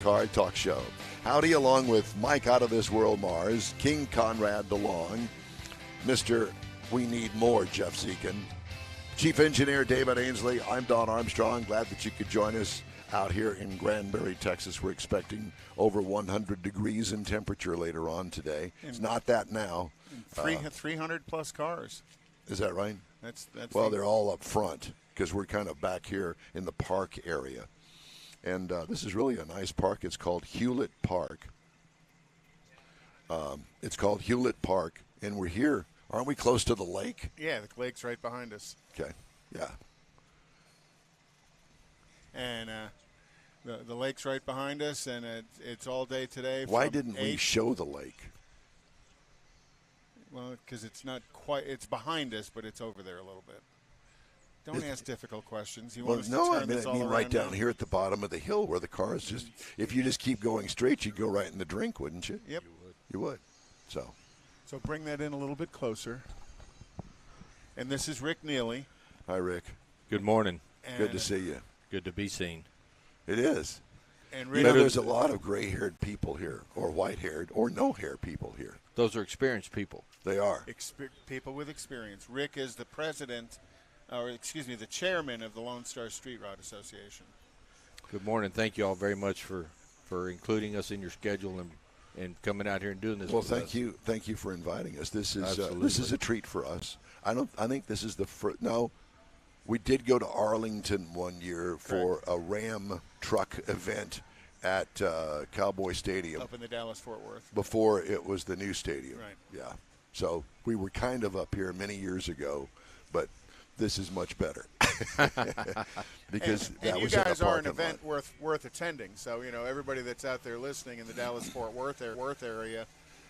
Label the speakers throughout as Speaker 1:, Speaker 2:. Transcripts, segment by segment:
Speaker 1: Car Talk Show. Howdy, along with Mike Out of This World Mars, King Conrad DeLong, Mr. We Need More Jeff Zekin, Chief Engineer David Ainsley. I'm Don Armstrong. Glad that you could join us out here in Granbury, Texas. We're expecting over 100 degrees in temperature later on today. It's not that now.
Speaker 2: 300 plus cars.
Speaker 1: Is that right?
Speaker 2: That's
Speaker 1: well, they're all up front because we're kind of back here in the park area. And this is really a nice park. It's called Hewlett Park. It's called Hewlett Park, and we're here. Aren't we close to the lake?
Speaker 2: Yeah, the lake's right behind us.
Speaker 1: Okay, yeah.
Speaker 2: And the lake's right behind us, and it's all day today.
Speaker 1: Why didn't we show the lake?
Speaker 2: Well, because it's not quite. It's behind us, but it's over there a little bit. Don't ask difficult questions. You want us to turn this all around
Speaker 1: right down
Speaker 2: now?
Speaker 1: here at the bottom of the hill where the cars just, if you just keep going straight, you'd go right in the drink, wouldn't you?
Speaker 2: Yep.
Speaker 1: You would. So
Speaker 2: bring that in a little bit closer. And this is Rick Neely.
Speaker 1: Hi, Rick.
Speaker 3: Good morning.
Speaker 1: Good to see you.
Speaker 3: Good to be seen.
Speaker 1: It is.
Speaker 2: And
Speaker 1: Rick, there's a lot of gray-haired people here, or white-haired, or no-hair people here.
Speaker 3: Those are experienced people.
Speaker 1: They are.
Speaker 2: People with experience. Rick is the president. The chairman of the Lone Star Street Rod Association.
Speaker 3: Good morning. Thank you all very much for including us in your schedule and coming out here and doing this.
Speaker 1: Well, thank you for inviting us. This is a treat for us. I think this is the first. No, we did go to Arlington one year for a Ram truck event at Cowboy Stadium
Speaker 2: up in the Dallas-Fort Worth
Speaker 1: before it was the new stadium.
Speaker 2: Right.
Speaker 1: Yeah. So we were kind of up here many years ago, but this is much better because
Speaker 2: and you guys are an event worth attending. So everybody that's out there listening in the Dallas-Fort Worth area,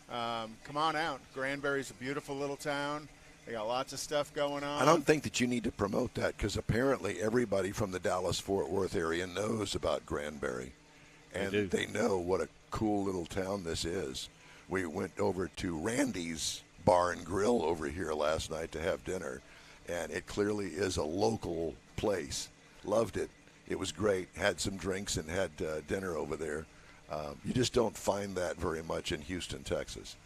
Speaker 2: come on out. Granbury's a beautiful little town. They got lots of stuff going on.
Speaker 1: I don't think that you need to promote that because apparently everybody from the Dallas-Fort Worth area knows about Granbury, and they know what a cool little town this is. We went over to Randy's Bar and Grill over here last night to have dinner. And it clearly is a local place. Loved it. It was great. Had some drinks and had dinner over there. You just don't find that very much in Houston, Texas.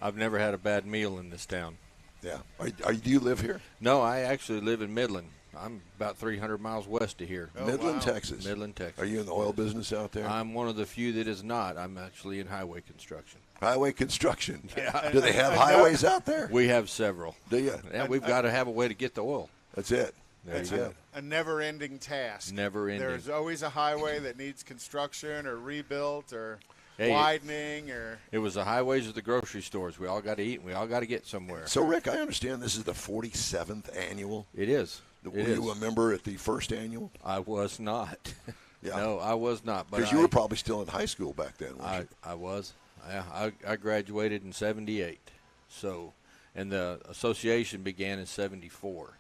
Speaker 3: I've never had a bad meal in this town.
Speaker 1: Yeah. Do you live here?
Speaker 3: No, I actually live in Midland. I'm about 300 miles west of here.
Speaker 1: Midland, Texas.
Speaker 3: Midland, Texas.
Speaker 1: Are you in the oil business out there?
Speaker 3: I'm one of the few that is not. I'm actually in highway construction.
Speaker 1: Highway construction.
Speaker 3: Yeah.
Speaker 1: Do they have highways out there?
Speaker 3: We have several.
Speaker 1: Do you?
Speaker 3: Yeah, we've got to have a way to get the oil.
Speaker 1: That's it.
Speaker 3: There you go.
Speaker 2: A never-ending task.
Speaker 3: Never ending.
Speaker 2: There's always a highway that needs construction or rebuilt or
Speaker 3: Hey,
Speaker 2: widening or.
Speaker 3: It was the highways of the grocery stores. We all got to eat and we all got to get somewhere.
Speaker 1: So, Rick, I understand this is the 47th annual.
Speaker 3: It is.
Speaker 1: Were you a member at the first annual?
Speaker 3: I was not.
Speaker 1: Yeah.
Speaker 3: No, I was not.
Speaker 1: Because you were probably still in high school back then, weren't you?
Speaker 3: I was. I graduated in 78. So, and the association began in 74.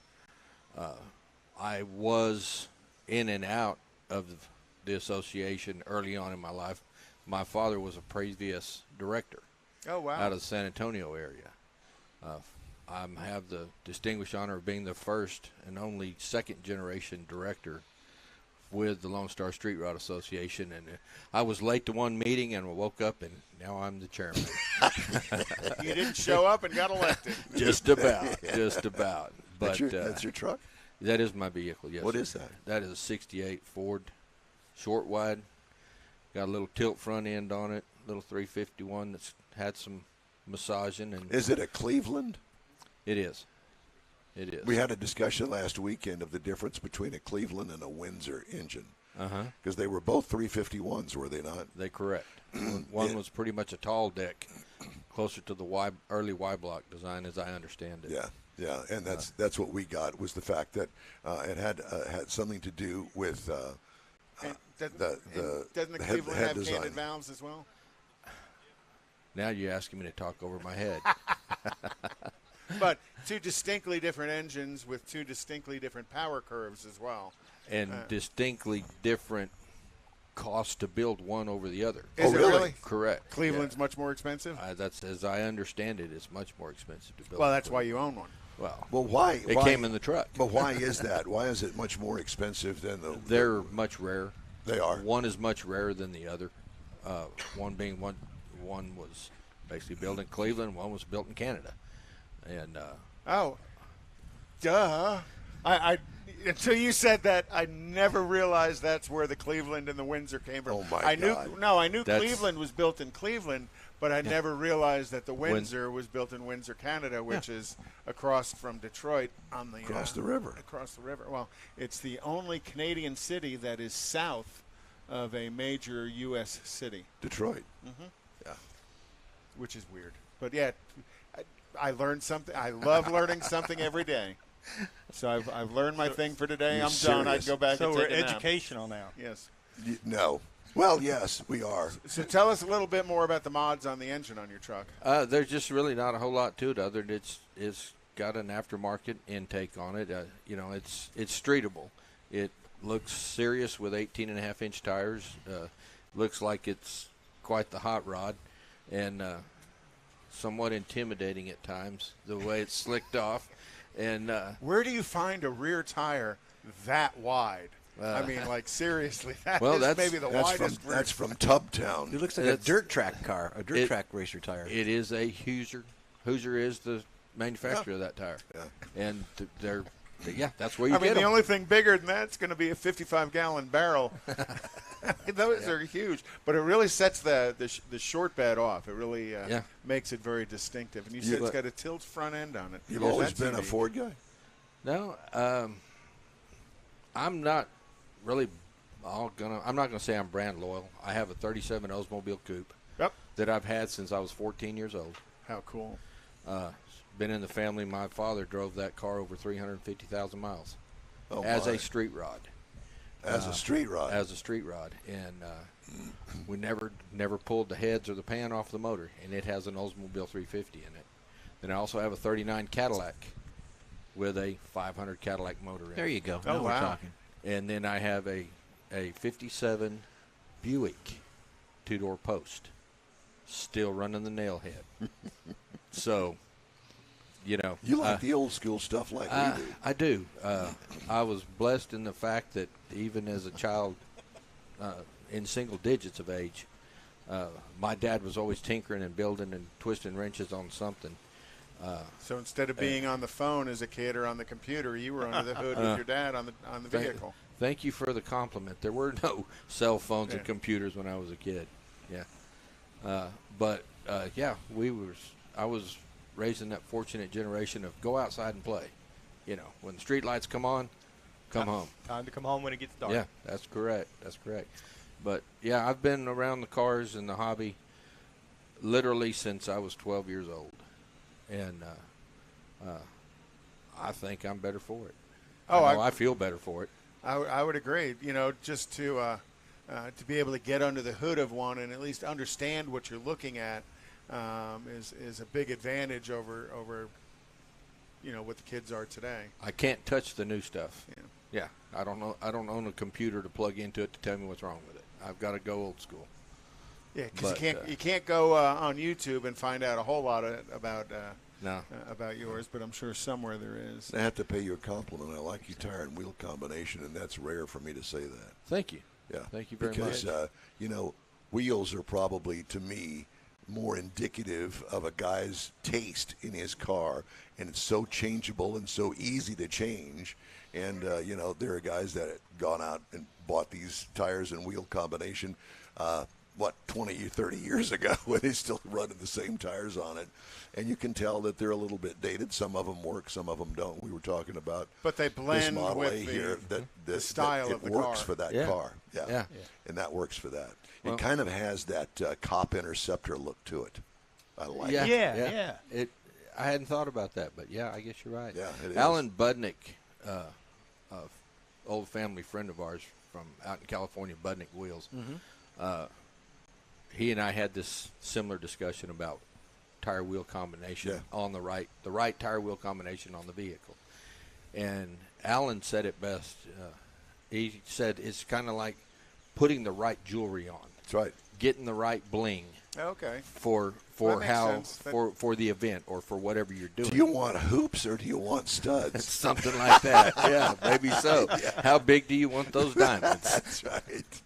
Speaker 3: I was in and out of the association early on in my life. My father was a previous director.
Speaker 2: Oh, wow.
Speaker 3: Out of the San Antonio area. I have the distinguished honor of being the first and only second-generation director with the Lone Star Street Rod Association. And I was late to one meeting and woke up, and now I'm the chairman.
Speaker 2: You didn't show up and got elected.
Speaker 3: Just about. Just about. But
Speaker 1: that's your truck?
Speaker 3: That is my vehicle, yes.
Speaker 1: What is that?
Speaker 3: That is a 68 Ford, short wide. Got a little tilt front end on it, little 351 that's had some massaging. And
Speaker 1: is it a Cleveland?
Speaker 3: It is. It is.
Speaker 1: We had a discussion last weekend of the difference between a Cleveland and a Windsor engine. Because they were both 351s, were they not?
Speaker 3: They're correct. One was pretty much a tall deck, closer to the early Y-block design, as I understand it.
Speaker 1: Yeah, and that's what we got, was the fact that it had something to do with
Speaker 2: doesn't the Cleveland have
Speaker 1: design.
Speaker 2: candid valves as well?
Speaker 3: Now you're asking me to talk over my head.
Speaker 2: But two distinctly different engines with two distinctly different power curves as well.
Speaker 3: And distinctly different cost to build one over the other.
Speaker 2: Is it really?
Speaker 3: Correct.
Speaker 2: Cleveland's much more expensive?
Speaker 3: That's, as I understand it, it's much more expensive to build.
Speaker 2: Well, that's why you own one.
Speaker 1: Well, why?
Speaker 3: It came in the truck.
Speaker 1: But why is that? Why is it much more expensive than the?
Speaker 3: They're much rarer.
Speaker 1: They are.
Speaker 3: One is much rarer than the other. One was basically built in Cleveland. One was built in Canada. And
Speaker 2: duh. I until you said that, I never realized that's where the Cleveland and the Windsor came from.
Speaker 1: Oh, my God.
Speaker 2: I knew Cleveland was built in Cleveland, but I never realized that the Windsor was built in Windsor, Canada, which is across from Detroit on the
Speaker 1: Across the river.
Speaker 2: Across the river. Well, it's the only Canadian city that is south of a major U.S. city.
Speaker 1: Detroit.
Speaker 2: Mm-hmm.
Speaker 1: Yeah.
Speaker 2: Which is weird. But, yeah, I learned something. I love learning something every day. So I've learned my thing for today. I'm done. I'd go back and take a nap.
Speaker 4: So we're educational now.
Speaker 2: Yes.
Speaker 1: No. Well, yes, we are.
Speaker 2: So tell us a little bit more about the mods on the engine on your truck.
Speaker 3: There's just really not a whole lot to it other than it's got an aftermarket intake on it. It's streetable. It looks serious with 18.5-inch tires. Looks like it's quite the hot rod, and somewhat intimidating at times the way it's slicked off. And
Speaker 2: where do you find a rear tire that wide? I mean, like, seriously, that's maybe the widest.
Speaker 1: That's from Tubtown.
Speaker 4: It looks like a dirt track car, a dirt track racer tire.
Speaker 3: It is a Hoosier. Hoosier is the manufacturer of that tire. Yeah. And that's where you get them.
Speaker 2: The only thing bigger than that's going to be a 55-gallon barrel. Those are huge. But it really sets the short bed off. It really makes it very distinctive. And you said it's got a tilt front end on it.
Speaker 1: You've always been a Ford guy?
Speaker 3: No. I'm not really I'm not going to say I'm brand loyal. I have a 37 Oldsmobile Coupe that I've had since I was 14 years old.
Speaker 2: How cool.
Speaker 3: Been in the family. My father drove that car over 350,000 miles as a street rod.
Speaker 1: As a street rod.
Speaker 3: As a street rod. And we never pulled the heads or the pan off the motor. And it has an Oldsmobile 350 in it. Then I also have a 39 Cadillac with a 500 Cadillac motor in it.
Speaker 4: There you go.
Speaker 2: Oh,
Speaker 4: now we're talking.
Speaker 3: And then I have a 57 Buick two-door post. Still running the nail head. So, you
Speaker 1: like the old school stuff like we do.
Speaker 3: I do. I was blessed in the fact that even as a child in single digits of age, my dad was always tinkering and building and twisting wrenches on something.
Speaker 2: So instead of being on the phone as a kid or on the computer, you were under the hood with your dad on the vehicle.
Speaker 3: Thank you for the compliment. There were no cell phones and computers when I was a kid. Yeah. I was raised in that fortunate generation of go outside and play. When the street lights come on, come home.
Speaker 4: Time to come home when it gets dark.
Speaker 3: Yeah, that's correct. But, yeah, I've been around the cars and the hobby literally since I was 12 years old. And I think I'm better for it. I feel better for it.
Speaker 2: I would agree. Just to be able to get under the hood of one and at least understand what you're looking at is a big advantage over what the kids are today.
Speaker 3: I can't touch the new stuff. Yeah. I don't know. I don't own a computer to plug into it to tell me what's wrong with it. I've got to go old school.
Speaker 2: Yeah, because you can't go on YouTube and find out a whole lot about yours, but I'm sure somewhere there is.
Speaker 1: I have to pay you a compliment. I like your tire and wheel combination, and that's rare for me to say that.
Speaker 3: Thank you.
Speaker 1: Yeah,
Speaker 3: thank you very
Speaker 1: much.
Speaker 3: Because
Speaker 1: wheels are probably, to me, more indicative of a guy's taste in his car, and it's so changeable and so easy to change. And there are guys that have gone out and bought these tires and wheel combination 20 or 30 years ago, when they still running the same tires on it. And you can tell that they're a little bit dated. Some of them work, some of them don't. We were talking about
Speaker 2: but they blend
Speaker 1: this Model
Speaker 2: with
Speaker 1: A here,
Speaker 2: the style of the car.
Speaker 1: It works for that car. Yeah. And that works for that. It kind of has that cop Interceptor look to it. I like it.
Speaker 4: Yeah.
Speaker 3: I hadn't thought about that, but I guess you're right.
Speaker 1: Yeah, it is.
Speaker 3: Alan Budnick, old family friend of ours from out in California, Budnick Wheels. Mm-hmm. He and I had this similar discussion about tire wheel combination on the right tire wheel combination on the vehicle. And Alan said it best. He said it's kind of like putting the right jewelry on.
Speaker 1: That's right.
Speaker 3: Getting the right bling.
Speaker 2: Okay.
Speaker 3: For the event or for whatever you're doing.
Speaker 1: Do you want hoops or do you want studs?
Speaker 3: Something like that. Yeah, maybe so. Yeah. How big do you want those diamonds?
Speaker 1: That's right.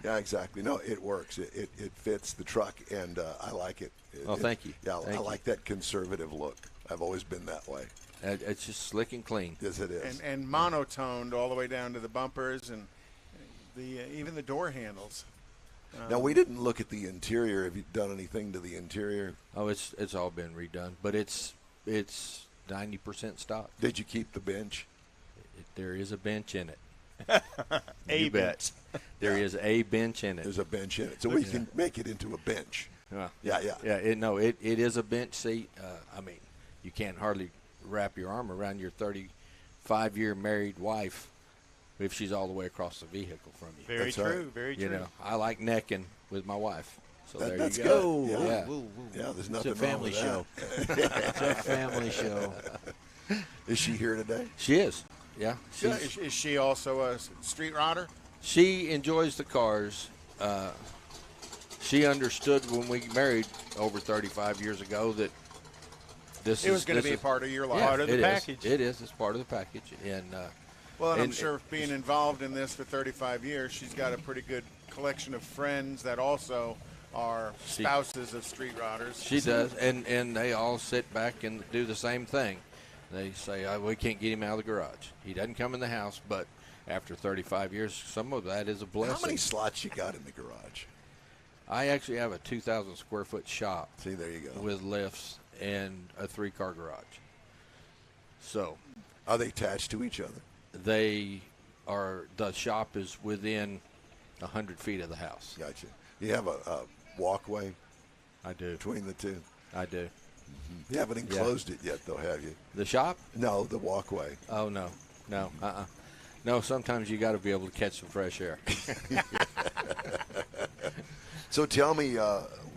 Speaker 1: Yeah, exactly. No, it works. It fits the truck, and I like it.
Speaker 3: Thank you.
Speaker 1: Yeah,
Speaker 3: Thank
Speaker 1: I
Speaker 3: you.
Speaker 1: like that conservative look. I've always been that way.
Speaker 3: It's just slick and clean.
Speaker 1: Yes, it is.
Speaker 2: And monotoned all the way down to the bumpers and even the door handles.
Speaker 1: Now, we didn't look at the interior. Have you done anything to the interior?
Speaker 3: Oh, it's all been redone, but it's 90% stock.
Speaker 1: Did you keep the bench?
Speaker 3: There is a bench in it.
Speaker 4: A
Speaker 3: You bet. There is a bench in it.
Speaker 1: There's a bench in it, so we can make it into a bench. Yeah.
Speaker 3: It is a bench seat. I mean, you can't hardly wrap your arm around your 35-year married wife if she's all the way across the vehicle from you.
Speaker 4: Very
Speaker 1: That's
Speaker 4: true.
Speaker 1: right.
Speaker 4: Very true.
Speaker 3: You know, I like necking with my wife. So there
Speaker 1: That's
Speaker 3: you go.
Speaker 1: good.
Speaker 3: Yeah.
Speaker 1: Yeah, there's
Speaker 5: It's
Speaker 1: nothing
Speaker 5: a family
Speaker 1: wrong
Speaker 5: show.
Speaker 1: with that.
Speaker 5: It's a family show.
Speaker 1: Is she here today?
Speaker 3: She is. Yeah.
Speaker 2: Is she also a street rodder?
Speaker 3: She enjoys the cars. She understood when we married over 35 years ago that this
Speaker 2: It was going to be a part of your life.
Speaker 3: Yeah,
Speaker 4: Part of the
Speaker 3: it is.
Speaker 4: package.
Speaker 3: It is. It's part of the package. And
Speaker 2: Well, and I'm
Speaker 3: and-
Speaker 2: sure being involved in this for 35 years, she's got a pretty good collection of friends that also are spouses of street rodders.
Speaker 3: she does, and they all sit back and do the same thing. They say, we can't get him out of the garage. He doesn't come in the house, but after 35 years, some of that is a blessing.
Speaker 1: How many slots you got in the garage?
Speaker 3: I actually have a 2,000 square foot shop
Speaker 1: See, there you go.
Speaker 3: with lifts and a 3-car garage. So
Speaker 1: Are they attached to each other?
Speaker 3: the shop is within 100 feet of the house.
Speaker 1: Gotcha. You have a walkway
Speaker 3: I do.
Speaker 1: between the two?
Speaker 3: I do.
Speaker 1: You haven't enclosed it yet, though, have you?
Speaker 3: The shop?
Speaker 1: No, the walkway.
Speaker 3: Oh, no. No, sometimes you got to be able to catch some fresh air.
Speaker 1: So tell me,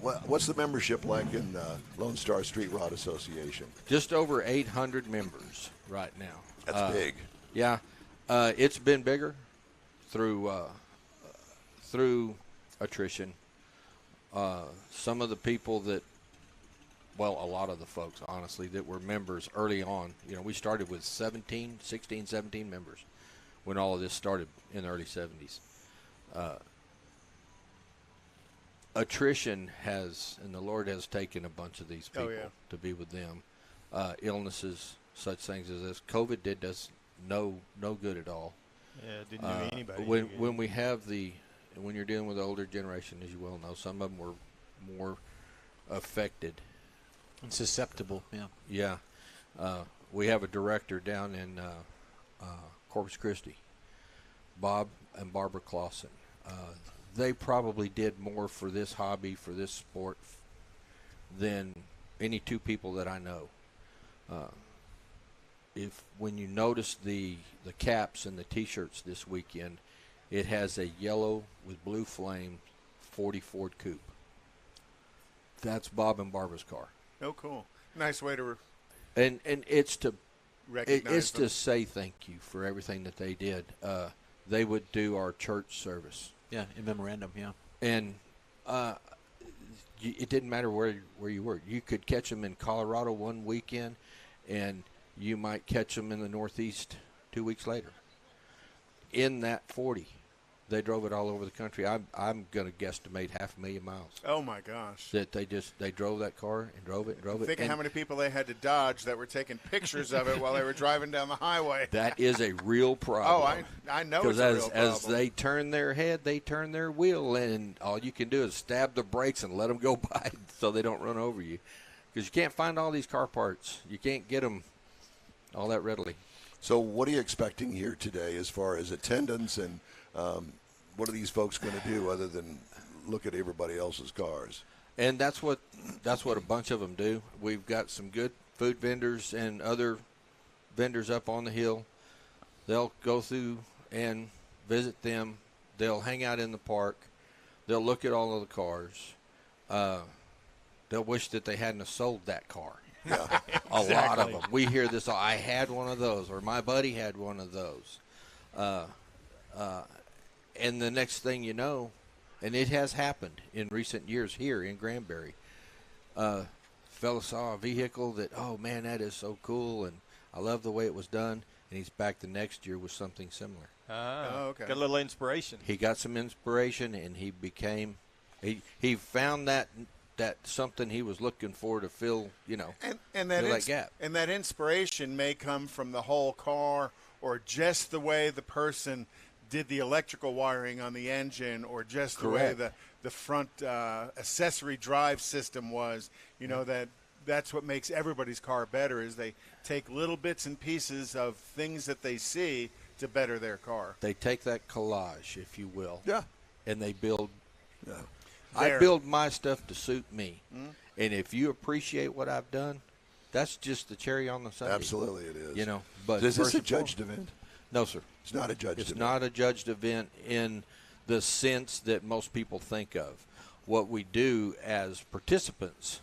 Speaker 1: what's the membership like in Lone Star Street Rod Association?
Speaker 3: Just over 800 members right now.
Speaker 1: That's big.
Speaker 3: Yeah. It's been bigger through attrition. Some of the people that, well, a lot of the folks, honestly, that were members early on, we started with 16, 17 members when all of this started in the early 70s. Attrition has, and the Lord has taken a bunch of these people to be with them. Illnesses, such things as this. COVID did us no good at all.
Speaker 4: Yeah, didn't do anybody.
Speaker 3: When we have when you're dealing with the older generation, as you well know, some of them were more affected.
Speaker 5: And susceptible, yeah.
Speaker 3: Yeah. We have a director down in Corpus Christi, Bob and Barbara Clausen. They probably did more for this hobby, for this sport, than any two people that I know. When you notice the caps and the T-shirts this weekend, it has a yellow with blue flame 40 Ford Coupe. That's Bob and Barbara's car.
Speaker 2: Oh, cool. Nice way to
Speaker 3: And it's to
Speaker 2: recognize them.
Speaker 3: to say thank you for everything that they did. They would do our church service.
Speaker 5: Yeah, in memorandum, yeah.
Speaker 3: And it didn't matter where you were. You could catch them in Colorado one weekend, and you might catch them in the Northeast 2 weeks later. In that 40, they drove it all over the country. I'm going to guesstimate 500,000 miles.
Speaker 2: Oh, my gosh.
Speaker 3: That they drove that car and drove it and drove it.
Speaker 2: Think of how many people they had to dodge that were taking pictures of it while they were driving down the highway.
Speaker 3: That is a real problem.
Speaker 2: Oh, I know it's a real problem.
Speaker 3: As they turn their head, they turn their wheel, and all you can do is stab the brakes and let them go by so they don't run over you. Because you can't find all these car parts. You can't get them all that readily.
Speaker 1: So what are you expecting here today as far as attendance, and what are these folks going to do other than look at everybody else's cars?
Speaker 3: And that's what a bunch of them do. We've got some good food vendors and other vendors up on the hill. They'll go through and visit them. They'll hang out in the park. They'll look at all of the cars. They'll wish that they hadn't have sold that car.
Speaker 1: Yeah.
Speaker 3: A lot of them. We hear this, I had one of those, or my buddy had one of those. And the next thing you know, and it has happened in recent years here in Granbury, fella saw a vehicle that, oh man, that is so cool, and I love the way it was done, and he's back the next year with something similar.
Speaker 2: Oh, okay.
Speaker 4: Got a little inspiration.
Speaker 3: He got some inspiration, and he became he found that something he was looking for to fill,
Speaker 2: and that
Speaker 3: fill that gap.
Speaker 2: And that inspiration may come from the whole car, or just the way the person did the electrical wiring on the engine, or just the way the front accessory drive system was. That's what makes everybody's car better, is they take little bits and pieces of things that they see to better their car.
Speaker 3: They take that collage, if you will, and they build.
Speaker 1: Yeah.
Speaker 3: I build my stuff to suit me, and if you appreciate what I've done, that's just the cherry on the sundae.
Speaker 1: Absolutely, it is.
Speaker 3: But
Speaker 1: is this a judged event?
Speaker 3: No, sir.
Speaker 1: It's not a judged event.
Speaker 3: It's not a judged event in the sense that most people think of. What we do as participants,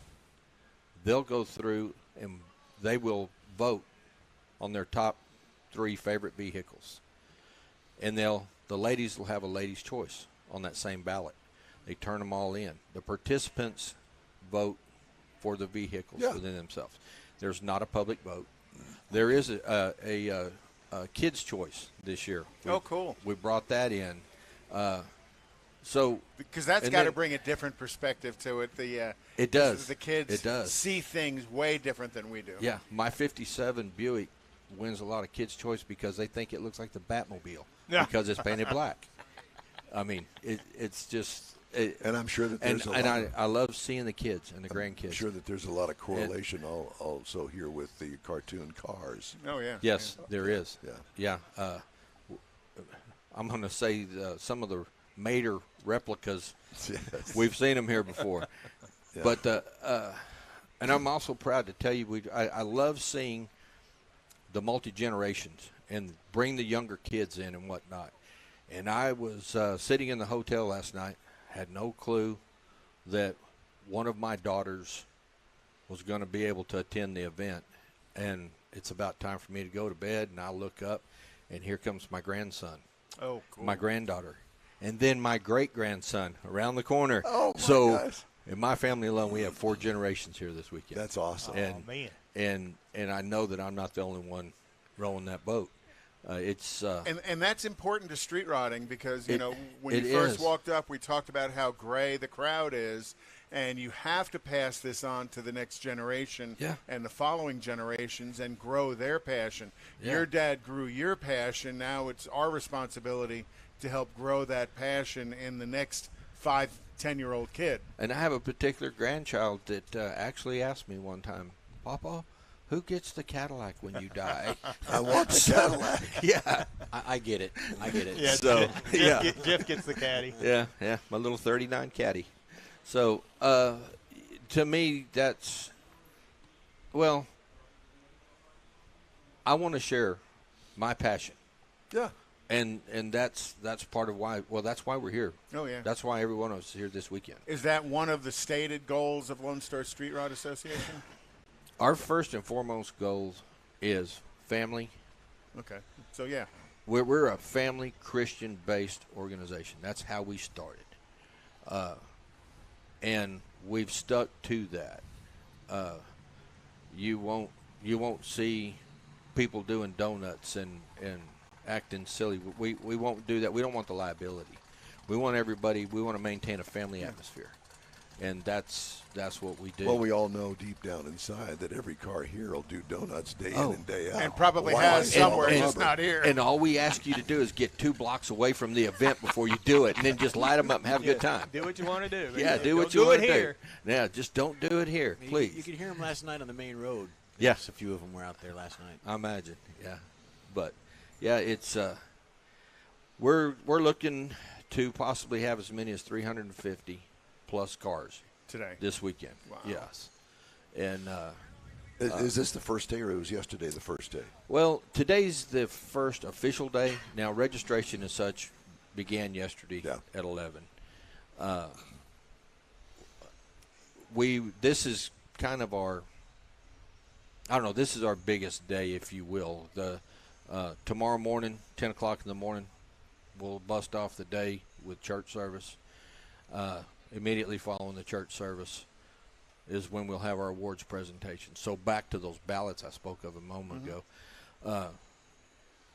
Speaker 3: they'll go through and they will vote on their top 3 favorite vehicles. And the ladies will have a ladies' choice on that same ballot. They turn them all in. The participants vote for the vehicles within themselves. There's not a public vote. There is a kids' choice this year.
Speaker 2: Cool.
Speaker 3: We brought that in.
Speaker 2: Because that's got to bring a different perspective to it.
Speaker 3: It does.
Speaker 2: The kids
Speaker 3: it does.
Speaker 2: see things way different than we do.
Speaker 3: Yeah, my '57 Buick wins a lot of kids' choice because they think it looks like the Batmobile because it's painted black. I mean, it's just.
Speaker 1: And I'm sure that there's
Speaker 3: I love seeing the kids and the grandkids.
Speaker 1: I'm sure that there's a lot of correlation also here with the cartoon cars.
Speaker 2: Oh, yeah.
Speaker 3: Yes, there is.
Speaker 1: Yeah.
Speaker 3: Yeah. I'm going to say some of the Mater replicas.
Speaker 1: Yes.
Speaker 3: We've seen them here before.
Speaker 1: Yeah.
Speaker 3: But and I'm also proud to tell you, I love seeing the multi-generations and bring the younger kids in and whatnot. And I was sitting in the hotel last night, had no clue that one of my daughters was going to be able to attend the event. And it's about time for me to go to bed, and I look up, and here comes my grandson.
Speaker 2: Oh, cool.
Speaker 3: My granddaughter. And then my great-grandson around the corner.
Speaker 1: Oh, my gosh.
Speaker 3: In my family alone, we have 4 generations here this weekend.
Speaker 1: That's awesome.
Speaker 3: Man. And I know that I'm not the only one rowing that boat.
Speaker 2: And that's important to street riding because, when you
Speaker 3: is.
Speaker 2: first walked up, we talked about how gray the crowd is, and you have to pass this on to the next generation and the following generations and grow their passion.
Speaker 3: Yeah.
Speaker 2: Your dad grew your passion. Now it's our responsibility to help grow that passion in the next 5, 10-year-old kid.
Speaker 3: And I have a particular grandchild that actually asked me one time, Papa, who gets the Cadillac when you die?
Speaker 1: I want the Cadillac.
Speaker 3: Yeah.
Speaker 5: I get it.
Speaker 4: Yeah,
Speaker 3: So,
Speaker 4: Jeff gets the caddy.
Speaker 3: Yeah, my little 39 caddy. So, to me, that's, well, I want to share my passion.
Speaker 1: Yeah.
Speaker 3: And that's part of why, that's why we're here.
Speaker 2: Oh, yeah.
Speaker 3: That's why every one of us is here this weekend.
Speaker 2: Is that one of the stated goals of Lone Star Street Rod Association?
Speaker 3: Our first and foremost goal is family.
Speaker 2: Okay. So, yeah.
Speaker 3: We're a family Christian-based organization. That's how we started. And we've stuck to that. You won't see people doing donuts and acting silly. We won't do that. We don't want the liability. We want to maintain a family atmosphere. And that's what we do.
Speaker 1: Well, we all know deep down inside that every car here will do donuts day in and day out.
Speaker 2: And probably has somewhere, just not here.
Speaker 3: And all we ask you to do is get 2 blocks away from the event before you do it, and then just light them up and have a good time.
Speaker 4: Do what you want to do.
Speaker 3: Yeah, do what you want to do. Yeah, just don't do it here, please.
Speaker 5: You could hear them last night on the main road.
Speaker 3: Yeah.
Speaker 5: A few of them were out there last night.
Speaker 3: I imagine, yeah. But, yeah, it's we're looking to possibly have as many as 350-plus cars
Speaker 2: today,
Speaker 3: this weekend.
Speaker 2: Wow.
Speaker 3: Yes. And
Speaker 1: is this the first day, or was yesterday the first day?
Speaker 3: well, today's the first official day. Now, registration as such began yesterday at 11. This is kind of our, I don't know, this is our biggest day, if you will. Tomorrow morning, 10 o'clock in the morning, we'll bust off the day with church service. Immediately following the church service is when we'll have our awards presentation. So back to those ballots I spoke of a moment ago.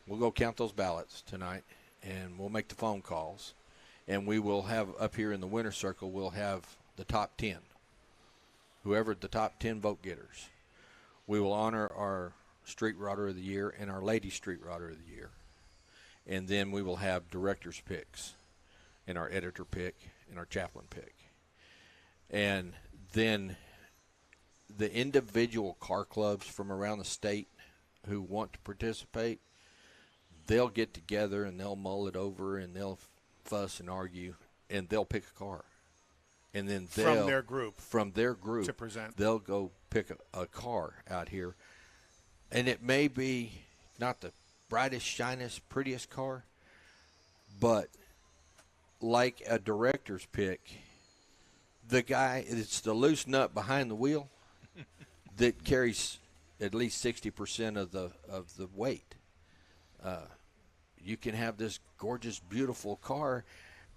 Speaker 3: we'll go count those ballots tonight, and we'll make the phone calls. And we will have up here in the winner circle, we'll have the top 10. Whoever the top 10 vote getters. We will honor our Street Rodder of the Year and our Lady Street Rodder of the Year. And then we will have director's picks and our editor pick and our chaplain pick. And then the individual car clubs from around the state who want to participate, they'll get together and they'll mull it over and they'll fuss and argue, and they'll pick a car. And then
Speaker 2: from their group
Speaker 3: to
Speaker 2: present,
Speaker 3: they'll go pick a car out here. And it may be not the brightest, shiniest, prettiest car, but like a director's pick, the guy, it's the loose nut behind the wheel that carries at least 60% of the weight. You can have this gorgeous, beautiful car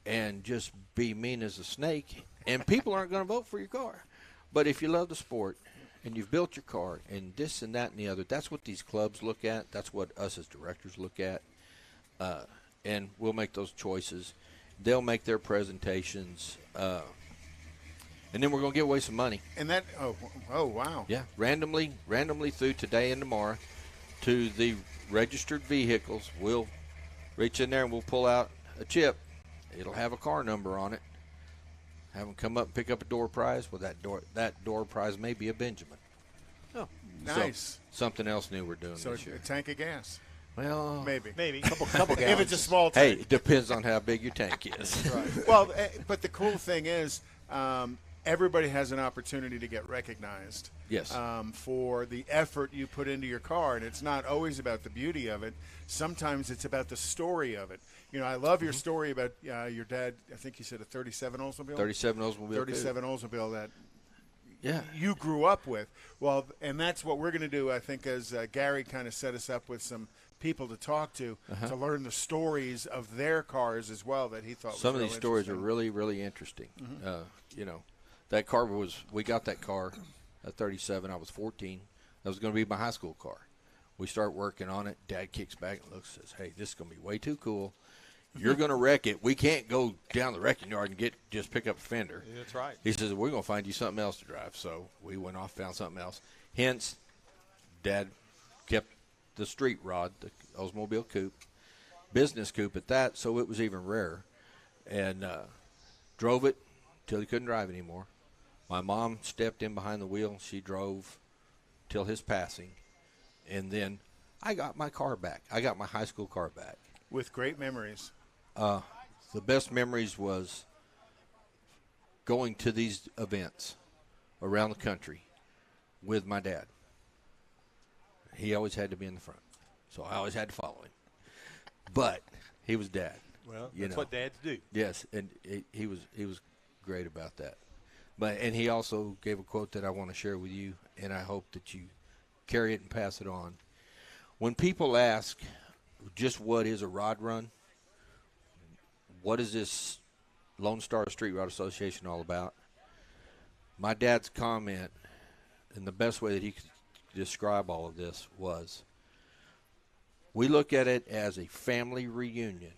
Speaker 3: and just be mean as a snake, and people aren't going to vote for your car. But if you love the sport and you've built your car and this and that and the other, that's what these clubs look at. That's what us as directors look at. And we'll make those choices. They'll make their presentations. And then we're going to give away some money.
Speaker 2: And that, oh, wow.
Speaker 3: Yeah, randomly through today and tomorrow to the registered vehicles. We'll reach in there and we'll pull out a chip. It'll have a car number on it. Have them come up and pick up a door prize. Well, that door prize may be a Benjamin.
Speaker 2: Oh, nice.
Speaker 3: So, something else new we're doing this year.
Speaker 2: A tank of gas.
Speaker 3: Well,
Speaker 2: maybe.
Speaker 5: Couple gallons.
Speaker 2: If it's a small
Speaker 3: hey,
Speaker 2: tank.
Speaker 3: it depends on how big your tank is.
Speaker 2: Right. Well, but the cool thing is, everybody has an opportunity to get recognized.
Speaker 3: Yes.
Speaker 2: For the effort you put into your car, and it's not always about the beauty of it. Sometimes it's about the story of it. You know, I love your story about your dad. I think you said a 37 Oldsmobile.
Speaker 3: 37 Oldsmobile.
Speaker 2: 37 Oldsmobile that
Speaker 3: Yeah.
Speaker 2: you grew up with. Well, and that's what we're going to do, I think, as Gary kind of set us up with some people to talk to learn the stories of their cars as well that he thought
Speaker 3: Some
Speaker 2: was
Speaker 3: of these stories are really, really interesting. You know, that car we got that car at 37. I was 14. That was going to be my high school car. We start working on it. Dad kicks back and looks and says, hey, this is going to be way too cool. You're going to wreck it. We can't go down the wrecking yard and just pick up a fender.
Speaker 4: Yeah, that's right.
Speaker 3: He says, we're going to find you something else to drive. So we went off, found something else. Hence, Dad kept the street rod, the Oldsmobile coupe, business coupe at that, so it was even rarer. And drove it till he couldn't drive anymore. My mom stepped in behind the wheel. She drove till his passing. And then I got my car back. I got my high school car back.
Speaker 2: with great memories.
Speaker 3: The best memories was going to these events around the country with my dad. He always had to be in the front, so I always had to follow him. But he was Dad.
Speaker 4: Well, that's what dads do.
Speaker 3: Yes, and he was great about that. And he also gave a quote that I want to share with you, and I hope that you carry it and pass it on. When people ask just what is a rod run, what is this Lone Star Street Rod Association all about, my dad's comment, and the best way that he could describe all of this was, we look at it as a family reunion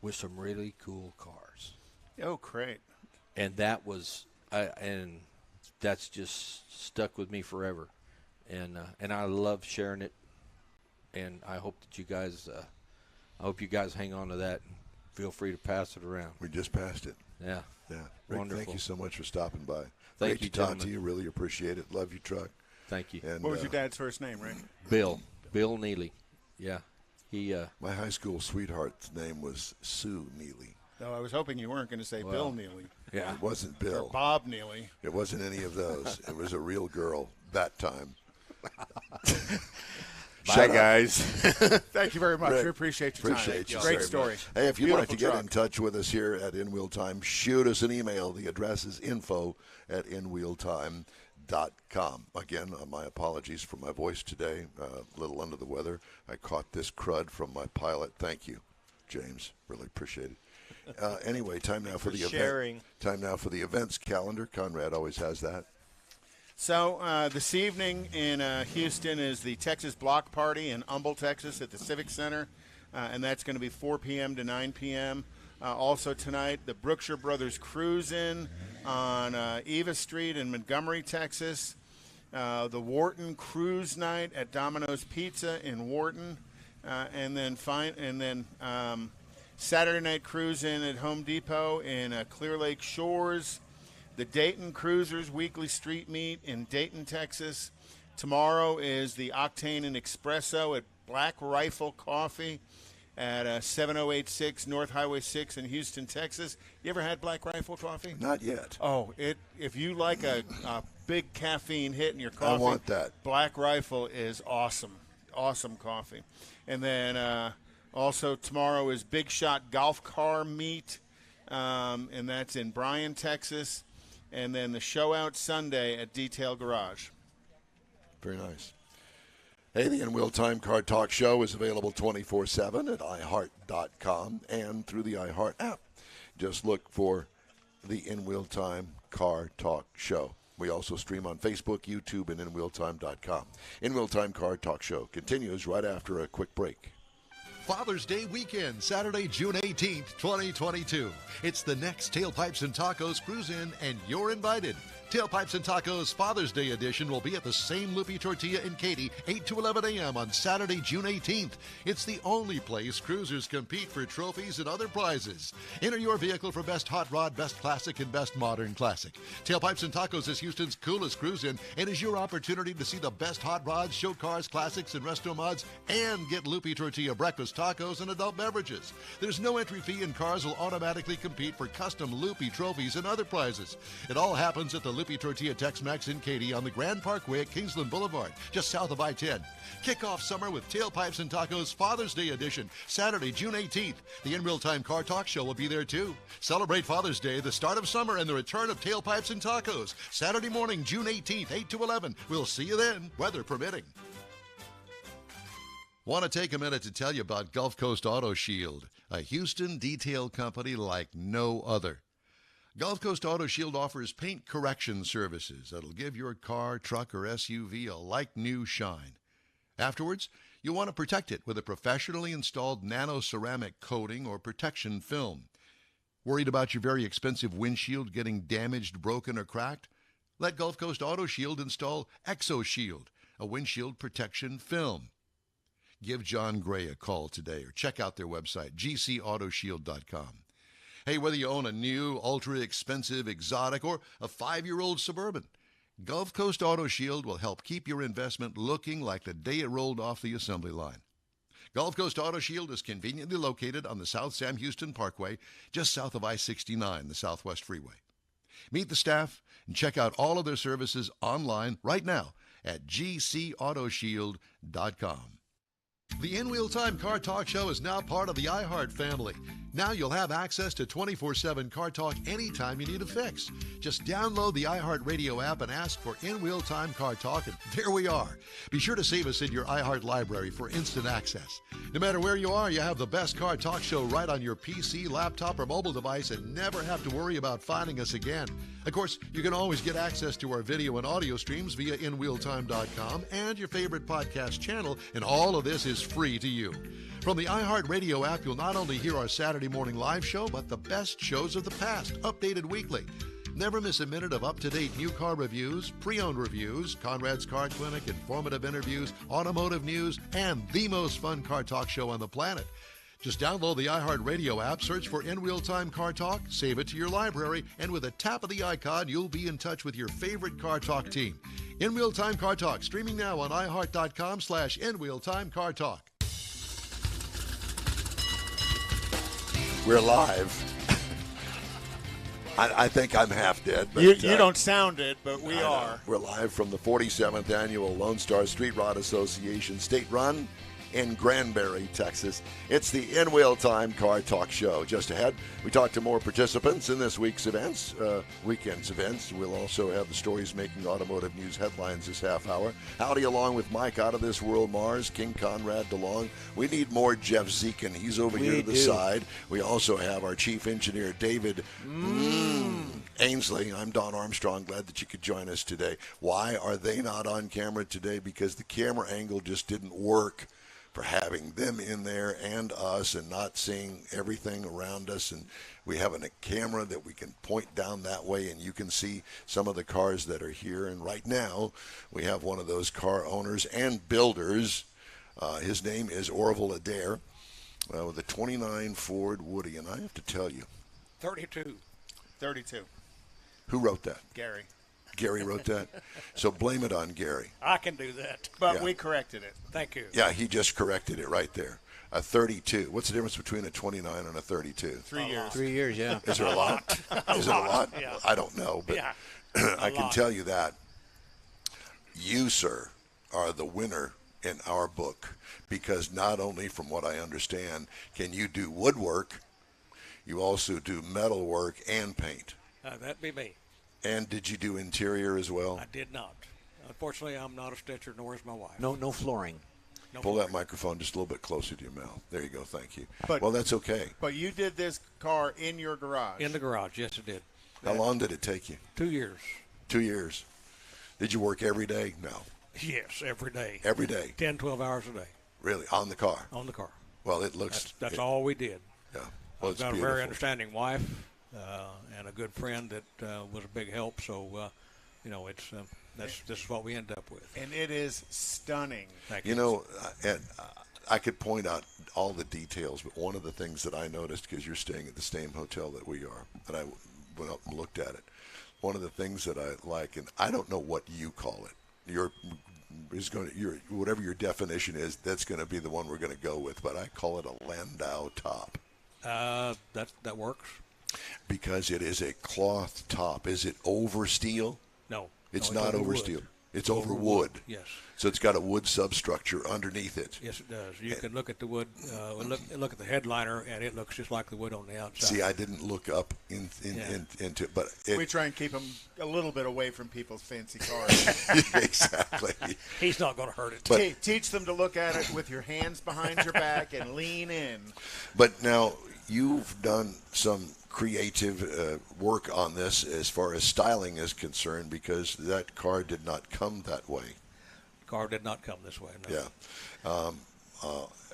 Speaker 3: with some really cool cars.
Speaker 2: Oh, great.
Speaker 3: And that was, and that's just stuck with me forever. And I love sharing it. And I hope that you guys, hang on to that and feel free to pass it around.
Speaker 1: We just passed it.
Speaker 3: Yeah.
Speaker 1: Yeah. Rick,
Speaker 3: Wonderful.
Speaker 1: thank you so much for stopping by.
Speaker 3: Thank
Speaker 1: Great
Speaker 3: you,
Speaker 1: to talk
Speaker 3: gentlemen.
Speaker 1: to you. Really appreciate it. Love your truck.
Speaker 3: Thank you.
Speaker 1: And,
Speaker 2: What was your dad's first name, Rick?
Speaker 3: Bill Neely. Yeah. He,
Speaker 1: my high school sweetheart's name was Sue Neely.
Speaker 2: No, I was hoping you weren't going to say Bill Neely.
Speaker 3: yeah.
Speaker 1: It wasn't
Speaker 2: Or
Speaker 1: Bill.
Speaker 2: Bob Neely.
Speaker 1: It wasn't any of those. It was a real girl that time.
Speaker 3: Bye, guys.
Speaker 2: Thank you very much.
Speaker 1: Rick,
Speaker 2: We appreciate your
Speaker 1: appreciate
Speaker 2: time.
Speaker 1: you
Speaker 2: Great
Speaker 1: very
Speaker 2: story.
Speaker 1: much. Hey, if you'd like to
Speaker 2: Beautiful
Speaker 1: get in
Speaker 2: truck.
Speaker 1: touch with us here at In Wheel Time, shoot us an email. The address is info@inwheeltime.com. Again, my apologies for my voice today. A little under the weather. I caught this crud from my pilot. Thank you, James. Really appreciate it. Anyway, time now for the
Speaker 4: sharing.
Speaker 1: event. Time now for the events calendar. Conrad always has that.
Speaker 2: So this evening in Houston is the Texas Block Party in Humble, Texas at the Civic Center, and that's going to be 4 p.m. to 9 p.m. Also tonight, the Brookshire Brothers Cruise-In on Eva Street in Montgomery, Texas. The Wharton Cruise Night at Domino's Pizza in Wharton. And then Saturday Night Cruise-In at Home Depot in Clear Lake Shores. The Dayton Cruisers Weekly Street Meet in Dayton, Texas. Tomorrow is the Octane and Espresso at Black Rifle Coffee at 7086 North Highway 6 in Houston, Texas. You ever had Black Rifle Coffee?
Speaker 1: Not yet.
Speaker 2: Oh, if you like a big caffeine hit in your coffee,
Speaker 1: I want that.
Speaker 2: Black Rifle is awesome. Awesome coffee. And then also tomorrow is Big Shot Golf Car Meet, and that's in Bryan, Texas. And then the show out Sunday at Detail Garage.
Speaker 1: Very nice. Hey, the In Wheel Time Car Talk Show is available 24/7 at iHeart.com and through the iHeart app. Just look for the In Wheel Time Car Talk Show. We also stream on Facebook, YouTube, and InWheelTime.com. In Wheel Time Car Talk Show continues right after a quick break.
Speaker 6: Father's Day weekend, Saturday, June 18th, 2022. It's the next Tailpipes and Tacos Cruise-In, and you're invited. Tailpipes and Tacos Father's Day edition will be at the same Loopy Tortilla in Katy, 8 to 11 a.m. on Saturday, June 18th. It's the only place cruisers compete for trophies and other prizes. Enter your vehicle for Best Hot Rod, Best Classic, and Best Modern Classic. Tailpipes and Tacos is Houston's coolest cruise-in and is your opportunity to see the best hot rods, show cars, classics, and resto mods, and get Loopy Tortilla breakfast tacos and adult beverages. There's no entry fee, and cars will automatically compete for custom Loopy trophies and other prizes. It all happens at the Loopy Tortilla Tex-Mex in Katy on the Grand Parkway at Kingsland Boulevard, just south of I-10. Kick off summer with Tailpipes and Tacos Father's Day edition, Saturday, June 18th. The In Real Time Car Talk Show will be there too. Celebrate Father's Day, the start of summer, and the return of Tailpipes and Tacos. Saturday morning, June 18th, 8 to 11. We'll see you then, weather permitting. Want to take a minute to tell you about Gulf Coast Auto Shield, a Houston detail company like no other. Gulf Coast Auto Shield offers paint correction services that'll give your car, truck, or SUV a like-new shine. Afterwards, you'll want to protect it with a professionally installed nano-ceramic coating or protection film. Worried about your very expensive windshield getting damaged, broken, or cracked? Let Gulf Coast Auto Shield install ExoShield, a windshield protection film. Give John Gray a call today or check out their website, gcautoshield.com. Hey, whether you own a new, ultra-expensive, exotic, or a 5-year-old Suburban, Gulf Coast Auto Shield will help keep your investment looking like the day it rolled off the assembly line. Gulf Coast Auto Shield is conveniently located on the South Sam Houston Parkway, just south of I-69, the Southwest Freeway. Meet the staff and check out all of their services online right now at gcautoshield.com. The In Wheel Time Car Talk Show is now part of the iHeart family. Now you'll have access to 24/7 Car Talk anytime you need a fix. Just download the iHeart Radio app and ask for In Wheel Time Car Talk, and there we are. Be sure to save us in your iHeart library for instant access. No matter where you are, you have the best Car Talk Show right on your PC, laptop, or mobile device and never have to worry about finding us again. Of course, you can always get access to our video and audio streams via InWheelTime.com and your favorite podcast channel, and all of this is free to you. From the iHeart Radio app, you'll not only hear our Saturday morning live show, but the best shows of the past, updated weekly. Never miss a minute of up-to-date new car reviews, pre-owned reviews, Conrad's Car Clinic, informative interviews, automotive news, and the most fun car talk show on the planet. Just download the iHeart Radio app, search for In Wheel Time Car Talk, save it to your library, and with a tap of the icon, you'll be in touch with your favorite Car Talk team. In Wheel Time Car Talk, streaming now on iHeart.com/InWheelTimeCarTalk.
Speaker 1: We're live. I think I'm half dead. But,
Speaker 2: you don't sound it, but we are.
Speaker 1: We're live from the 47th Annual Lone Star Street Rod Association State Run in Granbury, Texas. It's the In Wheel Time Car Talk Show. Just ahead, we talk to more participants in this week's events, weekend's events. We'll also have the stories making automotive news headlines this half hour. Howdy along with Mike Out of This World Mars, King Conrad DeLong. We need more Jeff Zekin. He's over here to the side. We also have our chief engineer, David Ainsley, I'm Don Armstrong. Glad that you could join us today. Why are they not on camera today? Because the camera angle just didn't work for having them in there and us and not seeing everything around us. And we have a camera that we can point down that way, and you can see some of the cars that are here. And right now, we have one of those car owners and builders. His name is Orville Adair with a 29 Ford Woody. And I have to tell you,
Speaker 7: 32.
Speaker 1: Who wrote that?
Speaker 2: Gary.
Speaker 1: Gary wrote that? So blame it on Gary.
Speaker 7: I can do that.
Speaker 2: But
Speaker 1: Yeah.
Speaker 2: we corrected it.
Speaker 7: Thank you.
Speaker 1: Yeah, he just corrected it right there. A 32. What's the difference between a 29 and a 32?
Speaker 2: 3 years.
Speaker 5: 3 years, yeah.
Speaker 1: Is there a lot? Is it a lot?
Speaker 7: Yeah.
Speaker 1: I don't know, but
Speaker 7: Yeah.
Speaker 1: I can
Speaker 7: lot.
Speaker 1: tell you that you, sir, are the winner in our book, because not only, from what I understand, can you do woodwork, you also do metal work and paint.
Speaker 7: That'd be me.
Speaker 1: And did you do interior as well?
Speaker 7: I did not. Unfortunately, I'm not a stitcher, nor is my wife.
Speaker 5: No flooring.
Speaker 7: No
Speaker 1: Pull
Speaker 7: flooring.
Speaker 1: that microphone just a little bit closer to your mouth. There you go. Thank you.
Speaker 2: But-
Speaker 1: Well, that's okay.
Speaker 2: But you did this car in your garage.
Speaker 7: In the garage, yes, it did.
Speaker 1: How long did it take you?
Speaker 7: 2 years.
Speaker 1: 2 years. Did you work every day? No.
Speaker 7: Yes, every day.
Speaker 1: Every day.
Speaker 7: 10, 12 hours a day
Speaker 1: Really? On the car?
Speaker 7: on the car.
Speaker 1: Well, it looks...
Speaker 7: That's
Speaker 1: it-
Speaker 7: all we did.
Speaker 1: Yeah. Well,
Speaker 7: I've
Speaker 1: it's
Speaker 7: got a
Speaker 1: beautiful.
Speaker 7: very understanding wife and a good friend that was a big help. So, it's this is what we end up with.
Speaker 2: And it is stunning.
Speaker 7: Thank
Speaker 1: You know, and I could point out all the details, but one of the things that I noticed, because you're staying at the same hotel that we are, and I went up and looked at it, one of the things that I like, and I don't know what you call it, whatever your definition is, that's going to be the one we're going to go with, but I call it a Landau top.
Speaker 7: That works.
Speaker 1: Because it is a cloth top. Is it over steel?
Speaker 7: No,
Speaker 1: It's
Speaker 7: no,
Speaker 1: not over
Speaker 7: wood.
Speaker 1: steel. It's over wood.
Speaker 7: Yes.
Speaker 1: So it's got a wood substructure underneath it.
Speaker 7: Yes, it does. You can look at the wood, look at the headliner, and it looks just like the wood on the outside.
Speaker 1: See, I didn't look up into it, but
Speaker 2: We try and keep them a little bit away from people's fancy cars.
Speaker 1: exactly.
Speaker 7: He's not going to hurt it.
Speaker 1: But-
Speaker 2: Teach them to look at it with your hands behind your back and lean in.
Speaker 1: But now you've done some creative work on this as far as styling is concerned, because that car did not come that way.
Speaker 7: Car did not come this way. No.
Speaker 1: Yeah.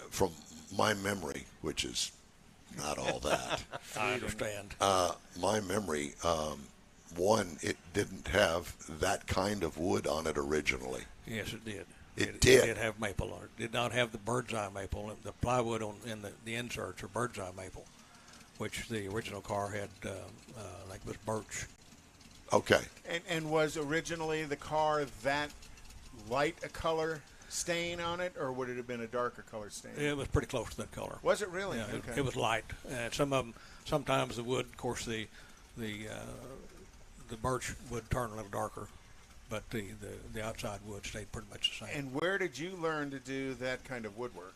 Speaker 1: From my memory, which is not all that,
Speaker 7: I understand.
Speaker 1: my memory, one, it didn't have that kind of wood on it originally.
Speaker 7: Yes, it did.
Speaker 1: It did.
Speaker 7: It did have maple on it. It did not have the bird's eye maple. The plywood in the inserts are bird's eye maple, which the original car had, like was birch.
Speaker 1: Okay.
Speaker 2: And was originally the car that light a color stain on it, or would it have been a darker color stain?
Speaker 7: It was pretty close to that color.
Speaker 2: Was it really?
Speaker 7: Yeah,
Speaker 2: Okay.
Speaker 7: it was light. And sometimes the wood, of course, the birch would turn a little darker, but the outside wood stayed pretty much the same.
Speaker 2: And where did you learn to do that kind of woodwork?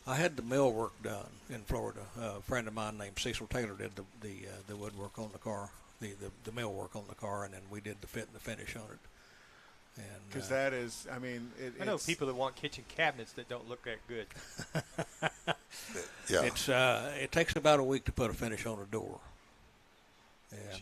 Speaker 7: I had the mill work done in Florida. A friend of mine named Cecil Taylor did the woodwork on the car, the mill work on the car, and then we did the fit and the finish on it.
Speaker 2: Because that is, I mean,
Speaker 4: I know
Speaker 2: it's,
Speaker 4: people that want kitchen cabinets that don't look that good.
Speaker 1: Yeah.
Speaker 7: It takes about a week to put a finish on a door,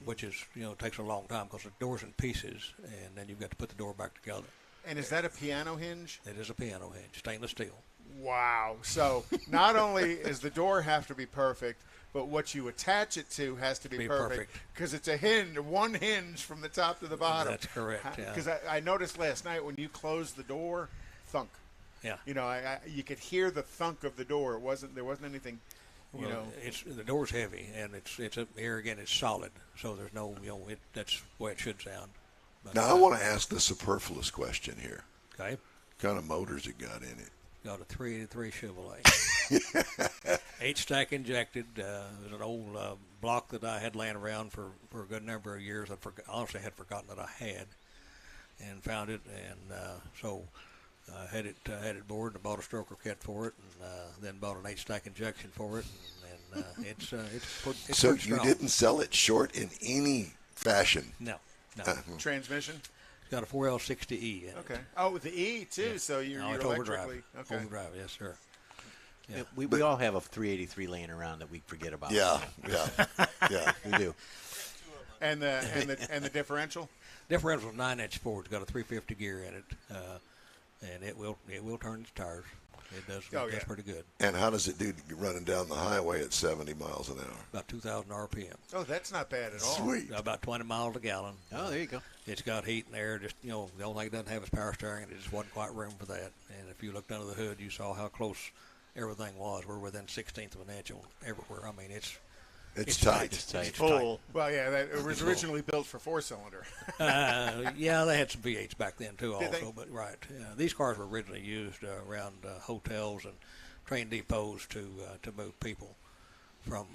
Speaker 7: which is takes a long time because the door's in pieces, and then you've got to put the door back together.
Speaker 2: And is that a piano hinge?
Speaker 7: It is a piano hinge, stainless steel.
Speaker 2: Wow. So not only does the door have to be perfect, but what you attach it to has to be perfect because it's a hinge, one hinge from the top to the bottom.
Speaker 7: That's correct.
Speaker 2: Because I noticed last night when you closed the door, thunk.
Speaker 7: Yeah.
Speaker 2: You could hear the thunk of the door. There wasn't anything.
Speaker 7: The door's heavy, and it's here again. It's solid, so there's no that's the way it should sound. But,
Speaker 1: Now I want to ask the superfluous question here.
Speaker 7: Okay.
Speaker 1: What kind of motors it got in it?
Speaker 7: Got a 383 Chevrolet. 8-stack injected. There's an old block that I had laying around for a good number of years. Honestly had forgotten that I had, and found it, and so I had it bored, and I bought a stroker kit for it, and then bought an 8-stack injection for it, and it's
Speaker 1: So
Speaker 7: pretty
Speaker 1: you
Speaker 7: strong.
Speaker 1: didn't sell it short in any fashion.
Speaker 7: No.
Speaker 2: Transmission?
Speaker 7: It's got a 4L60E in it.
Speaker 2: Okay. Oh, with the E too.
Speaker 7: Yeah.
Speaker 2: So you're
Speaker 7: No, it's
Speaker 2: electrically
Speaker 7: overdrive.
Speaker 2: okay.
Speaker 7: Overdrive, yes, sir. Yeah.
Speaker 5: We all have a 383 laying around that we forget about.
Speaker 1: Yeah. We do.
Speaker 2: And the differential?
Speaker 7: Differential is 9-inch Ford. It's got a 350 gear in it, and it will turn its tires. It does.
Speaker 2: Oh,
Speaker 7: That's
Speaker 2: yeah.
Speaker 7: pretty good.
Speaker 1: And how does it do running down the highway at 70 miles an hour?
Speaker 7: About 2,000 RPM.
Speaker 2: Oh, that's not bad at all.
Speaker 1: Sweet.
Speaker 7: About 20 miles a gallon.
Speaker 5: Oh, there you go.
Speaker 7: It's got heat and air. Just, the only thing it doesn't have is power steering, and it just wasn't quite room for that. And if you looked under the hood, you saw how close everything was. We're within 1/16 of an inch on everywhere. I mean, it's
Speaker 1: tight.
Speaker 5: It's tight.
Speaker 7: It's
Speaker 2: Full. Well, yeah, it was originally built for 4-cylinder.
Speaker 7: Yeah, they had some V8s back then too,
Speaker 2: Did
Speaker 7: also. But right, these cars were originally used around hotels and train depots to move people from.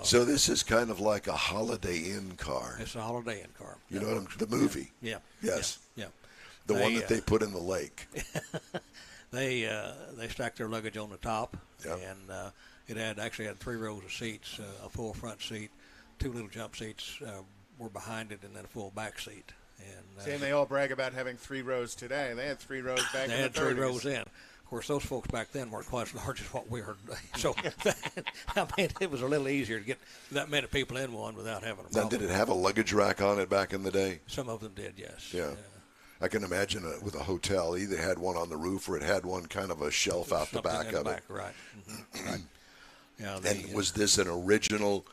Speaker 1: So this is kind of like a Holiday Inn car.
Speaker 7: It's a Holiday Inn car.
Speaker 1: You know what the movie?
Speaker 7: Yeah.
Speaker 1: Yes.
Speaker 7: Yeah.
Speaker 1: The one that they put in the lake.
Speaker 7: They stacked their luggage on the top,
Speaker 1: Yep.
Speaker 7: and it actually had 3 rows of seats, a full front seat, 2 little jump seats were behind it, and then a full back seat.
Speaker 2: And they all brag about having 3 rows today. They had 3 rows back in the 30s.
Speaker 7: They had 3 rows in. Of course, those folks back then weren't quite as large as what we are today. So, I mean, it was a little easier to get that many people in one without having a problem.
Speaker 1: Now, did it have a luggage rack on it back in the day?
Speaker 7: Some of them did, yes.
Speaker 1: Yeah. I can imagine with a hotel, either had one on the roof or it had one kind of a shelf out the back of it.
Speaker 7: Right. Mm-hmm. Right. Yeah,
Speaker 1: And was this an original?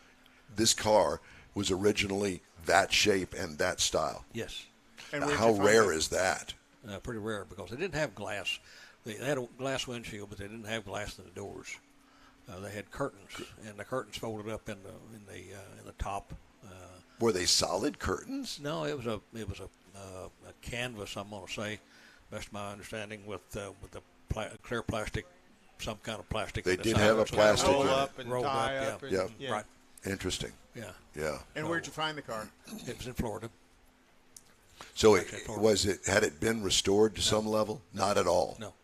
Speaker 1: This car was originally that shape and that style.
Speaker 7: Yes.
Speaker 2: And
Speaker 1: Now,
Speaker 2: where'd
Speaker 1: how
Speaker 2: you find
Speaker 1: rare
Speaker 2: it?
Speaker 1: is that?
Speaker 7: Pretty rare because they didn't have glass. They had a glass windshield, but they didn't have glass in the doors. They had curtains, and the curtains folded up in the top.
Speaker 1: Were they solid curtains?
Speaker 7: No, it was a canvas. I'm going to say, best of my understanding, with clear plastic, some kind of plastic.
Speaker 1: They
Speaker 7: in the
Speaker 1: did
Speaker 7: side
Speaker 1: have a
Speaker 7: so it
Speaker 1: plastic
Speaker 2: Roll
Speaker 1: in it.
Speaker 2: up and
Speaker 7: rolled
Speaker 2: tie
Speaker 7: up,
Speaker 2: up.
Speaker 1: yeah.
Speaker 2: And,
Speaker 1: Yeah.
Speaker 7: Right.
Speaker 1: Interesting.
Speaker 7: Yeah.
Speaker 1: Yeah.
Speaker 2: And where'd you find the car?
Speaker 7: It was in Florida.
Speaker 1: So
Speaker 7: Actually,
Speaker 1: had it been restored to some level? Not at all.
Speaker 7: No.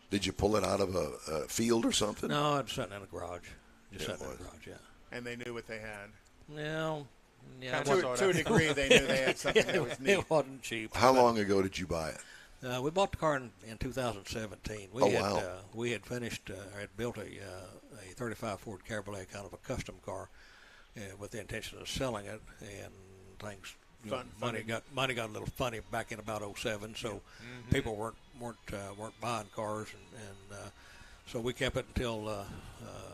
Speaker 1: Did you pull it out of a field or something?
Speaker 7: No, it was sitting in a garage. Just
Speaker 1: Yeah, it
Speaker 7: sitting in a
Speaker 1: was.
Speaker 7: garage. Yeah.
Speaker 2: And they knew what they had.
Speaker 7: No. Yeah.
Speaker 2: To a degree, they knew they had something that was neat.
Speaker 7: It wasn't cheap.
Speaker 1: How long ago did you buy it?
Speaker 7: We bought the car in 2017.
Speaker 1: Wow.
Speaker 7: We had finished, had built a 35 Ford Cabriolet, kind of a custom car, with the intention of selling it, and things. Money got a little funny back in about 07, so people weren't buying cars, and so we kept it until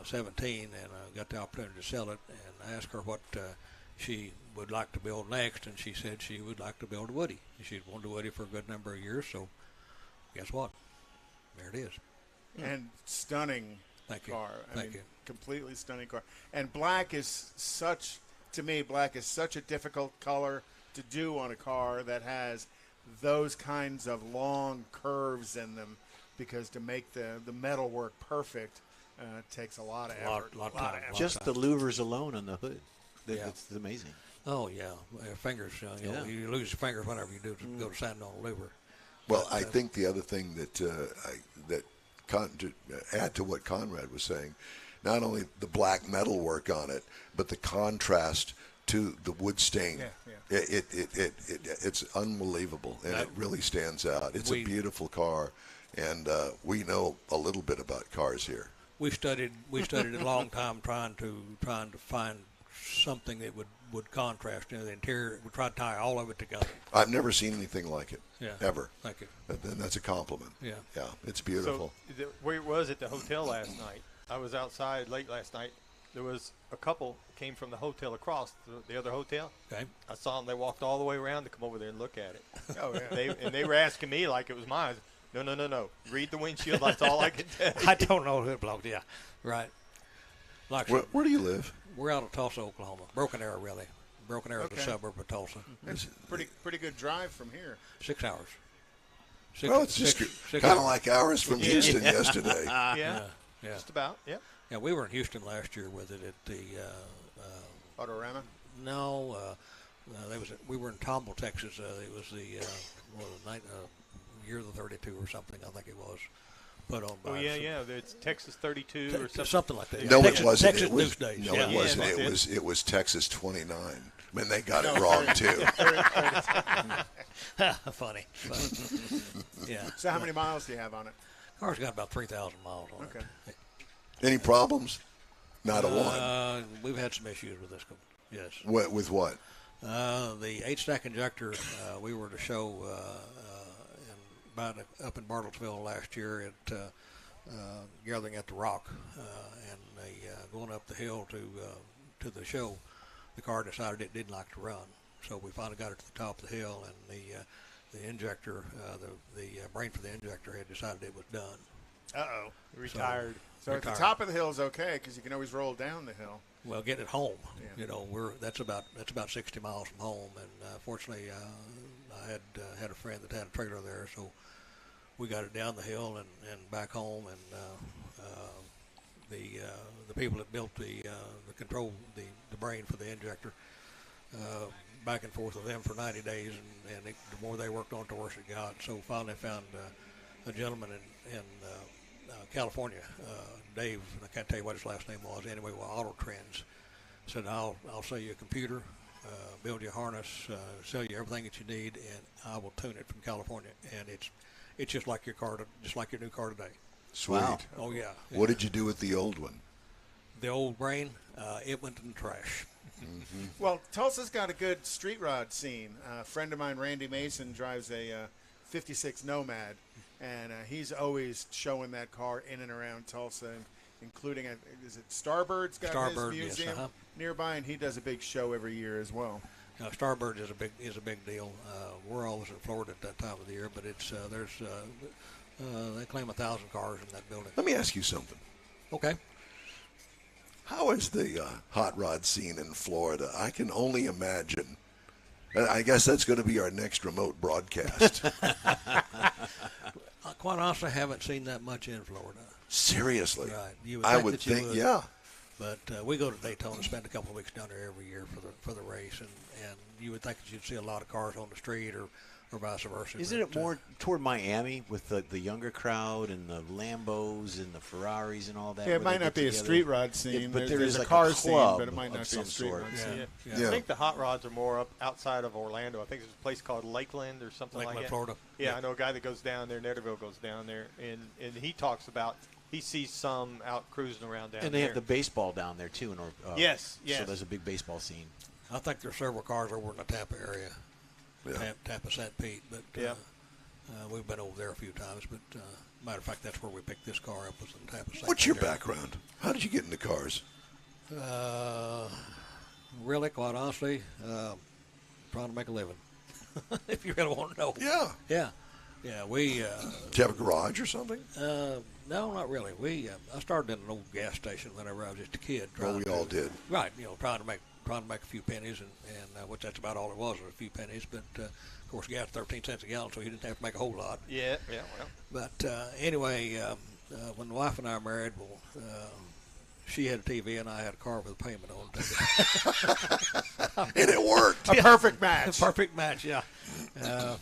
Speaker 7: 17, and got the opportunity to sell it. And I asked her what she would like to build next, and she said she would like to build a Woody. She'd wanted a Woody for a good number of years, so guess what? There it is.
Speaker 2: And stunning
Speaker 7: Thank you.
Speaker 2: car.
Speaker 7: Thank you.
Speaker 2: Completely stunning car. And black is such a difficult color to do on a car that has those kinds of long curves in them, because to make the metal work perfect takes a lot of effort.
Speaker 7: Lot of time.
Speaker 5: Just the louvers alone on the hood.
Speaker 7: Yeah.
Speaker 5: That's amazing.
Speaker 7: Oh yeah, fingers. You lose your fingers whenever you do go to sand on a louver.
Speaker 1: Well, I think the other thing to add to what Conrad was saying, not only the black metal work on it, but the contrast to the wood stain.
Speaker 2: Yeah.
Speaker 1: It's unbelievable, and it really stands out. It's a beautiful car, and we know a little bit about cars here.
Speaker 7: We studied a long time trying to find something that would contrast. The interior. We tried to tie all of it together.
Speaker 1: I've never seen anything like it, ever.
Speaker 7: Thank you.
Speaker 1: And that's a compliment.
Speaker 7: Yeah.
Speaker 1: Yeah, it's beautiful.
Speaker 4: So where it was at the hotel last night, I was outside late last night. There was a couple came from the hotel across the other hotel.
Speaker 7: Okay.
Speaker 4: I saw them. They walked all the way around to come over there and look at it.
Speaker 2: Oh yeah.
Speaker 4: They were asking me like it was mine. No. Read the windshield. That's all I can tell you.
Speaker 7: I don't know who it belongs to. Yeah. Right. Like
Speaker 1: Where do you live?
Speaker 7: we're out of Tulsa, Oklahoma. Broken Arrow, really. Broken Arrow is a suburb of Tulsa.
Speaker 2: That's pretty good drive from here.
Speaker 7: 6 hours.
Speaker 1: Well, it's just kind of like ours from Houston yesterday.
Speaker 4: Yeah.
Speaker 7: Just
Speaker 4: about. Yeah.
Speaker 7: Yeah, we were in Houston last year with it at the.
Speaker 2: Autorama?
Speaker 7: No, we were in Tomball, Texas. It was the year of the 32 or something. I think it was put on by.
Speaker 4: Oh yeah. It's Texas 32 or something.
Speaker 7: Something like that.
Speaker 1: No,
Speaker 7: Texas,
Speaker 1: it wasn't.
Speaker 7: Texas
Speaker 1: It was,
Speaker 7: News Days.
Speaker 1: no,
Speaker 7: yeah.
Speaker 1: it wasn't.
Speaker 4: Yeah,
Speaker 1: It was Texas 29. I mean, they got it wrong too.
Speaker 7: Funny. Yeah.
Speaker 2: So how many miles do you have on it?
Speaker 7: Car's got about 3,000 miles on
Speaker 2: Okay.
Speaker 7: it.
Speaker 1: Any problems? Not a one.
Speaker 7: We've had some issues with this one. Yes.
Speaker 1: With what?
Speaker 7: The 8-stack injector, we were to show up in Bartlesville last year at Gathering at the Rock, and going up the hill to the show, the car decided it didn't like to run. So we finally got it to the top of the hill, and the injector, the brain for the injector had decided it was done.
Speaker 2: Uh-oh.
Speaker 4: Retired.
Speaker 2: So at the top of the hill is okay because you can always roll down the hill.
Speaker 7: Well, getting it home,
Speaker 2: Yeah.
Speaker 7: that's about 60 miles from home, and fortunately, I had a friend that had a trailer there, so we got it down the hill and back home, and the people that built the control the brain for the injector, back and forth with them for 90 days, and the more they worked on it, the worse it got. So finally found a gentleman in California, Dave, and I can't tell you what his last name was. Anyway, Auto Trends said, I'll sell you a computer, build you a harness, sell you everything that you need, and I will tune it from California. And it's just like your car, just like your new car today.
Speaker 1: Sweet.
Speaker 5: Wow.
Speaker 7: Oh yeah.
Speaker 1: What did you do with the old one?
Speaker 7: The old brain, it went in the trash.
Speaker 1: Mm-hmm.
Speaker 2: Well, Tulsa's got a good street rod scene. A friend of mine, Randy Mason, drives a 56 Nomad, and he's always showing that car in and around Tulsa, including, is it Starbird's got
Speaker 7: Starbird,
Speaker 2: his
Speaker 7: yes,
Speaker 2: museum nearby, and he does a big show every year as well.
Speaker 7: Starbird is a big deal. We're always in Florida at that time of the year, but it's they claim 1,000 cars in that building.
Speaker 1: Let me ask you something.
Speaker 7: Okay.
Speaker 1: How is the hot rod scene in Florida? I can only imagine. I guess that's going to be our next remote broadcast.
Speaker 7: Quite honestly, I haven't seen that much in Florida.
Speaker 1: Seriously?
Speaker 7: Right.
Speaker 1: I would think, yeah.
Speaker 7: But we go to Daytona, spend a couple of weeks down there every year for the race, and you would think that you'd see a lot of cars on the street or vice versa.
Speaker 5: Isn't it more toward Miami with the younger crowd and the Lambos and the Ferraris and all that?
Speaker 2: Yeah, it might not be a street rod scene, but there's a car scene, but it might not be a street rod scene.
Speaker 4: I think the hot rods are more up outside of Orlando. I think there's a place called Lakeland or something like that.
Speaker 7: Florida.
Speaker 4: Yeah, I know a guy that goes down there. Netterville goes down there, and he talks about he sees some out cruising around down there.
Speaker 5: And they have the baseball down there too.
Speaker 4: Yes.
Speaker 5: So there's a big baseball scene.
Speaker 7: I think there's several cars over in the Tampa area.
Speaker 1: Yeah.
Speaker 7: Tampa St. Pete, but we've been over there a few times. But matter of fact, that's where we picked this car up, was in Tampa St. Pete.
Speaker 1: What's your background? How did you get into cars?
Speaker 7: Really, quite honestly, trying to make a living. If you really want to know.
Speaker 1: Yeah.
Speaker 7: Yeah. We.
Speaker 1: Do you have a garage or something?
Speaker 7: No, not really. I started in an old gas station whenever I was just a kid.
Speaker 1: Well, we all did.
Speaker 7: Right. Trying to make a few pennies, and which that's about all it was a few pennies. But of course, gas 13 cents a gallon, so you didn't have to make a whole lot.
Speaker 4: Yeah. Well.
Speaker 7: But anyway, when the wife and I married, she had a TV and I had a car with a payment on it.
Speaker 1: And it worked.
Speaker 2: A perfect match.
Speaker 7: Perfect match, yeah.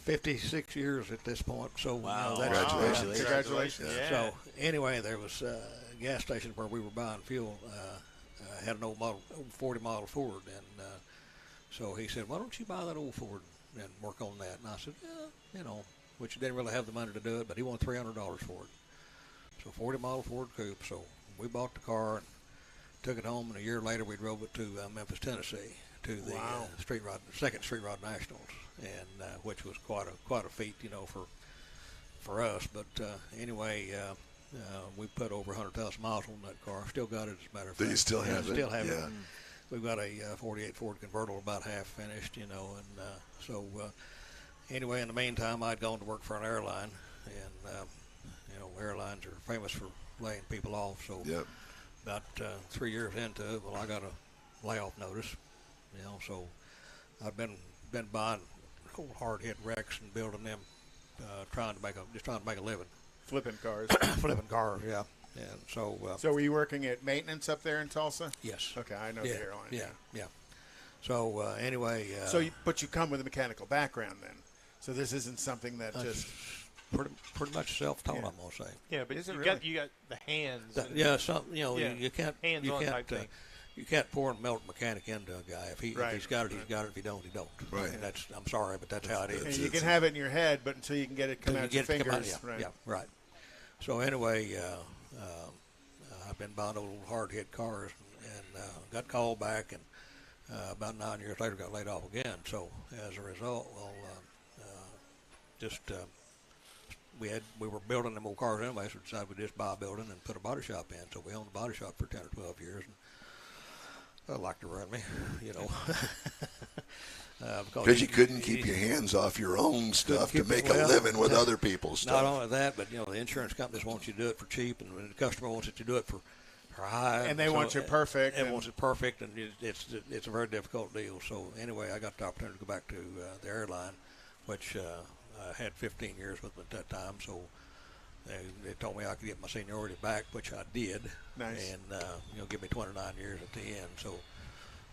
Speaker 7: 56 years at this point. So
Speaker 5: Wow.
Speaker 1: Congratulations.
Speaker 2: Congratulations.
Speaker 4: Yeah.
Speaker 7: So anyway, there was a gas station where we were buying fuel. Had an old 40 model Ford, and so he said, "Why don't you buy that old Ford and work on that?" And I said, "Yeah, which didn't really have the money to do it, but he wanted $300 for it. So 40 model Ford coupe. So we bought the car and took it home, and a year later we drove it to Memphis, Tennessee, to the second Street Rod Nationals, and which was quite a feat, for us. But anyway. We put over 100,000 miles on that car. Still got it, as a matter of fact.
Speaker 1: Do you still have it?
Speaker 7: Still have
Speaker 1: Yeah.
Speaker 7: it. We've got a 48 Ford convertible about half finished, and so anyway, in the meantime, I'd gone to work for an airline, and airlines are famous for laying people off. So about 3 years into it, I got a layoff notice. So I've been buying old hard hit wrecks and building them, trying to make a living.
Speaker 2: Flipping cars.
Speaker 7: Flipping cars, yeah. And so.
Speaker 2: So were you working at maintenance up there in Tulsa?
Speaker 7: Yes.
Speaker 2: Okay, I know the airline.
Speaker 7: Yeah. So anyway.
Speaker 2: But you come with a mechanical background then. So this isn't something that just.
Speaker 7: Pretty much self-taught, I'm gonna say.
Speaker 4: Yeah, but you got the hands.
Speaker 7: You can't.
Speaker 4: Hands-on type thing.
Speaker 7: You can't pour and melt a mechanic into a guy. If he's got it, he's got it. If he don't, he don't.
Speaker 1: Right.
Speaker 7: And I'm sorry, but that's how it is.
Speaker 2: And you can have it in your head, but until you can get it come out your fingers.
Speaker 7: Right. So anyway, I've been buying old hard hit cars, and got called back and About 9 years later, got laid off again. So as a result, we were building them old cars anyway, so we decided we'd just buy a building and put a body shop in. So we owned the body shop for 10 or 12 years. And I liked to run me, you know.
Speaker 1: Because you couldn't keep your hands off your own stuff to make a living with other people's stuff.
Speaker 7: Not only that, but, you know, the insurance companies want you to do it for cheap, and the customer wants you to do it for high.
Speaker 2: And they want you perfect.
Speaker 7: And wants it perfect, and it's a very difficult deal. So anyway, I got the opportunity to go back to the airline, which I had 15 years with them at that time. So they told me I could get my seniority back, which I did.
Speaker 2: Nice.
Speaker 7: And, you know, give me 29 years at the end. So.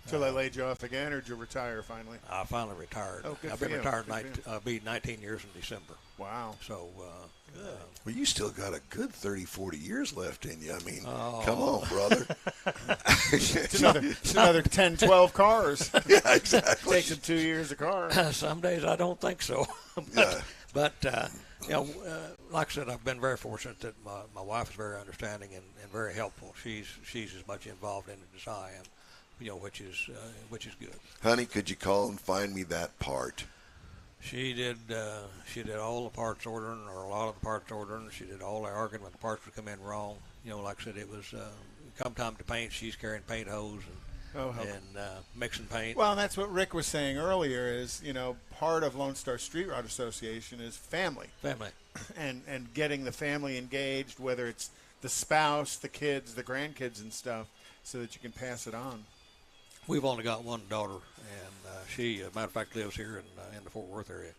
Speaker 2: So they laid you off again, or did you retire finally?
Speaker 7: I finally retired.
Speaker 2: Oh, good
Speaker 7: I've
Speaker 2: for
Speaker 7: been
Speaker 2: you.
Speaker 7: retired.
Speaker 2: Good for
Speaker 7: I'll be 19 years in December.
Speaker 2: Wow.
Speaker 7: So.
Speaker 1: Well, you still got a good 30, 40 years left in you. I mean, come on, brother.
Speaker 2: It's another 10, 12 cars.
Speaker 1: Yeah, exactly.
Speaker 2: Takes them 2 years a car.
Speaker 7: Some days I don't think so. But you know, like I said, I've been very fortunate that my wife is very understanding and very helpful. She's as much involved in it as I am, you know, which is good.
Speaker 1: Honey, could you call and find me that part?
Speaker 7: She did all the parts ordering, or a lot of the parts ordering. She did all the arguing when the parts would come in wrong. You know, like I said, it was come time to paint, she's carrying paint hose and mixing paint.
Speaker 2: Well, and that's what Rick was saying earlier is, you know, part of Lone Star Street Rod Association is family. And getting the family engaged, whether it's the spouse, the kids, the grandkids and stuff, so that you can pass it on.
Speaker 7: We've only got one daughter, and she, matter of fact, lives here in the Fort Worth area.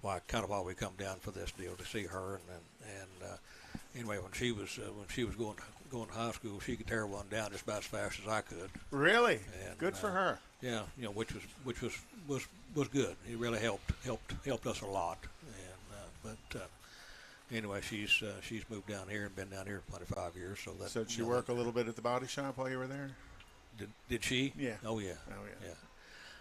Speaker 7: Why we come down for this deal to see her, and anyway, when she was going to high school, she could tear one down just about as fast as I could.
Speaker 2: Really?
Speaker 7: And,
Speaker 2: good for her.
Speaker 7: Yeah, you know, which was good. It really helped us a lot. And but anyway, she's moved down here and been down here 25 years. So
Speaker 2: did she work a little bit at the body shop while you were there?
Speaker 7: Did she?
Speaker 2: Yeah.
Speaker 7: Oh yeah.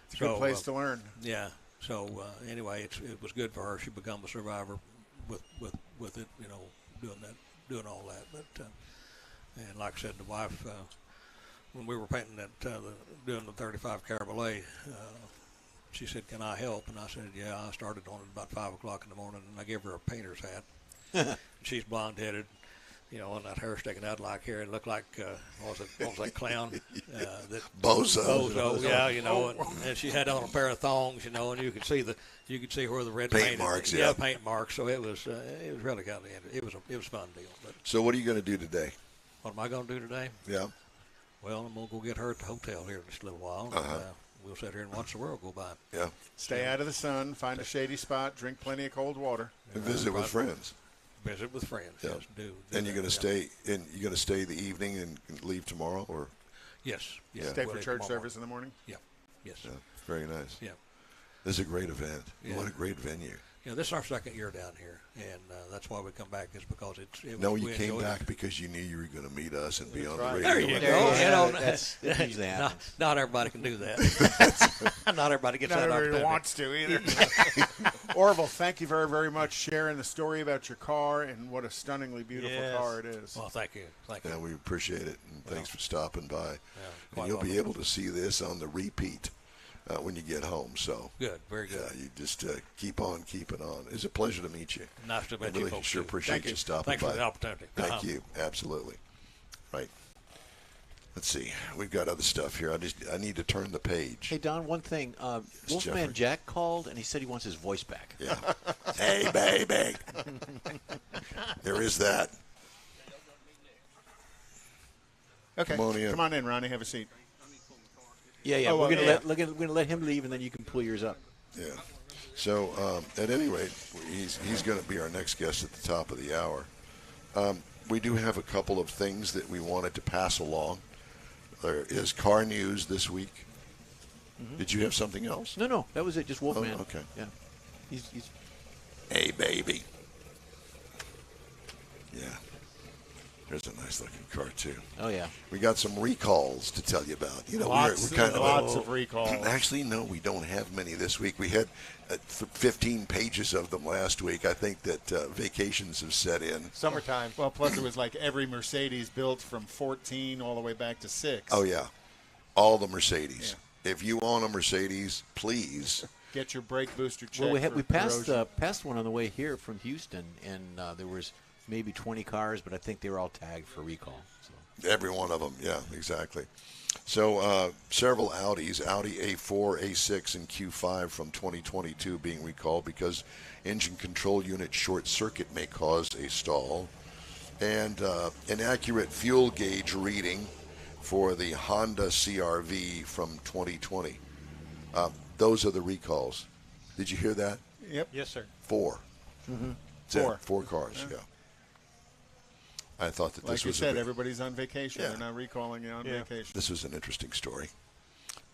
Speaker 2: It's a good place to learn.
Speaker 7: Yeah. So anyway, it was good for her. She became a survivor with it, you know, doing all that. But and like I said, the wife, when we were painting doing the 35 Cabriolet, she said, "Can I help?" And I said, "Yeah." I started on it about 5 o'clock in the morning, and I gave her a painter's hat. She's blonde-headed, you know, and that hair sticking out like hair. It looked like what was that clown?
Speaker 1: Bozo.
Speaker 7: Yeah, you know, and she had on a pair of thongs, you know, and you could see where the red
Speaker 1: paint marks. Yeah,
Speaker 7: paint marks. So it was really kind of it was a fun deal. But
Speaker 1: so what are you going to do today?
Speaker 7: What am I going to do today?
Speaker 1: Yeah.
Speaker 7: Well, I'm going to go get her at the hotel here in just a little while. We'll sit here and watch the world go by.
Speaker 1: Yeah.
Speaker 2: Stay out of the sun, find a shady spot, drink plenty of cold water.
Speaker 1: And visit with friends.
Speaker 7: Visit with friends.
Speaker 1: Yeah.
Speaker 7: Yes, do
Speaker 1: and you're going to stay and you're going to stay the evening and leave tomorrow, or?
Speaker 7: Yes.
Speaker 2: Yeah. Stay for church service in the morning?
Speaker 7: Yeah. Yes.
Speaker 1: Yeah. Very nice.
Speaker 7: Yeah.
Speaker 1: This is a great event.
Speaker 7: Yeah.
Speaker 1: What a great venue.
Speaker 7: Yeah, this is our second year down here, and that's why we come back, is because
Speaker 1: you came back because you knew you were going to meet us and be on the radio.
Speaker 7: There you go.
Speaker 5: You know, that usually happens.
Speaker 7: Not everybody can do that. Not everybody gets that opportunity.
Speaker 2: Not everybody wants to either. Orville, thank you very, very much for sharing the story about your car and what a stunningly beautiful car it is.
Speaker 7: Well, thank you.
Speaker 1: Yeah, we appreciate it, and thanks for stopping by.
Speaker 7: Yeah,
Speaker 1: and you'll be able to see this on the repeat when you get home. So
Speaker 7: good, very good.
Speaker 1: You just keep on keeping on. It's a pleasure to meet you.
Speaker 7: Nice to meet
Speaker 1: you.
Speaker 7: Really folks
Speaker 1: sure
Speaker 7: too.
Speaker 1: Appreciate you stopping
Speaker 7: Thanks
Speaker 1: by.
Speaker 7: for the opportunity.
Speaker 1: Thank you. Absolutely. Right. Let's see. We've got other stuff here. I need to turn the page.
Speaker 5: Hey, Don, one thing. Wolfman Jack called, and he said he wants his voice back.
Speaker 1: Yeah. Hey, baby. There is that.
Speaker 2: Okay.
Speaker 1: Come
Speaker 2: on in, Ronnie. Have a seat.
Speaker 5: Yeah. We're gonna let him leave, and then you can pull yours up.
Speaker 1: Yeah. So at any rate, he's going to be our next guest at the top of the hour. We do have a couple of things that we wanted to pass along. There is car news this week. Mm-hmm. Did you have something else?
Speaker 5: No, that was it. Just Wolfman.
Speaker 1: Oh, okay.
Speaker 5: Yeah. He's.
Speaker 1: Hey, baby. Yeah. There's a nice looking car too.
Speaker 5: Oh yeah.
Speaker 1: We got some recalls to tell you about. You know,
Speaker 2: lots of recalls.
Speaker 1: Actually, no, we don't have many this week. We had 15 pages of them last week. I think that vacations have set in.
Speaker 2: Summertime. Well, plus it was like every Mercedes built from 14 all the way back to 6.
Speaker 1: Oh yeah, all the Mercedes. if you own a Mercedes, please
Speaker 2: get your brake booster checked.
Speaker 5: Well, we passed
Speaker 2: corrosion.
Speaker 5: passed one on the way here from Houston, and there was maybe 20 cars, but I think they were all tagged for recall. So.
Speaker 1: Every one of them, yeah, exactly. So several Audis, Audi A4, A6, and Q5 from 2022 being recalled because engine control unit short circuit may cause a stall. And inaccurate fuel gauge reading for the Honda CR-V from 2020. Those are the recalls. Did you hear that?
Speaker 2: Yep.
Speaker 4: Yes, sir.
Speaker 1: 4.
Speaker 2: Four.
Speaker 1: 4 cars, yeah. I thought that
Speaker 2: Like
Speaker 1: this
Speaker 2: you
Speaker 1: was
Speaker 2: said, everybody's on vacation.
Speaker 1: Yeah.
Speaker 2: They're not recalling you on vacation.
Speaker 1: This was an interesting story.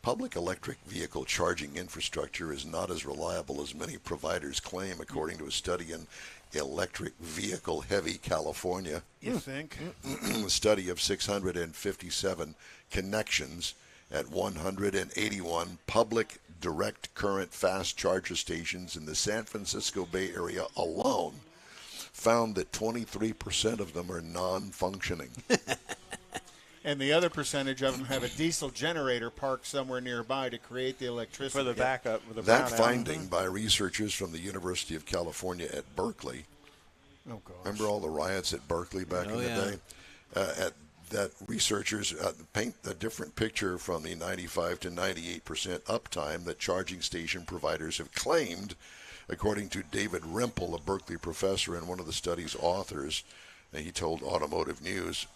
Speaker 1: Public electric vehicle charging infrastructure is not as reliable as many providers claim, according to a study in Electric Vehicle Heavy California.
Speaker 2: You think?
Speaker 1: A study of 657 connections at 181 public direct current fast charger stations in the San Francisco Bay Area alone found that 23% of them are non-functioning.
Speaker 2: And the other percentage of them have a diesel generator parked somewhere nearby to create the electricity.
Speaker 4: For the backup. With the
Speaker 1: That
Speaker 4: brownout.
Speaker 1: finding by researchers from the University of California at Berkeley.
Speaker 2: Oh, gosh.
Speaker 1: Remember all the riots at Berkeley back in the day? That researchers paint a different picture from the 95 to 98% uptime that charging station providers have claimed, according to David Rimple, a Berkeley professor and one of the study's authors. And he told Automotive News.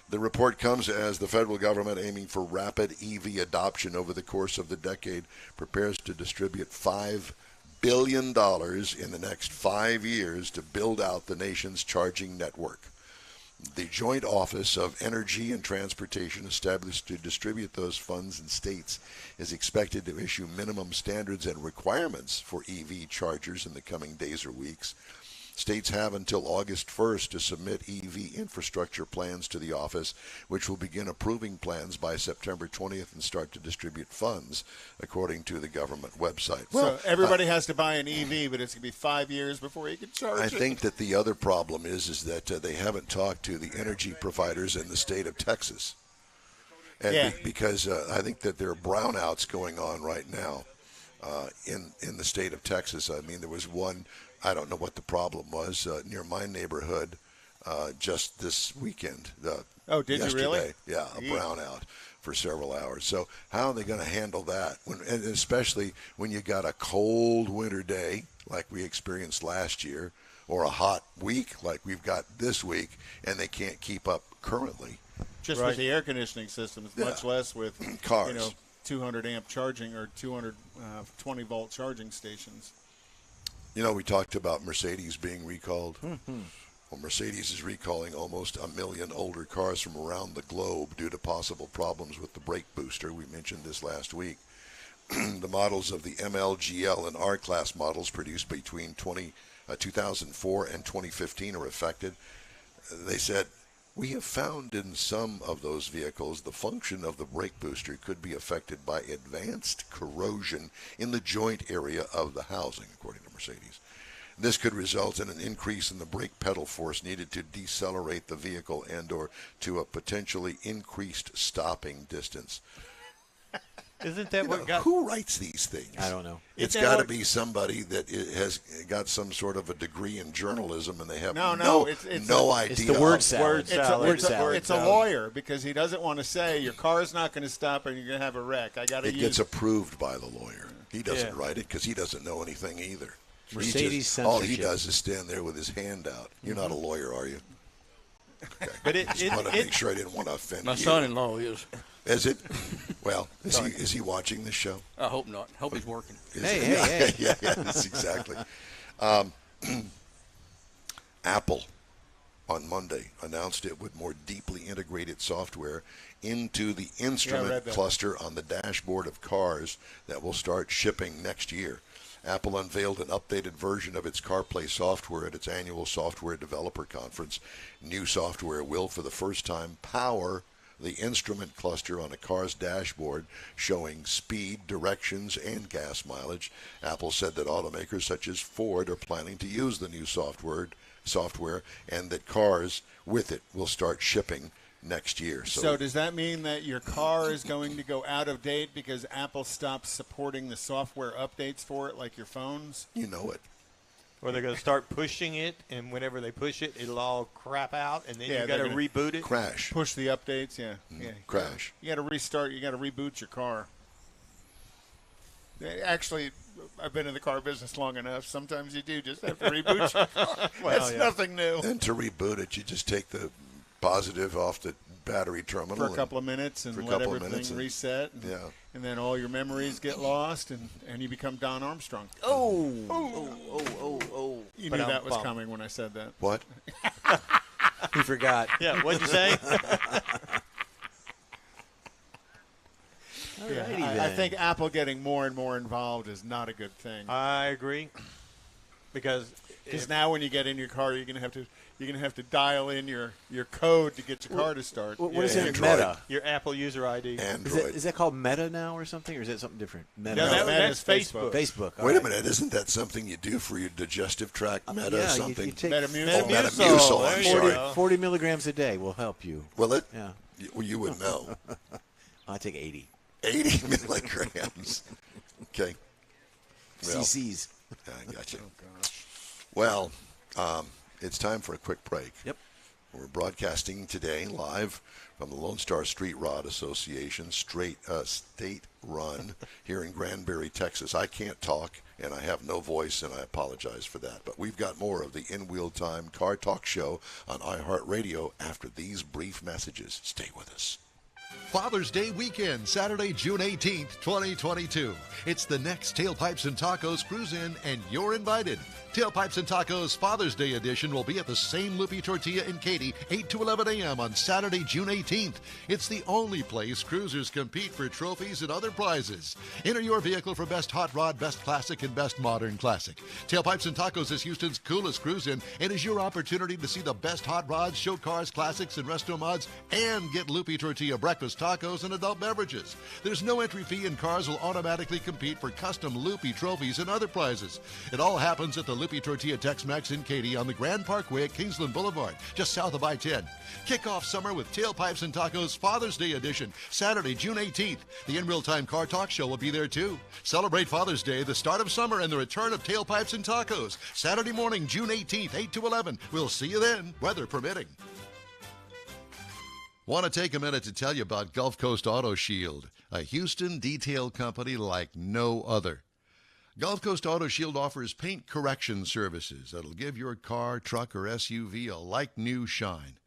Speaker 1: The report comes as the federal government, aiming for rapid EV adoption over the course of the decade, prepares to distribute $5 billion in the next 5 years to build out the nation's charging network. The Joint Office of Energy and Transportation, established to distribute those funds in states, is expected to issue minimum standards and requirements for EV chargers in the coming days or weeks. States have until August 1st to submit EV infrastructure plans to the office, which will begin approving plans by September 20th and start to distribute funds, according to the government website.
Speaker 2: So everybody has to buy an EV, but it's going to be 5 years before you can charge
Speaker 1: I
Speaker 2: it.
Speaker 1: think that the other problem is that they haven't talked to the energy providers in the state of Texas. And because I think that there are brownouts going on right now in the state of Texas. I mean, there was one, I don't know what the problem was, near my neighborhood just this weekend.
Speaker 2: Did you really?
Speaker 1: Yeah, a brownout for several hours. So how are they going to handle that? And especially when you got a cold winter day like we experienced last year, or a hot week like we've got this week, and they can't keep up currently.
Speaker 2: Just with the air conditioning systems, much less with
Speaker 1: cars.
Speaker 2: 200 amp charging or 220 volt charging stations.
Speaker 1: We talked about Mercedes being recalled. Well, Mercedes is recalling almost 1 million older cars from around the globe due to possible problems with the brake booster. We mentioned this last week. The models of the ML, GL, and R-Class models produced between 2004 and 2015 are affected. They said, we have found in some of those vehicles the function of the brake booster could be affected by advanced corrosion in the joint area of the housing, according to Mercedes. This could result in an increase in the brake pedal force needed to decelerate the vehicle and or to a potentially increased stopping distance.
Speaker 4: Isn't that what got...
Speaker 1: Who writes these things?
Speaker 5: I don't know.
Speaker 1: It's got to be somebody that has got some sort of a degree in journalism, and they have no idea.
Speaker 5: It's the word salad.
Speaker 2: It's a lawyer, because he doesn't want to say your car's not going to stop and you're going to have a wreck.
Speaker 1: It gets approved by the lawyer. He doesn't write it because he doesn't know anything either.
Speaker 5: Mercedes
Speaker 1: all he does is stand there with his hand out. You're not a lawyer, are you? Okay.
Speaker 4: But
Speaker 1: just want to make sure I didn't want to offend you.
Speaker 7: My son-in-law is.
Speaker 1: Is it? Well, is he watching this show?
Speaker 7: I hope not. Hope he's working.
Speaker 5: Hey.
Speaker 1: Yeah, that's exactly. Apple on Monday announced it would more deeply integrate its software into the instrument cluster on the dashboard of cars that will start shipping next year. Apple unveiled an updated version of its CarPlay software at its annual software developer conference. New software will, for the first time, power the instrument cluster on a car's dashboard, showing speed, directions, and gas mileage. Apple said that automakers such as Ford are planning to use the new software, and that cars with it will start shipping next year.
Speaker 2: So does that mean that your car is going to go out of date because Apple stops supporting the software updates for it, like your phones?
Speaker 1: You know it.
Speaker 4: Or they're going to start pushing it, and whenever they push it, it'll all crap out, and then you got
Speaker 2: they're
Speaker 4: to
Speaker 2: gonna
Speaker 4: reboot it.
Speaker 1: Crash.
Speaker 2: Push the updates, yeah.
Speaker 1: Crash.
Speaker 2: You got to restart. You got to reboot your car. Actually, I've been in the car business long enough. Sometimes you do just have to reboot your car. That's nothing new.
Speaker 1: And to reboot it, you just take the positive off the battery terminal
Speaker 2: for a couple of minutes and let everything reset. And then all your memories get lost, and you become Don Armstrong.
Speaker 5: Oh.
Speaker 2: You knew that was coming when I said that.
Speaker 1: What?
Speaker 5: He forgot.
Speaker 4: Yeah, what'd you say?
Speaker 2: I think Apple getting more and more involved is not a good thing.
Speaker 4: I agree. Because
Speaker 2: now when you get in your car, you're gonna have to dial in your code to get your car to start.
Speaker 5: What is it? Meta.
Speaker 4: Your Apple user ID.
Speaker 1: Android.
Speaker 5: Is that called Meta now or something, or is that something different? Meta.
Speaker 2: No, that's Facebook.
Speaker 5: Facebook.
Speaker 1: Wait a minute, isn't that something you do for your digestive tract? Meta something?
Speaker 5: You take
Speaker 1: Metamucil. I'm sorry.
Speaker 5: 40 milligrams a day will help you.
Speaker 1: Will it?
Speaker 5: Yeah.
Speaker 1: You would know.
Speaker 5: I take 80.
Speaker 1: 80 milligrams. Okay. Well,
Speaker 5: CCs.
Speaker 1: I got you. Oh, gosh. Well, it's time for a quick break.
Speaker 5: Yep.
Speaker 1: We're broadcasting today live from the Lone Star Street Rod Association, state run here in Granbury, Texas. I can't talk, and I have no voice, and I apologize for that. But we've got more of the In Wheel Time Car Talk Show on iHeartRadio after these brief messages. Stay with us.
Speaker 6: Father's Day weekend, Saturday, June 18th, 2022. It's the next Tailpipes and Tacos Cruise-In, and you're invited. Tailpipes and Tacos Father's Day edition will be at the same Loopy Tortilla in Katy, 8 to 11 a.m. on Saturday, June 18th. It's the only place cruisers compete for trophies and other prizes. Enter your vehicle for Best Hot Rod, Best Classic, and Best Modern Classic. Tailpipes and Tacos is Houston's coolest cruise-in and is your opportunity to see the best hot rods, show cars, classics, and resto mods, and get Loopy Tortilla breakfast tacos and adult beverages. There's no entry fee, and cars will automatically compete for custom Loopy trophies and other prizes. It all happens at the Loopy Tortilla Tex-Mex in Katy on the Grand Parkway at Kingsland Boulevard, just south of I-10. Kick off summer with Tailpipes and Tacos Father's Day edition, Saturday, June 18th. The In Real Time Car Talk Show will be there too. Celebrate Father's Day, the start of summer, and the return of Tailpipes and Tacos. Saturday morning, June 18th, 8 to 11. We'll see you then, weather permitting. Want to take a minute to tell you about Gulf Coast Auto Shield, a Houston detail company like no other. Gulf Coast Auto Shield offers paint correction services that'll give your car, truck, or SUV a like-new shine.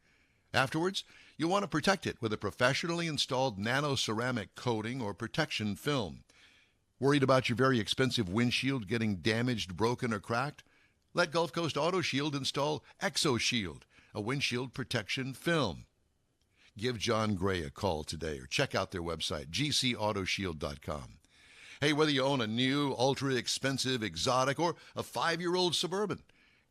Speaker 6: Afterwards, you'll want to protect it with a professionally installed nano-ceramic coating or protection film. Worried about your very expensive windshield getting damaged, broken, or cracked? Let Gulf Coast Auto Shield install ExoShield, a windshield protection film. Give John Gray a call today or check out their website, gcautoshield.com. Hey, whether you own a new, ultra-expensive, exotic, or a 5-year-old Suburban,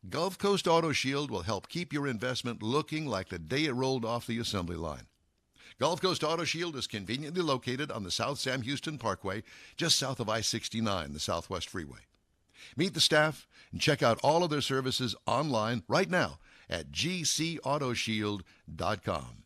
Speaker 6: Gulf Coast Auto Shield will help keep your investment looking like the day it rolled off the assembly line. Gulf Coast Auto Shield is conveniently located on the South Sam Houston Parkway, just south of I-69, the Southwest Freeway. Meet the staff and check out all of their services online right now at gcautoshield.com.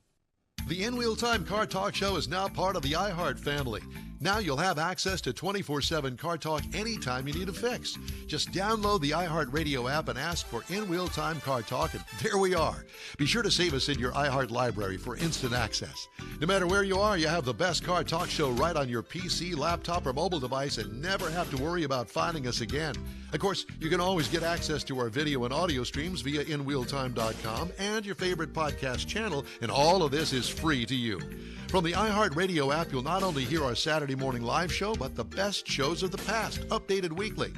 Speaker 6: The In Wheel Time Car Talk Show is now part of the iHeart family. Now you'll have access to 24/7 Car Talk anytime you need a fix. Just download the iHeart Radio app and ask for In Wheel Time Car Talk, and there we are. Be sure to save us in your iHeart library for instant access. No matter where you are, you have the best Car Talk Show right on your PC, laptop, or mobile device and never have to worry about finding us again. Of course, you can always get access to our video and audio streams via InWheelTime.com and your favorite podcast channel, and all of this is free to you. From the iHeartRadio app, you'll not only hear our Saturday morning live show, but the best shows of the past, updated weekly.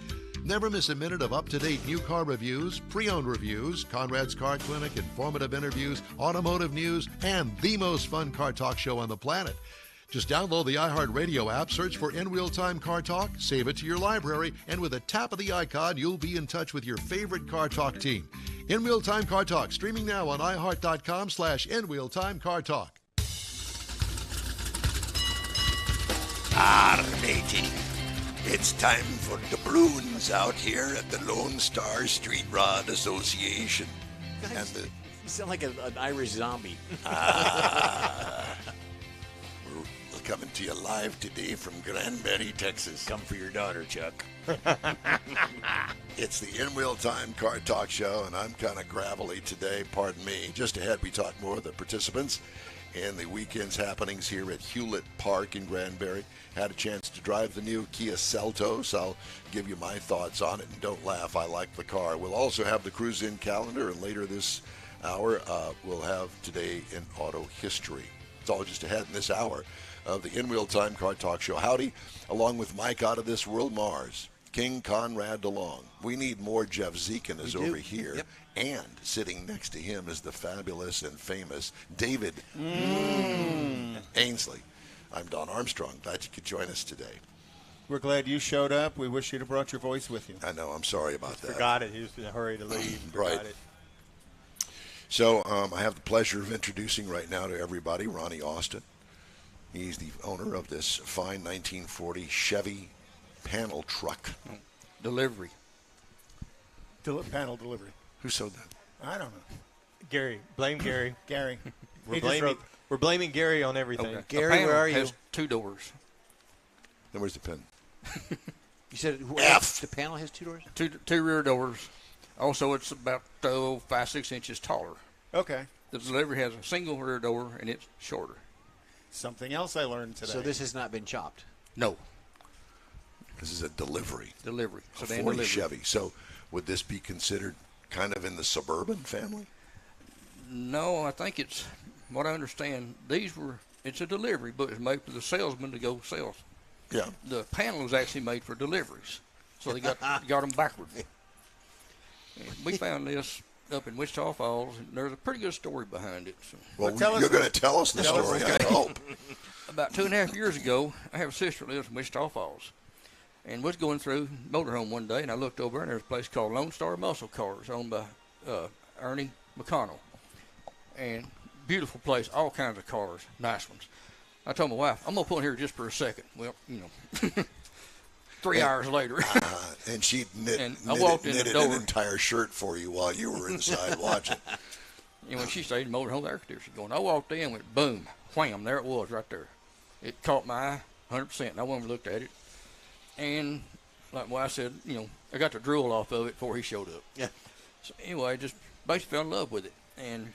Speaker 6: Never miss a minute of up-to-date new car reviews, pre-owned reviews, Conrad's Car Clinic, informative interviews, automotive news, and the most fun car talk show on the planet. Just download the iHeartRadio app, search for In Wheel Time Car Talk, save it to your library, and with a tap of the icon, you'll be in touch with your favorite Car Talk team. In Wheel Time Car Talk, streaming now on iHeart.com/In Wheel Time Car Talk.
Speaker 1: Matey. It's time for doubloons out here at the Lone Star Street Rod Association.
Speaker 5: Guys, You sound like an Irish zombie.
Speaker 1: We're coming to you live today from Granbury, Texas.
Speaker 5: Come for your daughter, Chuck.
Speaker 1: It's the In-Wheel Time Car Talk Show, and I'm kind of gravelly today, pardon me. Just ahead, we talk more of the participants in the weekend's happenings here at Hewlett Park in Granbury. Had a chance to drive the new Kia Celtos. I'll give you my thoughts on it, and don't laugh, I like the car. We'll also have the cruise-in calendar, and later this hour, we'll have Today in Auto History. It's all just ahead in this hour of the In-Wheel Time Car Talk Show. Howdy, along with Mike out of this world, Mars, King Conrad DeLong. We need more Jeff Zekin is over here.
Speaker 5: Yep.
Speaker 1: And sitting next to him is the fabulous and famous David Ainsley. I'm Don Armstrong. Glad you could join us today.
Speaker 2: We're glad you showed up. We wish you'd have brought your voice with you.
Speaker 1: I know. I'm sorry about that.
Speaker 4: Forgot it. He was in a hurry to leave.
Speaker 1: Right.
Speaker 4: Forgot it.
Speaker 1: So I have the pleasure of introducing right now to everybody Ronnie Austin. He's the owner of this fine 1940 Chevy panel truck.
Speaker 3: Delivery.
Speaker 2: Panel delivery.
Speaker 1: Who sold that?
Speaker 2: I don't know.
Speaker 4: Gary. Blame Gary.
Speaker 2: Gary.
Speaker 4: We're blaming Gary on everything.
Speaker 3: Okay.
Speaker 5: Gary, where are you?
Speaker 3: Has 2 doors.
Speaker 1: Then where's the pen?
Speaker 5: You said
Speaker 1: F.
Speaker 5: the panel has 2 doors?
Speaker 3: Two rear doors. Also, it's about 5-6 inches taller.
Speaker 2: Okay.
Speaker 3: The delivery has a single rear door, and it's shorter.
Speaker 2: Something else I learned today.
Speaker 5: So this has not been chopped?
Speaker 3: No.
Speaker 1: This is a delivery.
Speaker 3: Delivery.
Speaker 1: A
Speaker 3: Sedan
Speaker 1: 40
Speaker 3: delivery.
Speaker 1: Chevy. So would this be considered kind of in the suburban family?
Speaker 3: No, I think it's, what I understand, it's a delivery, but it's made for the salesman to go sell.
Speaker 1: Yeah.
Speaker 3: The panel was actually made for deliveries. So they got them backwards. And we found this up in Wichita Falls, and there's a pretty good story behind it. So.
Speaker 1: Well,
Speaker 2: tell us
Speaker 1: you're going to tell us the
Speaker 2: tell us,
Speaker 1: story,
Speaker 2: okay.
Speaker 1: I hope.
Speaker 3: About 2.5 years ago, I have a sister that lives in Wichita Falls. And was going through motorhome one day, and I looked over, and there's a place called Lone Star Muscle Cars owned by Ernie McConnell. And beautiful place, all kinds of cars, nice ones. I told my wife, I'm going to pull in here just for a second. Well, 3 hours later.
Speaker 1: And she
Speaker 3: And I walked in the
Speaker 1: knitted
Speaker 3: door.
Speaker 1: an entire shirt for you while you were inside watching.
Speaker 3: And when she stayed in the motorhome, the air conditioner going. I walked in, went boom, wham, there it was right there. It caught my eye 100%, and I went and looked at it. And like I said, I got the drool off of it before he showed up.
Speaker 5: Yeah.
Speaker 3: So anyway, I just basically fell in love with it. And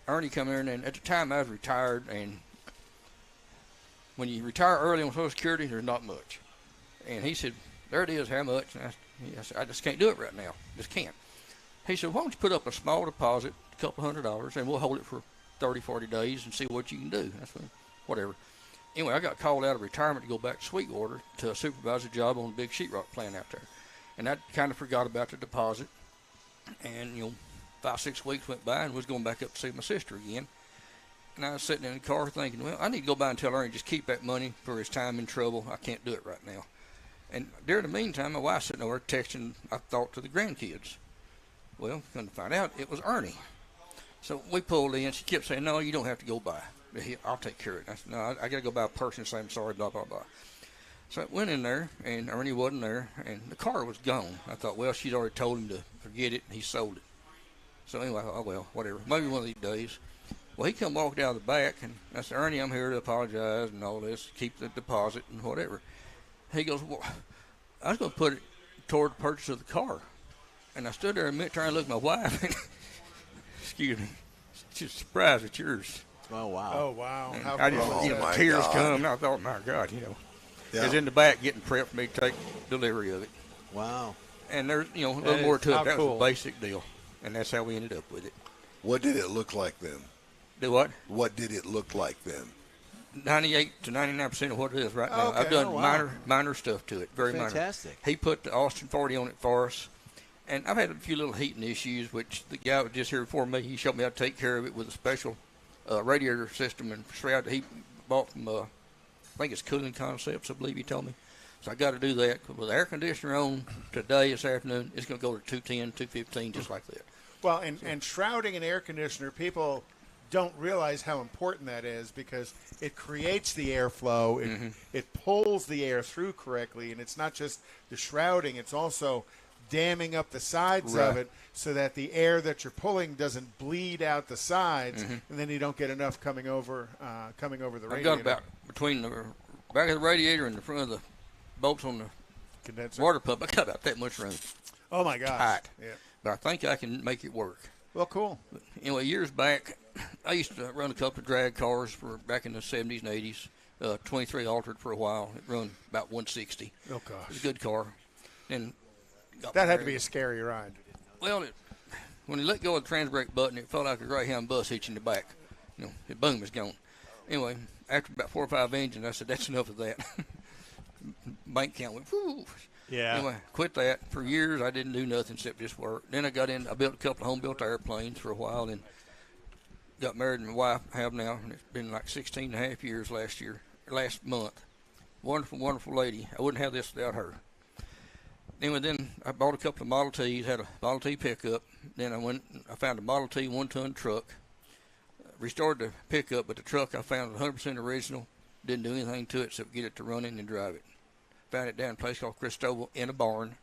Speaker 3: Ernie come in, and at the time I was retired, and when you retire early on Social Security, there's not much. And he said, there it is, how much? And I said, I just can't do it right now. Just can't. He said, why don't you put up a small deposit, a couple $100, and we'll hold it for 30, 40 days and see what you can do. That's whatever. Anyway, I got called out of retirement to go back to Sweetwater to supervise a job on a big sheetrock plant out there. And I kind of forgot about the deposit. And, 5-6 weeks went by and was going back up to see my sister again. And I was sitting in the car thinking, well, I need to go by and tell Ernie just keep that money for his time in trouble. I can't do it right now. And during the meantime, my wife's sitting over texting, I thought, to the grandkids. Well, come to find out, it was Ernie. So we pulled in. She kept saying, no, you don't have to go by. I'll take care of it. I said, no, I got to go by a person and say I'm sorry, blah, blah, blah. So I went in there, and Ernie wasn't there, and the car was gone. I thought, well, she'd already told him to forget it, and he sold it. So anyway, I thought, oh, well, whatever. Maybe one of these days. Well, he come walking out of the back, and I said, Ernie, I'm here to apologize and all this, keep the deposit and whatever. He goes, well, I was going to put it toward the purchase of the car. And I stood there a minute trying to look at my wife. And excuse me. She's surprised it's yours.
Speaker 5: Oh, wow.
Speaker 2: Oh, wow.
Speaker 3: And
Speaker 2: How
Speaker 3: I just,
Speaker 2: cool.
Speaker 1: my
Speaker 3: tears
Speaker 1: God.
Speaker 3: come, and I thought, my God,
Speaker 1: Yeah.
Speaker 3: Is in the back getting prepped for me to take delivery of it.
Speaker 5: Wow.
Speaker 3: And there's, a little
Speaker 4: That
Speaker 3: more
Speaker 4: is
Speaker 3: to it.
Speaker 4: how
Speaker 3: That was
Speaker 4: cool.
Speaker 3: a basic deal. And that's how we ended up with it.
Speaker 1: What did it look like then?
Speaker 3: Do what?
Speaker 1: What did it look like then?
Speaker 3: 98 to 99% of what it is right now.
Speaker 2: Okay.
Speaker 3: I've done
Speaker 5: Oh, wow.
Speaker 3: minor stuff to it, very
Speaker 5: Fantastic.
Speaker 3: minor. He put the Austin 40 on it for us, and I've had a few little heating issues, which the guy was just here before me. He showed me how to take care of it with a special radiator system and shroud that he bought from, I think it's Cooling Concepts, I believe he told me. So I got to do that. With the air conditioner on today, this afternoon, it's going to go to 210, 215, just like that.
Speaker 2: Well, and shrouding an air conditioner, people don't realize how important that is because it creates the airflow. It pulls the air through correctly, and it's not just the shrouding. It's also damming up the sides of it so that the air that you're pulling doesn't bleed out the sides, and then you don't get enough coming over the radiator.
Speaker 8: I've got about between the back of the radiator and the front of the bolts on the
Speaker 2: condenser
Speaker 8: water pump. I got about that much room.
Speaker 2: Oh my gosh!
Speaker 8: Tight.
Speaker 2: Yeah.
Speaker 8: But I think I can make it work.
Speaker 2: Well, cool.
Speaker 8: But anyway, years back, I used to run a couple of drag cars for back in the 70s and 80s. 23 altered for a while. It run about 160.
Speaker 2: Oh gosh!
Speaker 8: It was a good car. Then
Speaker 2: that had to be a scary ride.
Speaker 8: Well, when you let go of the trans brake button, it felt like a Greyhound bus hit you in the back. It boom, it's gone. Anyway, after about 4 or 5 engines, I said, that's enough of that. Bank count went, whoo.
Speaker 4: Yeah.
Speaker 8: Anyway, quit that. For years, I didn't do nothing except just work. Then I built a couple of home-built airplanes for a while, and got married, and my wife I have now, and it's been like 16 and a half years last month. Wonderful, wonderful lady. I wouldn't have this without her. Anyway, then I bought a couple of Model Ts, had a Model T pickup. Then I found a Model T 1-ton truck. Restored the pickup, but the truck I found was 100% original. Didn't do anything to it except get it to run in and drive it. Found it down in a place called Cristobal in a barn.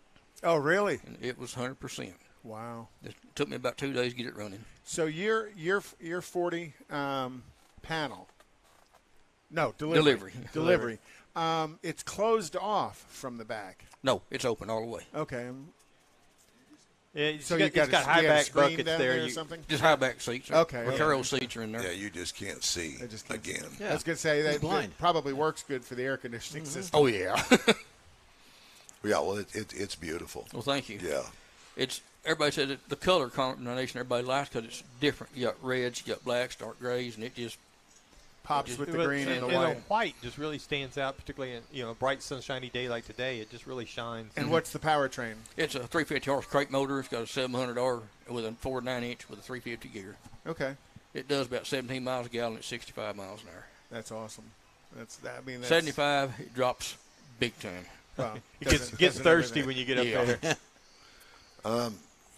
Speaker 2: Oh, really?
Speaker 8: And it was 100%.
Speaker 2: Wow.
Speaker 8: It took me about 2 days to get it running.
Speaker 2: So your 40 panel. No, delivery. Delivery. It's closed off from the back.
Speaker 8: No, it's open all the way.
Speaker 2: Okay.
Speaker 4: Yeah,
Speaker 2: So
Speaker 4: it's got high back buckets there.
Speaker 2: or something?
Speaker 8: Just high back seats.
Speaker 2: Okay.
Speaker 8: Recaro seats are in there.
Speaker 1: Yeah, you just can't see again.
Speaker 2: Yeah. I was going to say that
Speaker 5: blind.
Speaker 2: probably works good for the air conditioning system.
Speaker 8: Oh, yeah.
Speaker 1: Yeah, well, it's beautiful.
Speaker 8: Well, thank you.
Speaker 1: Yeah.
Speaker 8: Everybody said that the color combination everybody likes because it's different. You got reds, you got blacks, dark grays, and it just
Speaker 2: pops with the green and the white.
Speaker 4: The white just really stands out, particularly in a bright, sunshiny day like today. It just really shines.
Speaker 2: And what's the powertrain?
Speaker 8: It's a 350 horse crate motor. It's got a 700R with a 4.9-inch with a 350 gear.
Speaker 2: Okay.
Speaker 8: It does about 17 miles a gallon at 65 miles an hour.
Speaker 2: That's awesome. That's
Speaker 8: 75, it drops big time.
Speaker 2: Wow.
Speaker 4: It gets thirsty when you get up there.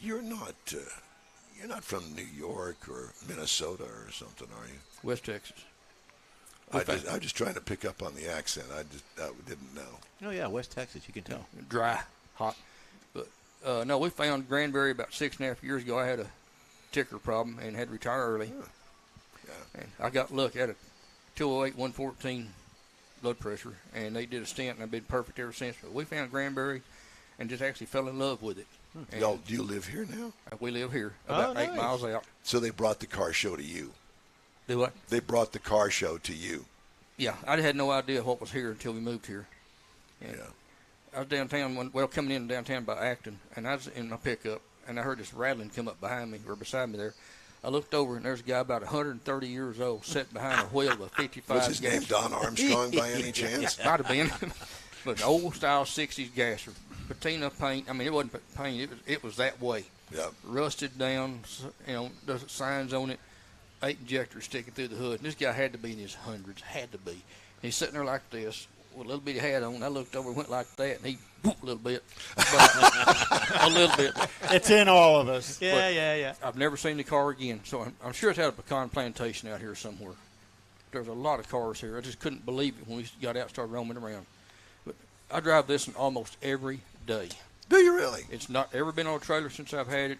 Speaker 1: You're not from New York or Minnesota or something, are you?
Speaker 8: West Texas.
Speaker 1: I'm just trying to pick up on the accent. I didn't know.
Speaker 5: Oh, yeah, West Texas, you can tell.
Speaker 8: Dry, hot. But, no, we found Granbury about 6.5 years ago. I had a ticker problem and had to retire early.
Speaker 1: Yeah.
Speaker 8: And I got lucky. I had a 208, 114 blood pressure, and they did a stent, and I've been perfect ever since. But we found Granbury and just actually fell in love with it.
Speaker 1: Y'all, do you live here now?
Speaker 8: We live here, about 8 miles out.
Speaker 1: So they brought the car show to you?
Speaker 8: Do what?
Speaker 1: They brought the car show to you?
Speaker 8: Yeah, I had no idea what was here until we moved here. And
Speaker 1: Yeah.
Speaker 8: I was downtown, coming in downtown by Acton, and I was in my pickup, and I heard this rattling come up behind me, or beside me there. I looked over, and there's a guy about 130 years old sitting behind a wheel of a 55
Speaker 1: Was his name Don Armstrong by any chance?
Speaker 8: Might have been. But an old-style 60s gasser. Patina paint. I mean, it wasn't paint. It was that way.
Speaker 1: Yeah.
Speaker 8: Rusted down, the signs on it. 8 injectors sticking through the hood. And this guy had to be in his hundreds. Had to be. He's sitting there like this with a little bitty hat on. I looked over and went like that, and he whooped a little bit. A little bit.
Speaker 2: It's in all of us.
Speaker 4: Yeah.
Speaker 8: I've never seen the car again. So I'm sure it's out of a pecan plantation out here somewhere. There's a lot of cars here. I just couldn't believe it when we got out and started roaming around. But I drive this one almost every day.
Speaker 1: Do you really?
Speaker 8: It's not ever been on a trailer since I've had it.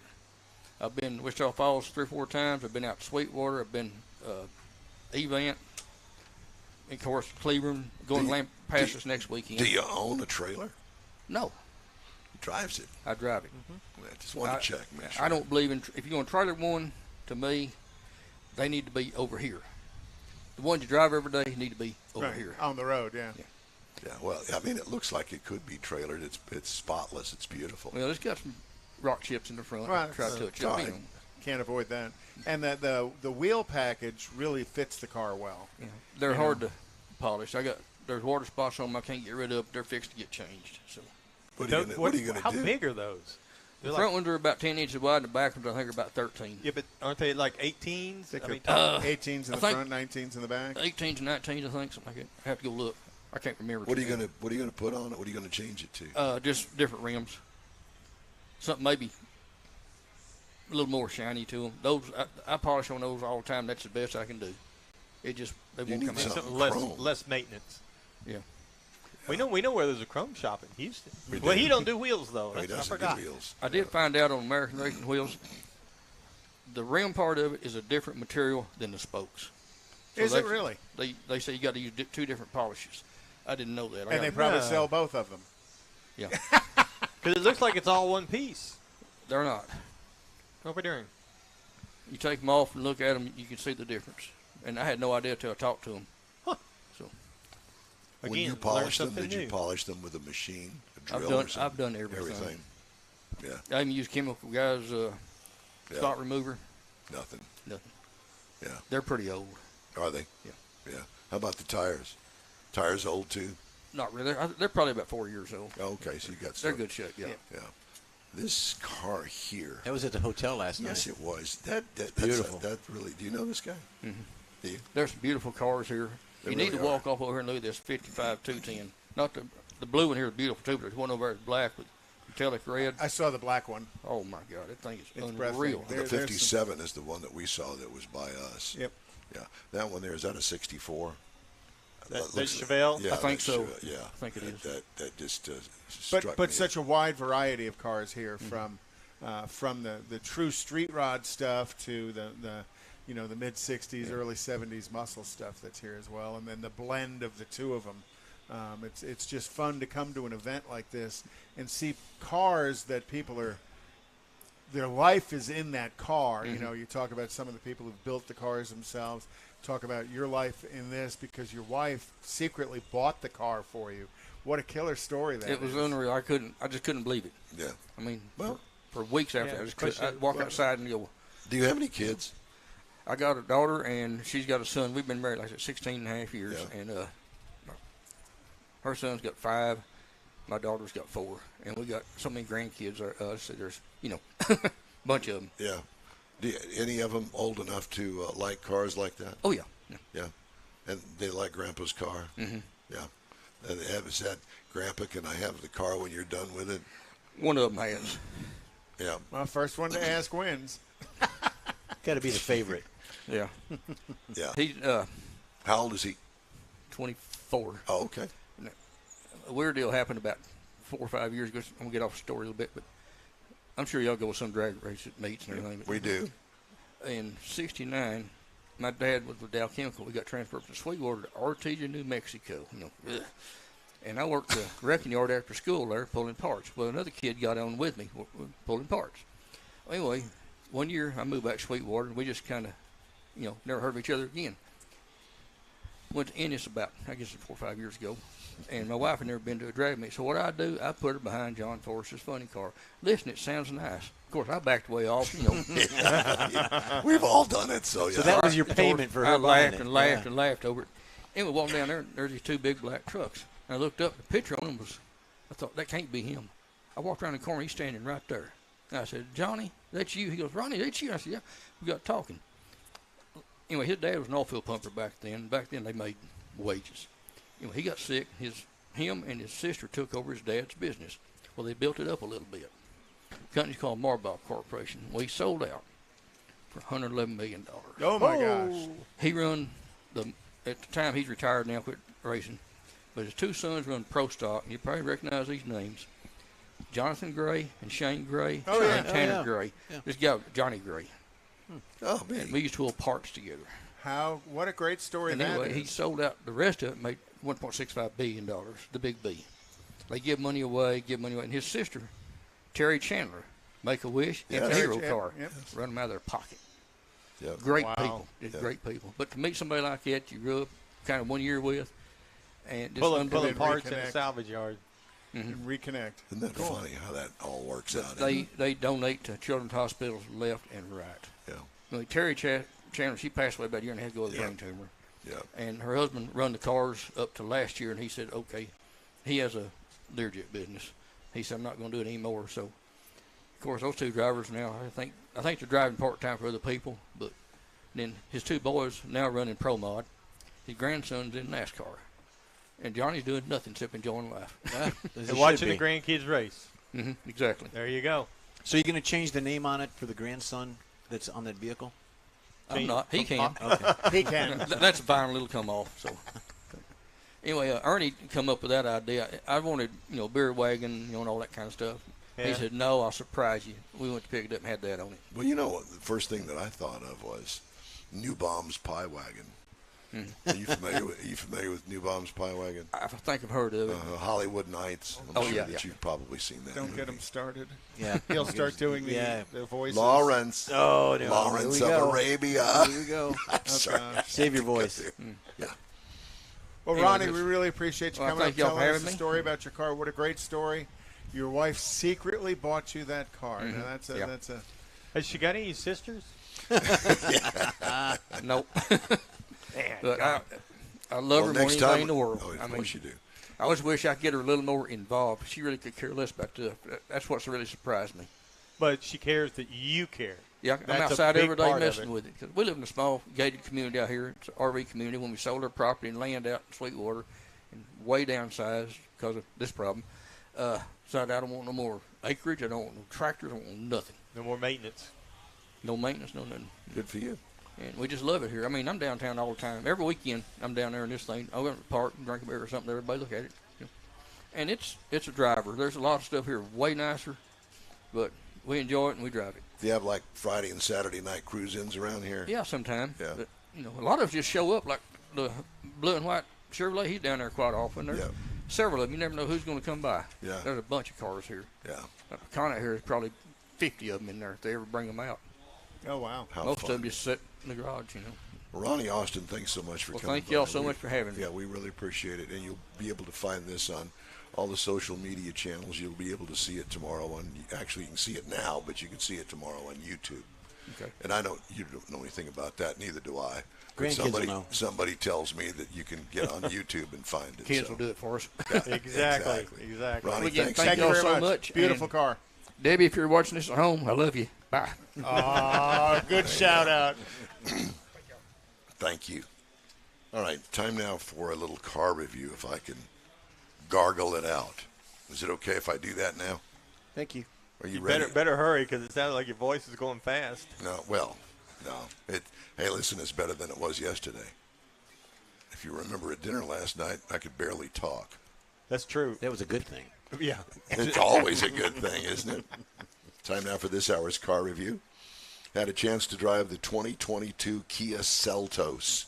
Speaker 8: I've been to Wichita Falls 3 or 4 times. I've been out to Sweetwater. I've been Event. Of course, Cleveland. Going to pass this next weekend.
Speaker 1: Do you own a trailer?
Speaker 8: No.
Speaker 1: He drives it.
Speaker 8: I drive it.
Speaker 1: I just want to check. Make sure.
Speaker 8: I don't believe in, if you're going to trailer one, to me, they need to be over here. The ones you drive every day need to be over here.
Speaker 2: On the road, yeah.
Speaker 1: Yeah, well, I mean, it looks like it could be trailered. It's spotless. It's beautiful.
Speaker 8: Well, it's got some rock chips in the front.
Speaker 2: Right.
Speaker 8: Try to touch
Speaker 1: fine.
Speaker 8: it.
Speaker 2: Can't avoid that. And the wheel package really fits the car well.
Speaker 8: Yeah. They're hard to polish. There's water spots on them I can't get rid of. They're fixed to get changed. So
Speaker 1: What are you going to
Speaker 4: How
Speaker 1: do?
Speaker 4: big are those?
Speaker 8: the front ones are about 10 inches wide, and the back ones I think are about 13.
Speaker 4: Yeah, but aren't they like 18s?
Speaker 2: They
Speaker 4: I mean,
Speaker 2: 18s in the
Speaker 8: I think-
Speaker 2: front, 19s in the back.
Speaker 8: 18s and 19s, I think, something like that. I have to go look. I can't remember.
Speaker 1: What are you going to put on it? What are you going to change it to?
Speaker 8: Just different rims. Something maybe a little more shiny to them. Those I polish on those all the time. That's the best I can do. It just they won't
Speaker 1: need
Speaker 8: come out.
Speaker 1: something
Speaker 4: something
Speaker 1: chrome.
Speaker 4: less maintenance.
Speaker 8: Yeah.
Speaker 4: We know where there's a chrome shop in Houston.
Speaker 1: We
Speaker 4: Well,
Speaker 1: do.
Speaker 4: he don't do wheels though.
Speaker 1: He
Speaker 4: I
Speaker 1: doesn't
Speaker 4: forgot.
Speaker 1: do wheels.
Speaker 8: I did find out on American Racing Wheels, the rim part of it is a different material than the spokes. So
Speaker 2: Is it really?
Speaker 8: They say you got to use two different polishes. I didn't know that.
Speaker 2: And they probably sell both of them.
Speaker 8: Yeah.
Speaker 4: Because it looks like it's all one piece.
Speaker 8: They're not.
Speaker 4: What are we doing?
Speaker 8: You take them off and look at them, you can see the difference. And I had no idea until I talked to them. So
Speaker 1: When
Speaker 4: Again,
Speaker 1: you
Speaker 4: learn
Speaker 1: polish them,
Speaker 4: something
Speaker 1: did you
Speaker 4: new.
Speaker 1: polish them with a machine, a drill or something?
Speaker 8: I've done everything.
Speaker 1: Yeah,
Speaker 8: I even use chemical guys,
Speaker 1: Yeah.
Speaker 8: spot remover.
Speaker 1: nothing.
Speaker 8: Nothing.
Speaker 1: Yeah.
Speaker 8: They're pretty old.
Speaker 1: Are they?
Speaker 8: Yeah.
Speaker 1: Yeah. How about the tires? Tires old too?
Speaker 8: Not really. They're probably about 4 years old.
Speaker 1: Oh, okay, so you got
Speaker 8: They're
Speaker 1: some.
Speaker 8: good shape. Yeah.
Speaker 1: Yeah. This car here.
Speaker 5: That was at the hotel last
Speaker 1: Yes,
Speaker 5: night.
Speaker 1: it was. That's
Speaker 5: beautiful.
Speaker 1: That really. Do you know this guy?
Speaker 8: Mhm.
Speaker 1: Do you?
Speaker 8: There's some beautiful cars here.
Speaker 1: They
Speaker 8: You need to
Speaker 1: really
Speaker 8: walk off over here and look at this 55 210. Not the blue one here is beautiful too, but there's one over there that's black with metallic red.
Speaker 2: I saw the black one.
Speaker 8: Oh my God, that thing is
Speaker 2: It's
Speaker 8: unreal.
Speaker 2: breathtaking.
Speaker 1: The
Speaker 2: There's some-
Speaker 1: 57 is the one that we saw that was by us.
Speaker 2: Yep.
Speaker 1: Yeah. That one there, is that a 64?
Speaker 4: That
Speaker 1: looks-
Speaker 4: Chevelle?
Speaker 1: Yeah,
Speaker 8: I think
Speaker 1: that's
Speaker 8: so.
Speaker 1: Chevelle, yeah.
Speaker 8: I think it is.
Speaker 1: That just struck
Speaker 2: But
Speaker 1: me.
Speaker 2: such a wide variety of cars here, from the true street rod stuff to the mid '60s, early '70s muscle stuff that's here as well, and then the blend of the two of them. It's just fun to come to an event like this and see cars that people are. Their life is in that car.
Speaker 8: Mm-hmm.
Speaker 2: You know, you talk about some of the people who've built the cars themselves. Talk about your life in this because your wife secretly bought the car for you. What a killer story that
Speaker 8: It was
Speaker 2: is.
Speaker 8: unreal. I just couldn't believe it.
Speaker 1: Yeah.
Speaker 8: I mean,
Speaker 1: Well-
Speaker 8: for weeks after,
Speaker 4: Yeah,
Speaker 8: I just couldn't.
Speaker 4: question-
Speaker 8: I'd walk outside and go.
Speaker 1: Do you have any kids?
Speaker 8: I got a daughter and she's got a son. We've been married like I said 16 and a half years,
Speaker 1: Yeah.
Speaker 8: and her son's got 5, my daughter's got 4, and we got so many grandkids. So there's a bunch of them.
Speaker 1: Yeah. Any of them old enough to like cars like that?
Speaker 8: Oh yeah.
Speaker 1: Yeah. And they like Grandpa's car?
Speaker 8: Mhm.
Speaker 1: Yeah. And they have said, Grandpa, can I have the car when you're done with it?
Speaker 8: One of them has.
Speaker 1: Yeah.
Speaker 2: Well, first one to ask wins.
Speaker 5: Got to be the favorite.
Speaker 8: Yeah.
Speaker 1: Yeah.
Speaker 8: He's
Speaker 1: How old is he?
Speaker 8: 24.
Speaker 1: Oh, okay.
Speaker 8: A weird deal happened about 4 or 5 years ago. I'm gonna get off the story a little bit, but I'm sure y'all go with some drag race at meets and everything. But
Speaker 1: We do.
Speaker 8: in '69, my dad was with Dow Chemical. We got transferred from Sweetwater to Artesia, New Mexico. Ugh. And I worked the wrecking yard after school there pulling parts. Well, another kid got on with me pulling parts. Anyway, one year I moved back to Sweetwater, and we just kind of, never heard of each other again. Went to Ennis about, I guess, 4 or 5 years ago, and my wife had never been to a drag meet. So what I do, I put her behind John Forrest's funny car. Listen, it sounds nice. Of course, I backed way off.
Speaker 1: We've all done it, so yeah.
Speaker 5: So that was your payment for her
Speaker 8: I
Speaker 5: buying
Speaker 8: laughed
Speaker 5: it.
Speaker 8: and laughed
Speaker 5: Yeah.
Speaker 8: and laughed over it. And we walked down there, and there's these 2 big black trucks. And I looked up, the picture on them I thought, that can't be him. I walked around the corner, he's standing right there. And I said, Johnny, that's you? He goes, Ronnie, that's you? I said, yeah. We got talking. Anyway, his dad was an oil-field pumper back then. Back then, they made wages. He got sick. Him and his sister took over his dad's business. Well, they built it up a little bit. The company's called Marbaugh Corporation. Well, he sold out for $111 million.
Speaker 2: Oh, my gosh.
Speaker 8: He run at the time he's retired now, quit racing, but his 2 sons run Pro Stock. You probably recognize these names: Jonathan Gray and Shane Gray,
Speaker 2: Oh, yeah.
Speaker 8: and Tanner
Speaker 5: yeah.
Speaker 8: Gray.
Speaker 5: Yeah.
Speaker 8: This guy, Johnny Gray.
Speaker 1: Oh,
Speaker 8: And
Speaker 1: man.
Speaker 8: we used to pull parts together.
Speaker 2: What a great story
Speaker 8: And
Speaker 2: that
Speaker 8: anyway,
Speaker 2: is.
Speaker 8: he sold out. The rest of it made $1.65 billion, the big B. They give money away. And his sister, Terry Chandler, Make-A-Wish,
Speaker 1: Yeah.
Speaker 8: and a hero
Speaker 2: Yep,
Speaker 8: car.
Speaker 2: yep.
Speaker 8: Run them out of their pocket.
Speaker 1: Yeah.
Speaker 8: Great
Speaker 2: Wow.
Speaker 8: people. Just
Speaker 1: Yeah.
Speaker 8: great people. But to meet somebody like that, you grew up kind of 1 year with, and just
Speaker 4: Pulling
Speaker 8: unbelievable.
Speaker 4: parts in a
Speaker 2: reconnect.
Speaker 4: salvage yard.
Speaker 2: And reconnect.
Speaker 1: Isn't that funny how that all works out?
Speaker 8: They donate to children's hospitals left and right.
Speaker 1: Yeah.
Speaker 8: Terry Chandler, she passed away about a year and a half ago with a brain tumor.
Speaker 1: Yeah.
Speaker 8: And her husband run the cars up to last year, and he said, okay, he has a Learjet business. He said, I'm not going to do it anymore. So, of course, those 2 drivers now, I think they're driving part-time for other people, but then his 2 boys now running Pro Mod. His grandson's in NASCAR. And Johnny's doing nothing except enjoying life.
Speaker 5: As
Speaker 4: And
Speaker 5: it
Speaker 4: watching
Speaker 5: should
Speaker 4: the
Speaker 5: be.
Speaker 4: grandkids race.
Speaker 8: Exactly.
Speaker 4: There you go.
Speaker 5: So you're going to change the name on it for the grandson that's on that vehicle?
Speaker 8: I'm not. He can.
Speaker 5: Okay.
Speaker 2: He can.
Speaker 8: That's vinyl. It'll come off. So, Anyway, Ernie come up with that idea. I wanted, beer wagon, and all that kind of stuff. Yeah. He said, "No, I'll surprise you." We went to pick it up and had that on it.
Speaker 1: Well, the first thing that I thought of was Newbaum's Pie Wagon. Are you familiar with Newbaum's Pie Wagon?
Speaker 8: I think I've heard of it.
Speaker 1: Hollywood Nights. I'm sure that you've probably seen that.
Speaker 2: Don't get him started.
Speaker 5: Yeah,
Speaker 2: he'll start doing the voices.
Speaker 1: Lawrence.
Speaker 5: Oh, no.
Speaker 1: Lawrence of Arabia.
Speaker 5: Here we go.
Speaker 1: Sorry.
Speaker 5: Save your voice.
Speaker 1: Yeah.
Speaker 2: Well, Ronnie, we really appreciate you coming up, telling us the
Speaker 8: me.
Speaker 2: story about your car. What a great story! Your wife secretly bought you that car. Now that's a.
Speaker 4: Has she got any sisters?
Speaker 8: Nope. But I love her more than anything in the world.
Speaker 1: Oh, of course you do.
Speaker 8: I always wish I could get her a little more involved. She really could care less about stuff. That's what's really surprised me.
Speaker 4: But she cares that you care.
Speaker 8: Yeah, I'm outside every day messing with it. Cause we live in a small gated community out here. It's an RV community. When we sold our property and land out in Sweetwater and way downsized because of this problem, so I don't want no more acreage. I don't want no tractors. I don't want nothing.
Speaker 4: No more maintenance.
Speaker 8: No maintenance, no nothing.
Speaker 1: Good for you.
Speaker 8: And we just love it here. I mean, I'm downtown all the time. Every weekend, I'm down there in this thing. I'll go to the park and drink a beer or something. Everybody look at it. And it's a driver. There's a lot of stuff here way nicer, but we enjoy it and we drive it.
Speaker 1: Do you have like Friday and Saturday night cruise-ins around here?
Speaker 8: Yeah, sometimes.
Speaker 1: Yeah.
Speaker 8: But, a lot of us just show up like the blue and white Chevrolet. He's down there quite often. There's several of them. You never know who's going to come by.
Speaker 1: Yeah.
Speaker 8: There's a bunch of cars here.
Speaker 1: Yeah.
Speaker 8: Con here is probably 50 of them in there if they ever bring them out.
Speaker 2: Oh, wow.
Speaker 8: Most of them just sit in the garage,
Speaker 1: Ronnie Austin, thanks so much for coming.
Speaker 8: Thank y'all so much for having me.
Speaker 1: Yeah, we really appreciate it. And you'll be able to find this on all the social media channels. You'll be able to see it tomorrow actually you can see it now, but you can see it tomorrow on YouTube.
Speaker 8: Okay.
Speaker 1: And you don't know anything about that, neither do I.
Speaker 5: Grandkids
Speaker 1: Somebody tells me that you can get on YouTube and find it.
Speaker 8: Kids will do it for us.
Speaker 1: Yeah,
Speaker 4: Exactly.
Speaker 1: Ronnie,
Speaker 8: thank you all so much.
Speaker 2: Beautiful car.
Speaker 8: Debbie, if you're watching this at home, I love you. Bye.
Speaker 2: Oh, good shout out.
Speaker 1: Thank you. All right, time now for a little car review, if I can gargle it out. Is it okay if I do that now?
Speaker 5: Thank you.
Speaker 1: Are you ready?
Speaker 4: Better hurry because it sounded like your voice is going fast.
Speaker 1: No. Hey, listen, it's better than it was yesterday. If you remember at dinner last night, I could barely talk.
Speaker 4: That's true.
Speaker 5: That was a good thing.
Speaker 4: Yeah.
Speaker 1: It's always a good thing, isn't it? Time now for this hour's car review. Had a chance to drive the 2022 Kia Celtos.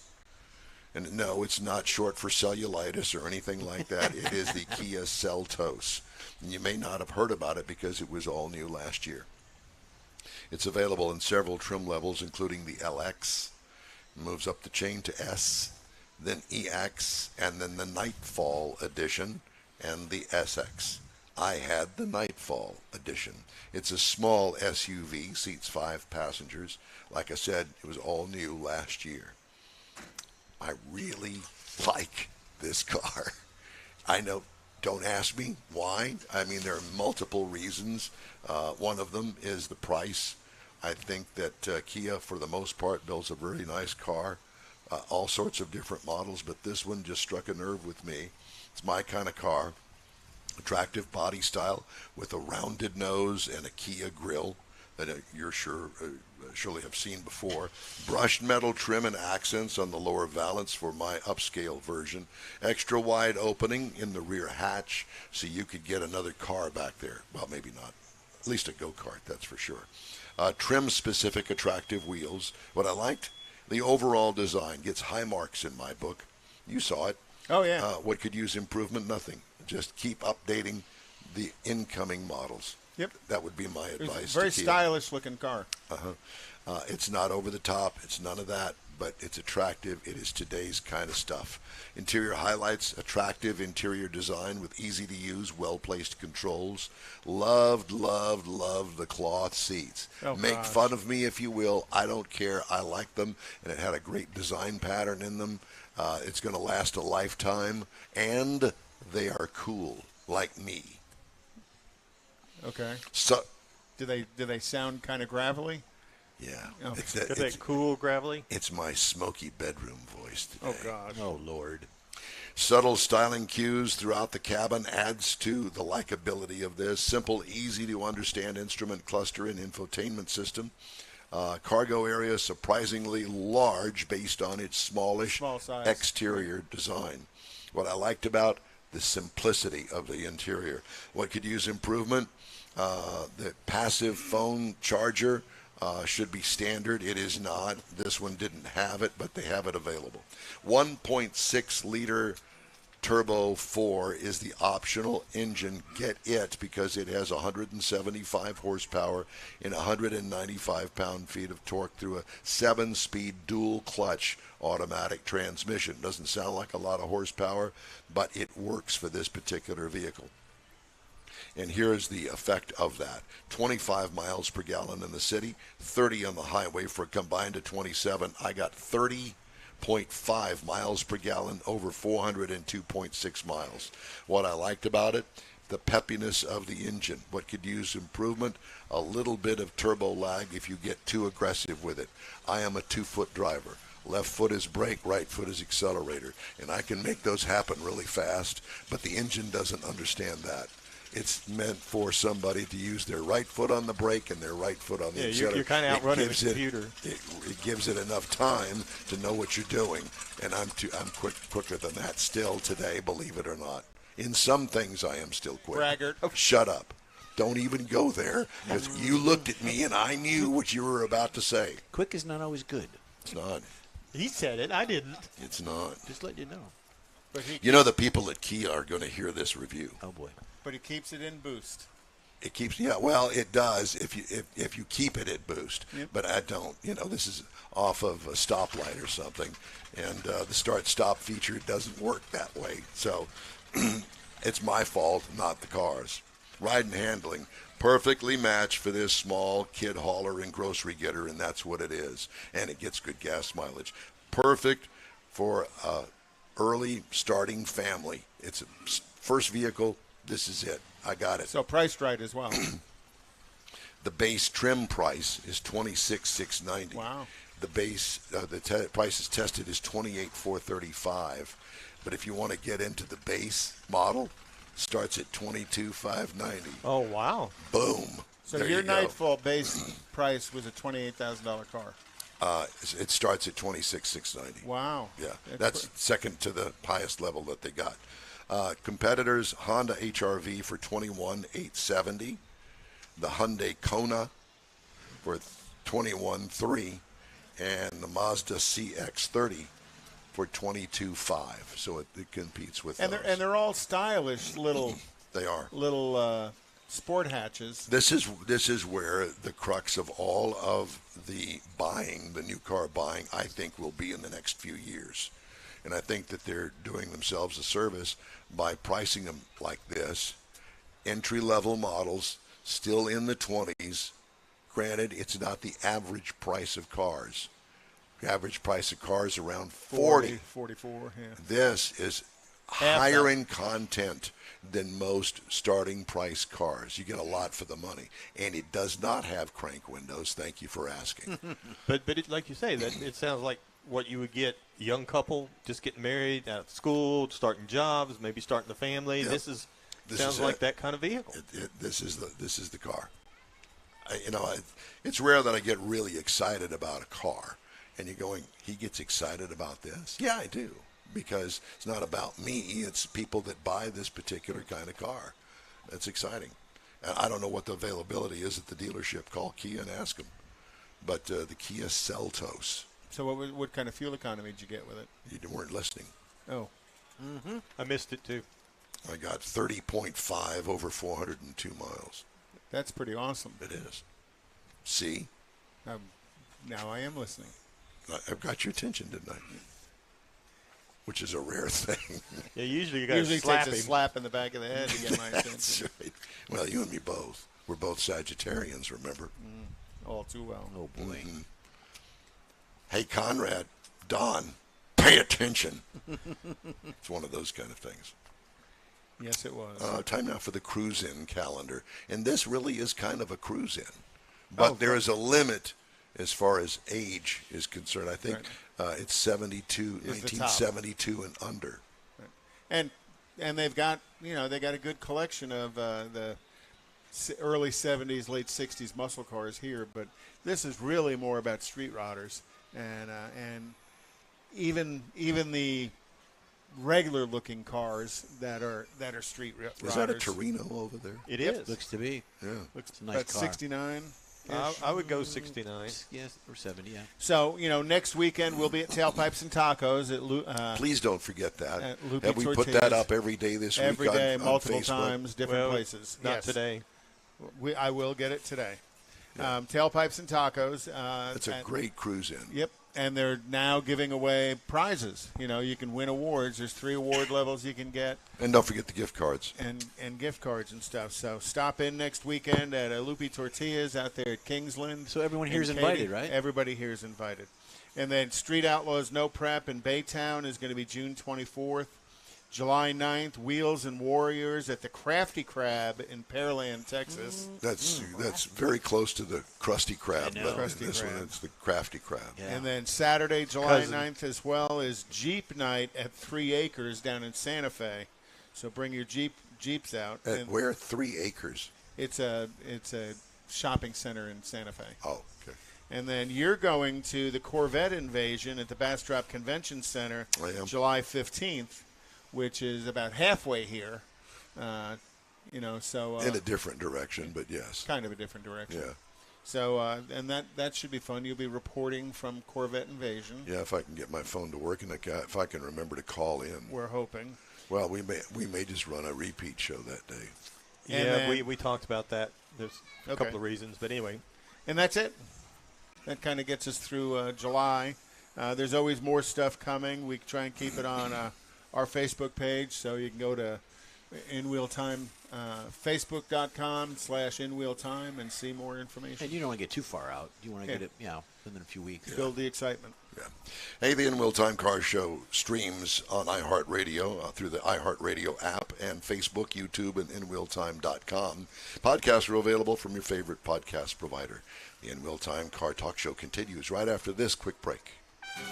Speaker 1: And no, it's not short for cellulitis or anything like that. It is the Kia Celtos. And you may not have heard about it because it was all new last year. It's available in several trim levels, including the LX. It moves up the chain to S, then EX, and then the Nightfall Edition, and the SX. I had the Nightfall Edition. It's a small SUV, seats 5 passengers. Like I said, it was all new last year. I really like this car. I know, don't ask me why. I mean, there are multiple reasons. One of them is the price. I think that Kia, for the most part, builds a very nice car. All sorts of different models, but this one just struck a nerve with me. It's my kind of car. Attractive body style with a rounded nose and a Kia grille that you're surely have seen before. Brushed metal trim and accents on the lower valance for my upscale version. Extra wide opening in the rear hatch so you could get another car back there. Well, maybe not. At least a go-kart, that's for sure. Trim-specific attractive wheels. What I liked, the overall design gets high marks in my book. You saw it.
Speaker 2: Oh, yeah.
Speaker 1: What could use improvement? Nothing. Just keep updating the incoming models.
Speaker 2: Yep.
Speaker 1: That would be my advice.
Speaker 2: It's a very stylish looking car.
Speaker 1: It's not over the top. It's none of that, but it's attractive. It is today's kind of stuff. Interior highlights, attractive interior design with easy to use, well-placed controls. Loved the cloth seats. Make fun of me if you will. I don't care. I like them, and it had a great design pattern in them. It's going to last a lifetime, and they are cool, like me.
Speaker 2: Okay.
Speaker 1: So,
Speaker 2: do they sound kind of gravelly?
Speaker 1: Yeah.
Speaker 2: Oh.
Speaker 4: Is that cool, gravelly?
Speaker 1: It's my smoky bedroom voice today.
Speaker 2: Oh, gosh.
Speaker 5: Oh, Lord.
Speaker 1: Subtle styling cues throughout the cabin adds to the likability of this. Simple, easy to understand instrument cluster and infotainment system. Cargo area surprisingly large based on its small size exterior design. What I liked about the simplicity of the interior. What could use improvement? The passive phone charger should be standard. It is not. This one didn't have it, but they have it available. 1.6 liter Turbo 4 is the optional engine. Get it because it has 175 horsepower and 195 pound-feet of torque through a 7-speed dual-clutch automatic transmission. Doesn't sound like a lot of horsepower, but it works for this particular vehicle. And here's the effect of that. 25 miles per gallon in the city, 30 on the highway for a combined of 27. I got 30.5 miles per gallon over 402.6 miles. What I liked about it, the peppiness of the engine. What could use improvement? A little bit of turbo lag if you get too aggressive with it. I am a 2-foot driver. Left foot is brake, right foot is accelerator. And I can make those happen really fast, but the engine doesn't understand that. It's meant for somebody to use their right foot on the brake and their right foot on the accelerator.
Speaker 4: You're kind of outrunning the computer.
Speaker 1: It gives it enough time to know what you're doing, and I'm quicker than that still today, believe it or not. In some things, I am still quick.
Speaker 2: Braggart.
Speaker 1: Oh, shut up. Don't even go there, because you looked at me and I knew what you were about to say.
Speaker 5: Quick is not always good.
Speaker 1: It's not.
Speaker 4: He said it. I didn't.
Speaker 1: It's not.
Speaker 5: Just let you know.
Speaker 2: But
Speaker 1: you know the people at Kia are going to hear this review.
Speaker 5: Oh, boy.
Speaker 2: But he keeps it in boost.
Speaker 1: It keeps, yeah, well, it does if you keep it at boost.
Speaker 2: Yep.
Speaker 1: But I don't. You know, this is off of a stoplight or something, and the start-stop feature doesn't work that way. So it's my fault, not the car's. Ride and handling, perfectly matched for this small kid hauler and grocery getter, and that's what it is. And it gets good gas mileage. Perfect for early starting family. It's a first vehicle. This is it. I got it.
Speaker 2: So priced right as well.
Speaker 1: The base trim price is $26,690.
Speaker 2: Wow.
Speaker 1: The base price is tested is $28,435. But if you want to get into the base model, starts at $22,590.
Speaker 4: Oh, wow.
Speaker 1: Boom.
Speaker 2: So
Speaker 1: there
Speaker 2: your
Speaker 1: you go.
Speaker 2: Nightfall base price was a $28,000 car.
Speaker 1: It starts at $26,690.
Speaker 2: Wow.
Speaker 1: Yeah, that's second to the highest level that they got. Competitors, Honda HR-V for $21,870, the Hyundai Kona for $21,300, and the Mazda CX-30 for $22,500. So it competes with those.
Speaker 2: And they're all stylish little.
Speaker 1: They are
Speaker 2: little sport hatches.
Speaker 1: This is where the crux of all of the buying, the new car buying, I think will be in the next few years. And I think that they're doing themselves a service by pricing them like this. Entry-level models, still in the 20s. Granted, it's not the average price of cars. The average price of cars around 40.
Speaker 2: 44, yeah.
Speaker 1: This is higher in content than most starting price cars. You get a lot for the money. And it does not have crank windows. Thank you for asking.
Speaker 4: But it, like you say, that it sounds like what you would get a young couple just getting married, out of school, starting jobs, maybe starting a family.
Speaker 1: Yep.
Speaker 4: This sounds like that kind of vehicle.
Speaker 1: This is the car. It's rare that I get really excited about a car. And you're going, he gets excited about this? Yeah, I do. Because it's not about me. It's people that buy this particular kind of car. That's exciting. And I don't know what the availability is at the dealership. Call Kia and ask them. But the Kia Celtos.
Speaker 2: So what kind of fuel economy did you get with it?
Speaker 1: You weren't listening.
Speaker 2: Oh.
Speaker 4: Mm-hmm. I missed it, too.
Speaker 1: I got 30.5 over 402 miles.
Speaker 2: That's pretty awesome.
Speaker 1: It is. See?
Speaker 2: Now I am listening.
Speaker 1: I've got your attention, didn't I? Which is a rare thing.
Speaker 4: Yeah, usually you got to slap him.
Speaker 2: Takes a slap in the back of the head to get my attention.
Speaker 1: That's right. Well, you and me both. We're both Sagittarians, remember?
Speaker 2: All too well.
Speaker 5: Oh, boy.
Speaker 1: Mm-hmm. Hey, Conrad, Don, pay attention. It's one of those kind of things.
Speaker 2: Yes, it was.
Speaker 1: Time now for the cruise-in calendar. And this really is kind of a cruise-in. But there is a limit as far as age is concerned. I think it's 1972 and under.
Speaker 2: Right. And they've got, they got a good collection of the early 70s, late 60s muscle cars here. But this is really more about street routers. And even the regular looking cars that are street riders.
Speaker 1: Is that a Torino over there?
Speaker 4: It
Speaker 2: Yep.
Speaker 4: is.
Speaker 5: Looks to be.
Speaker 1: Yeah.
Speaker 2: Looks
Speaker 5: It's a nice
Speaker 2: about
Speaker 5: car.
Speaker 2: 69.
Speaker 4: I would go 69.
Speaker 5: Yes, or 70, yeah.
Speaker 2: So, next weekend we'll be at Tailpipes and Tacos at
Speaker 1: Please don't forget that.
Speaker 2: Lupe
Speaker 1: Have we put
Speaker 2: Tortillas.
Speaker 1: that up every day this
Speaker 2: every
Speaker 1: week
Speaker 2: day,
Speaker 1: on
Speaker 2: multiple
Speaker 1: Facebook?
Speaker 2: times, different
Speaker 4: Well,
Speaker 2: places.
Speaker 4: Not
Speaker 2: Yes.
Speaker 4: today.
Speaker 2: I will get it today. Tailpipes and Tacos.
Speaker 1: That's a great cruise in.
Speaker 2: Yep, and they're now giving away prizes. You can win awards. There's 3 award levels you can get,
Speaker 1: And don't forget the gift cards.
Speaker 2: and gift cards and stuff. So stop in next weekend at Lupe Tortillas out there at Kingsland.
Speaker 5: So everyone here is
Speaker 2: in
Speaker 5: invited,
Speaker 2: Katy.
Speaker 5: right?
Speaker 2: Everybody here is invited. And then Street Outlaws No Prep in Baytown is going to be June 24th. July 9th, Wheels and Warriors at the Crafty Crab in Pearland, Texas.
Speaker 1: That's very close to the Krusty Krab,
Speaker 5: I know.
Speaker 1: but
Speaker 2: Krusty
Speaker 1: this
Speaker 2: Krab.
Speaker 1: one it's the Crafty Crab.
Speaker 5: Yeah.
Speaker 2: And then Saturday, July
Speaker 4: Cousin.
Speaker 2: 9th as well is Jeep Night at 3 Acres down in Santa Fe. So bring your Jeeps out.
Speaker 1: At
Speaker 2: And
Speaker 1: where? 3 acres.
Speaker 2: it's a shopping center in Santa Fe.
Speaker 1: Oh, okay.
Speaker 2: And then you're going to the Corvette Invasion at the Bastrop Convention Center
Speaker 1: I am.
Speaker 2: July 15th, which is about halfway here. So
Speaker 1: In a different direction, but yes.
Speaker 2: kind of a different direction.
Speaker 1: Yeah.
Speaker 2: So and that should be fun. You'll be reporting from Corvette Invasion.
Speaker 1: Yeah, if I can get my phone to work and if I can remember to call in.
Speaker 2: We're hoping.
Speaker 1: Well, we may just run a repeat show that day.
Speaker 2: And
Speaker 4: Yeah,
Speaker 2: then-
Speaker 4: we talked about that. There's a
Speaker 2: Okay.
Speaker 4: couple of reasons, but anyway.
Speaker 2: And that's it. That kind of gets us through July. There's always more stuff coming. We try and keep it on our Facebook page, so you can go to In Wheel Time, Facebook.com/In Wheel Time, and see more information.
Speaker 5: And you don't want to get too far out. You want to
Speaker 2: Yeah.
Speaker 5: get it, within a few weeks.
Speaker 2: Build the excitement.
Speaker 1: Yeah. Hey, the In Wheel Time Car Show streams on iHeartRadio through the iHeartRadio app and Facebook, YouTube, and InWheelTime.com. Podcasts are available from your favorite podcast provider. The In Wheel Time Car Talk Show continues right after this quick break.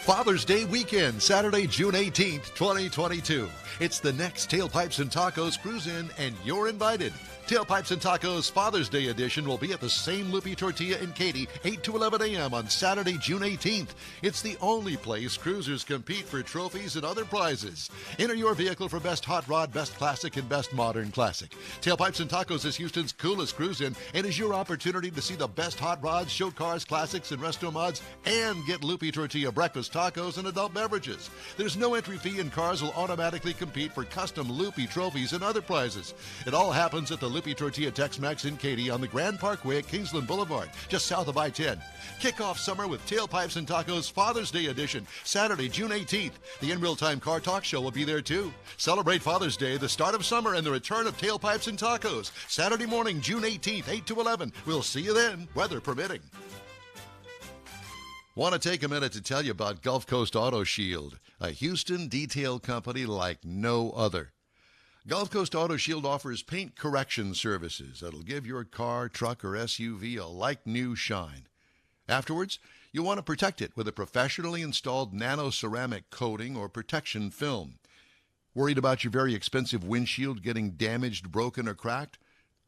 Speaker 6: Father's Day weekend, Saturday, June 18th, 2022. It's the next Tailpipes and Tacos Cruise In, and you're invited. Tailpipes and Tacos Father's Day edition will be at the same Lupe Tortilla in Katy, 8 to 11 a.m. on Saturday, June 18th. It's the only place cruisers compete for trophies and other prizes. Enter your vehicle for Best Hot Rod, Best Classic, and Best Modern Classic. Tailpipes and Tacos is Houston's coolest cruise-in and is your opportunity to see the best hot rods, show cars, classics, and resto mods, and get Lupe Tortilla breakfast tacos and adult beverages. There's no entry fee, and cars will automatically compete for custom Lupe trophies and other prizes. It all happens at the Lupe Tortilla Tex-Mex in Katy on the Grand Parkway at Kingsland Boulevard, just south of I-10. Kick off summer with Tailpipes and Tacos Father's Day edition, Saturday, June 18th. The In Real Time Car Talk Show will be there too. Celebrate Father's Day, the start of summer, and the return of Tailpipes and Tacos. Saturday morning, June 18th, 8 to 11. We'll see you then, weather permitting. Want to take a minute to tell you about Gulf Coast Auto Shield, a Houston detail company like no other. Gulf Coast Auto Shield offers paint correction services that'll give your car, truck, or SUV a like-new shine. Afterwards, you'll want to protect it with a professionally installed nano-ceramic coating or protection film. Worried about your very expensive windshield getting damaged, broken, or cracked?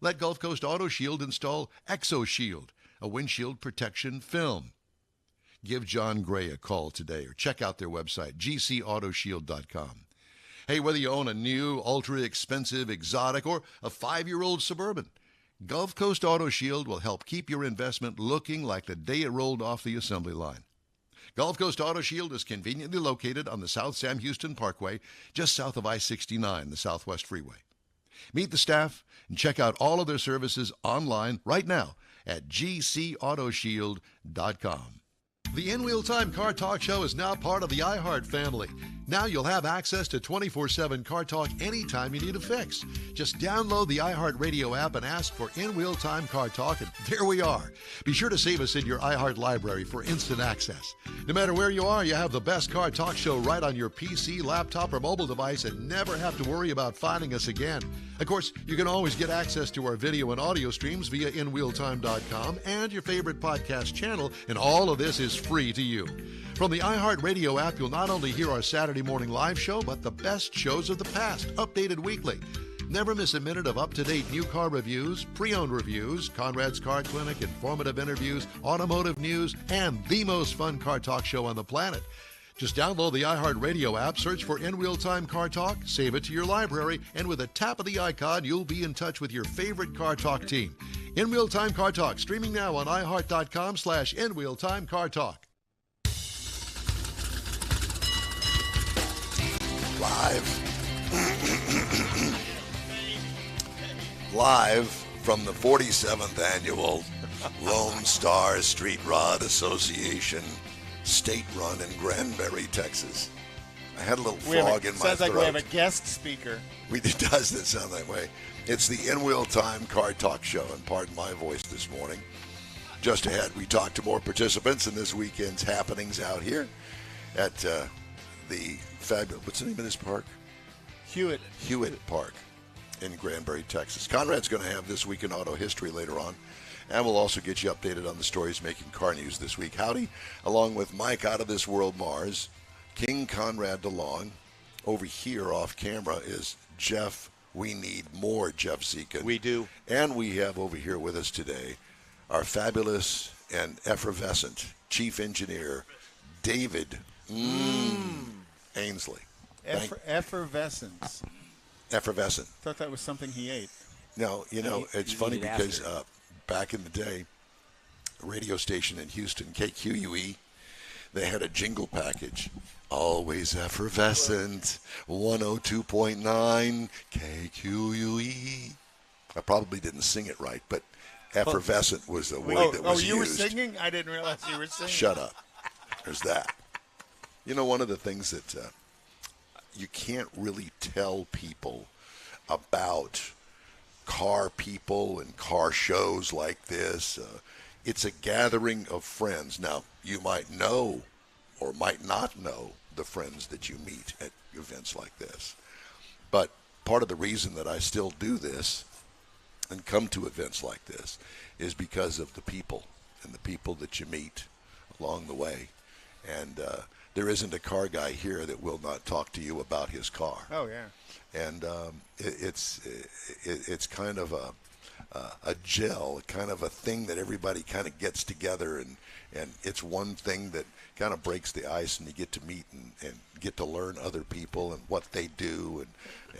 Speaker 6: Let Gulf Coast Auto Shield install ExoShield, a windshield protection film. Give John Gray a call today or check out their website, gcautoshield.com. Hey, whether you own a new, ultra-expensive, exotic, or a 5-year-old Suburban, Gulf Coast Auto Shield will help keep your investment looking like the day it rolled off the assembly line. Gulf Coast Auto Shield is conveniently located on the South Sam Houston Parkway, just south of I-69, the Southwest Freeway. Meet the staff and check out all of their services online right now at gcautoshield.com. The In Wheel Time Car Talk Show is now part of the iHeart family. Now you'll have access to 24/7 Car Talk anytime you need a fix. Just download the iHeart Radio app and ask for In Wheel Time Car Talk, and there we are. Be sure to save us in your iHeart library for instant access. No matter where you are, you have the best Car Talk Show right on your PC, laptop, or mobile device and never have to worry about finding us again. Of course, you can always get access to our video and audio streams via InWheelTime.com and your favorite podcast channel, and all of this is free to you. From the iHeart Radio app, you'll not only hear our Saturday morning live show, but the best shows of the past, updated weekly. Never miss a minute of up-to-date new car reviews, pre-owned reviews, Conrad's Car Clinic, informative interviews, automotive news, and the most fun car talk show on the planet. Just download the iHeartRadio app, search for In Wheel Time Car Talk, save it to your library, and with a tap of the icon, you'll be in touch with your favorite Car Talk team. In Wheel Time Car Talk, streaming now on iHeart.com/In Wheel Time Car Talk.
Speaker 1: Live from the 47th Annual Lone Star Street Rod Association State Run in Granbury, Texas. I had a little frog in my throat.
Speaker 2: Sounds like we have a guest speaker.
Speaker 1: It does sound that way. It's the In Wheel Time Car Talk Show, and pardon my voice this morning. Just ahead, we talk to more participants in this weekend's happenings out here at the fabulous, what's the name of this park?
Speaker 2: Hewitt
Speaker 1: Park in Granbury, Texas. Conrad's going to have This Week in Auto History later on, and we'll also get you updated on the stories making car news this week. Howdy, along with Mike Out of This World Mars, King Conrad DeLong. Over here off camera is Jeff. We need more Jeff Zekin.
Speaker 5: We do.
Speaker 1: And we have over here with us today our fabulous and effervescent Chief Engineer, David Ainsley.
Speaker 2: Effervescence.
Speaker 1: Effervescent.
Speaker 2: Thought that was something he ate.
Speaker 1: No, it's funny because back in the day, a radio station in Houston, KQUE, they had a jingle package. Always effervescent, 102.9 KQUE. I probably didn't sing it right, but effervescent was the word that was used.
Speaker 2: Oh, you were singing? I didn't realize you were singing.
Speaker 1: Shut up. There's that. One of the things that you can't really tell people about car people and car shows like this. It's a gathering of friends. Now, you might know or might not know the friends that you meet at events like this. But part of the reason that I still do this and come to events like this is because of the people and the people that you meet along the way. And there isn't a car guy here that will not talk to you about his car.
Speaker 2: Oh, yeah.
Speaker 1: And it's kind of a gel, kind of a thing that everybody kind of gets together, and it's one thing that kind of breaks the ice, and you get to meet and get to learn other people and what they do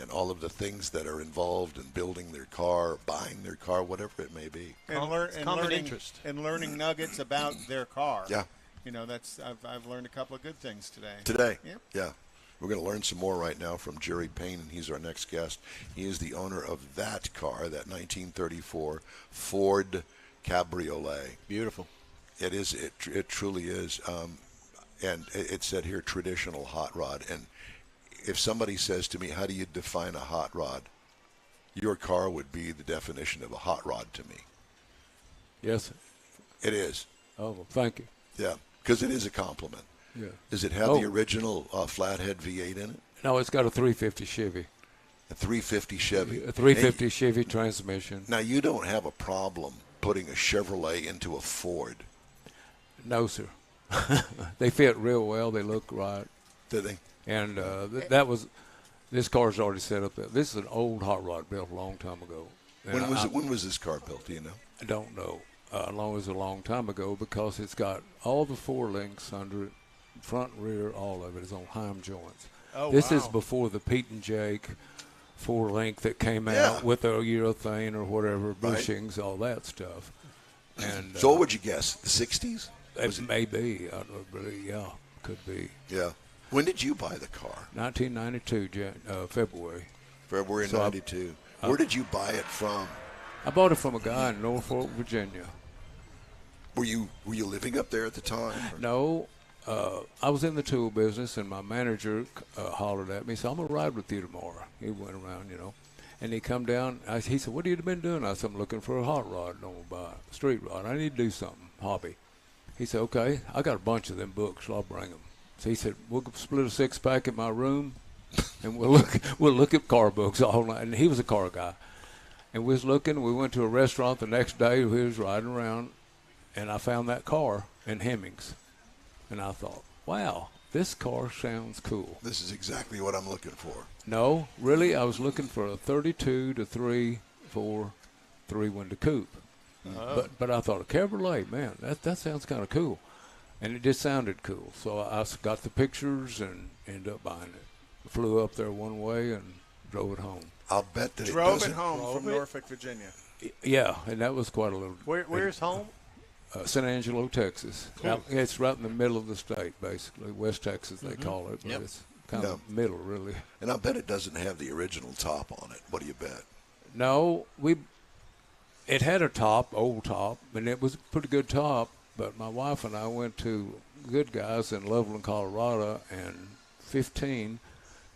Speaker 1: and all of the things that are involved in building their car, or buying their car, whatever it may be.
Speaker 2: And learning nuggets about their car.
Speaker 1: Yeah.
Speaker 2: I've learned a couple of good things today.
Speaker 1: Yep. Yeah. We're going to learn some more right now from Jerry Payne, and he's our next guest. He is the owner of that car, that 1934 Ford Cabriolet.
Speaker 5: Beautiful.
Speaker 1: It is. It truly is. And it said here, traditional hot rod. And if somebody says to me, how do you define a hot rod? Your car would be the definition of a hot rod to me.
Speaker 9: Yes.
Speaker 1: It is.
Speaker 9: Oh, well, thank you.
Speaker 1: Yeah, because it is a compliment.
Speaker 9: Yeah.
Speaker 1: Does it have the original flathead V8 in it?
Speaker 9: No, it's got a 350 Chevy.
Speaker 1: A 350 Chevy.
Speaker 9: A 350 Chevy transmission.
Speaker 1: Now, you don't have a problem putting a Chevrolet into a Ford.
Speaker 9: No, sir. They fit real well. They look right.
Speaker 1: Did they?
Speaker 9: And this car's already set up there. This is an old hot rod built a long time ago.
Speaker 1: When was this car built? Do you know?
Speaker 9: I don't know. As long as a long time ago, because it's got all the four links under it, front and rear, all of it is on Heim joints.
Speaker 2: Oh,
Speaker 9: this
Speaker 2: wow.
Speaker 9: is before the Pete and Jake four link that came out with the urethane or whatever bushings, all that stuff. And
Speaker 1: so, what would you guess? The 60s?
Speaker 9: It may be. I don't really. Yeah, could be.
Speaker 1: Yeah. When did you buy the car?
Speaker 9: 1992, February.
Speaker 1: February of 92. Where did you buy it from?
Speaker 9: I bought it from a guy in Norfolk, Virginia.
Speaker 1: Were you living up there at the time? Or?
Speaker 9: No, I was in the tool business, and my manager hollered at me, said, I'm going to ride with you tomorrow. He went around, and he come down. He said, what have you been doing? I said, I'm looking for a hot rod. I'm going to buy a street rod. I need to do something, hobby. He said, okay, I got a bunch of them books, so I'll bring them. So he said, we'll split a six-pack in my room, and we'll look at car books all night. And he was a car guy. And we was looking. We went to a restaurant the next day. We was riding around, and I found that car in Hemmings. And I thought, wow, this car sounds cool.
Speaker 1: This is exactly what I'm looking for.
Speaker 9: No, really, I was looking for a 32 to 3.4 three-window coupe. But I thought, a Cabriolet, man, that sounds kind of cool. and it just sounded cool. So I got the pictures and ended up buying it. Flew up there one way and drove it home.
Speaker 1: I'll bet that
Speaker 2: drove it home from Norfolk, Virginia.
Speaker 9: Yeah, and that was quite a little.
Speaker 4: Where's home?
Speaker 9: San Angelo, Texas.
Speaker 4: Cool.
Speaker 9: It's right in the middle of the state, basically. West Texas, they call it, but it's kind of middle, really.
Speaker 1: And I bet it doesn't have the original top on it. What do you bet?
Speaker 9: No, it had a top, old top, and it was a pretty good top, but my wife and I went to Good Guys in Loveland, Colorado, and 15,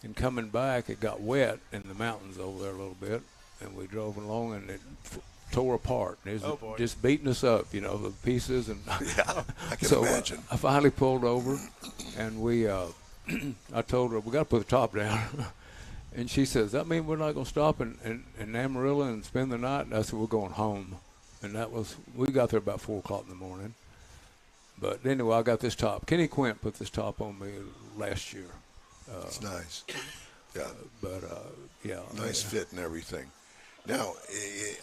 Speaker 9: and coming back, it got wet in the mountains over there a little bit, and we drove along, and it tore apart. It was just beating us up, the pieces. And
Speaker 1: yeah, I can
Speaker 9: so
Speaker 1: imagine.
Speaker 9: I finally pulled over, and we I told her, we got to put the top down. And she says, that mean we're not going to stop in Amarillo and spend the night? And I said, we're going home. And we got there about 4 o'clock in the morning. But anyway, I got this top. Kenny Quint put this top on me last year.
Speaker 1: It's nice. Yeah.
Speaker 9: Yeah.
Speaker 1: Nice fit and everything. Now,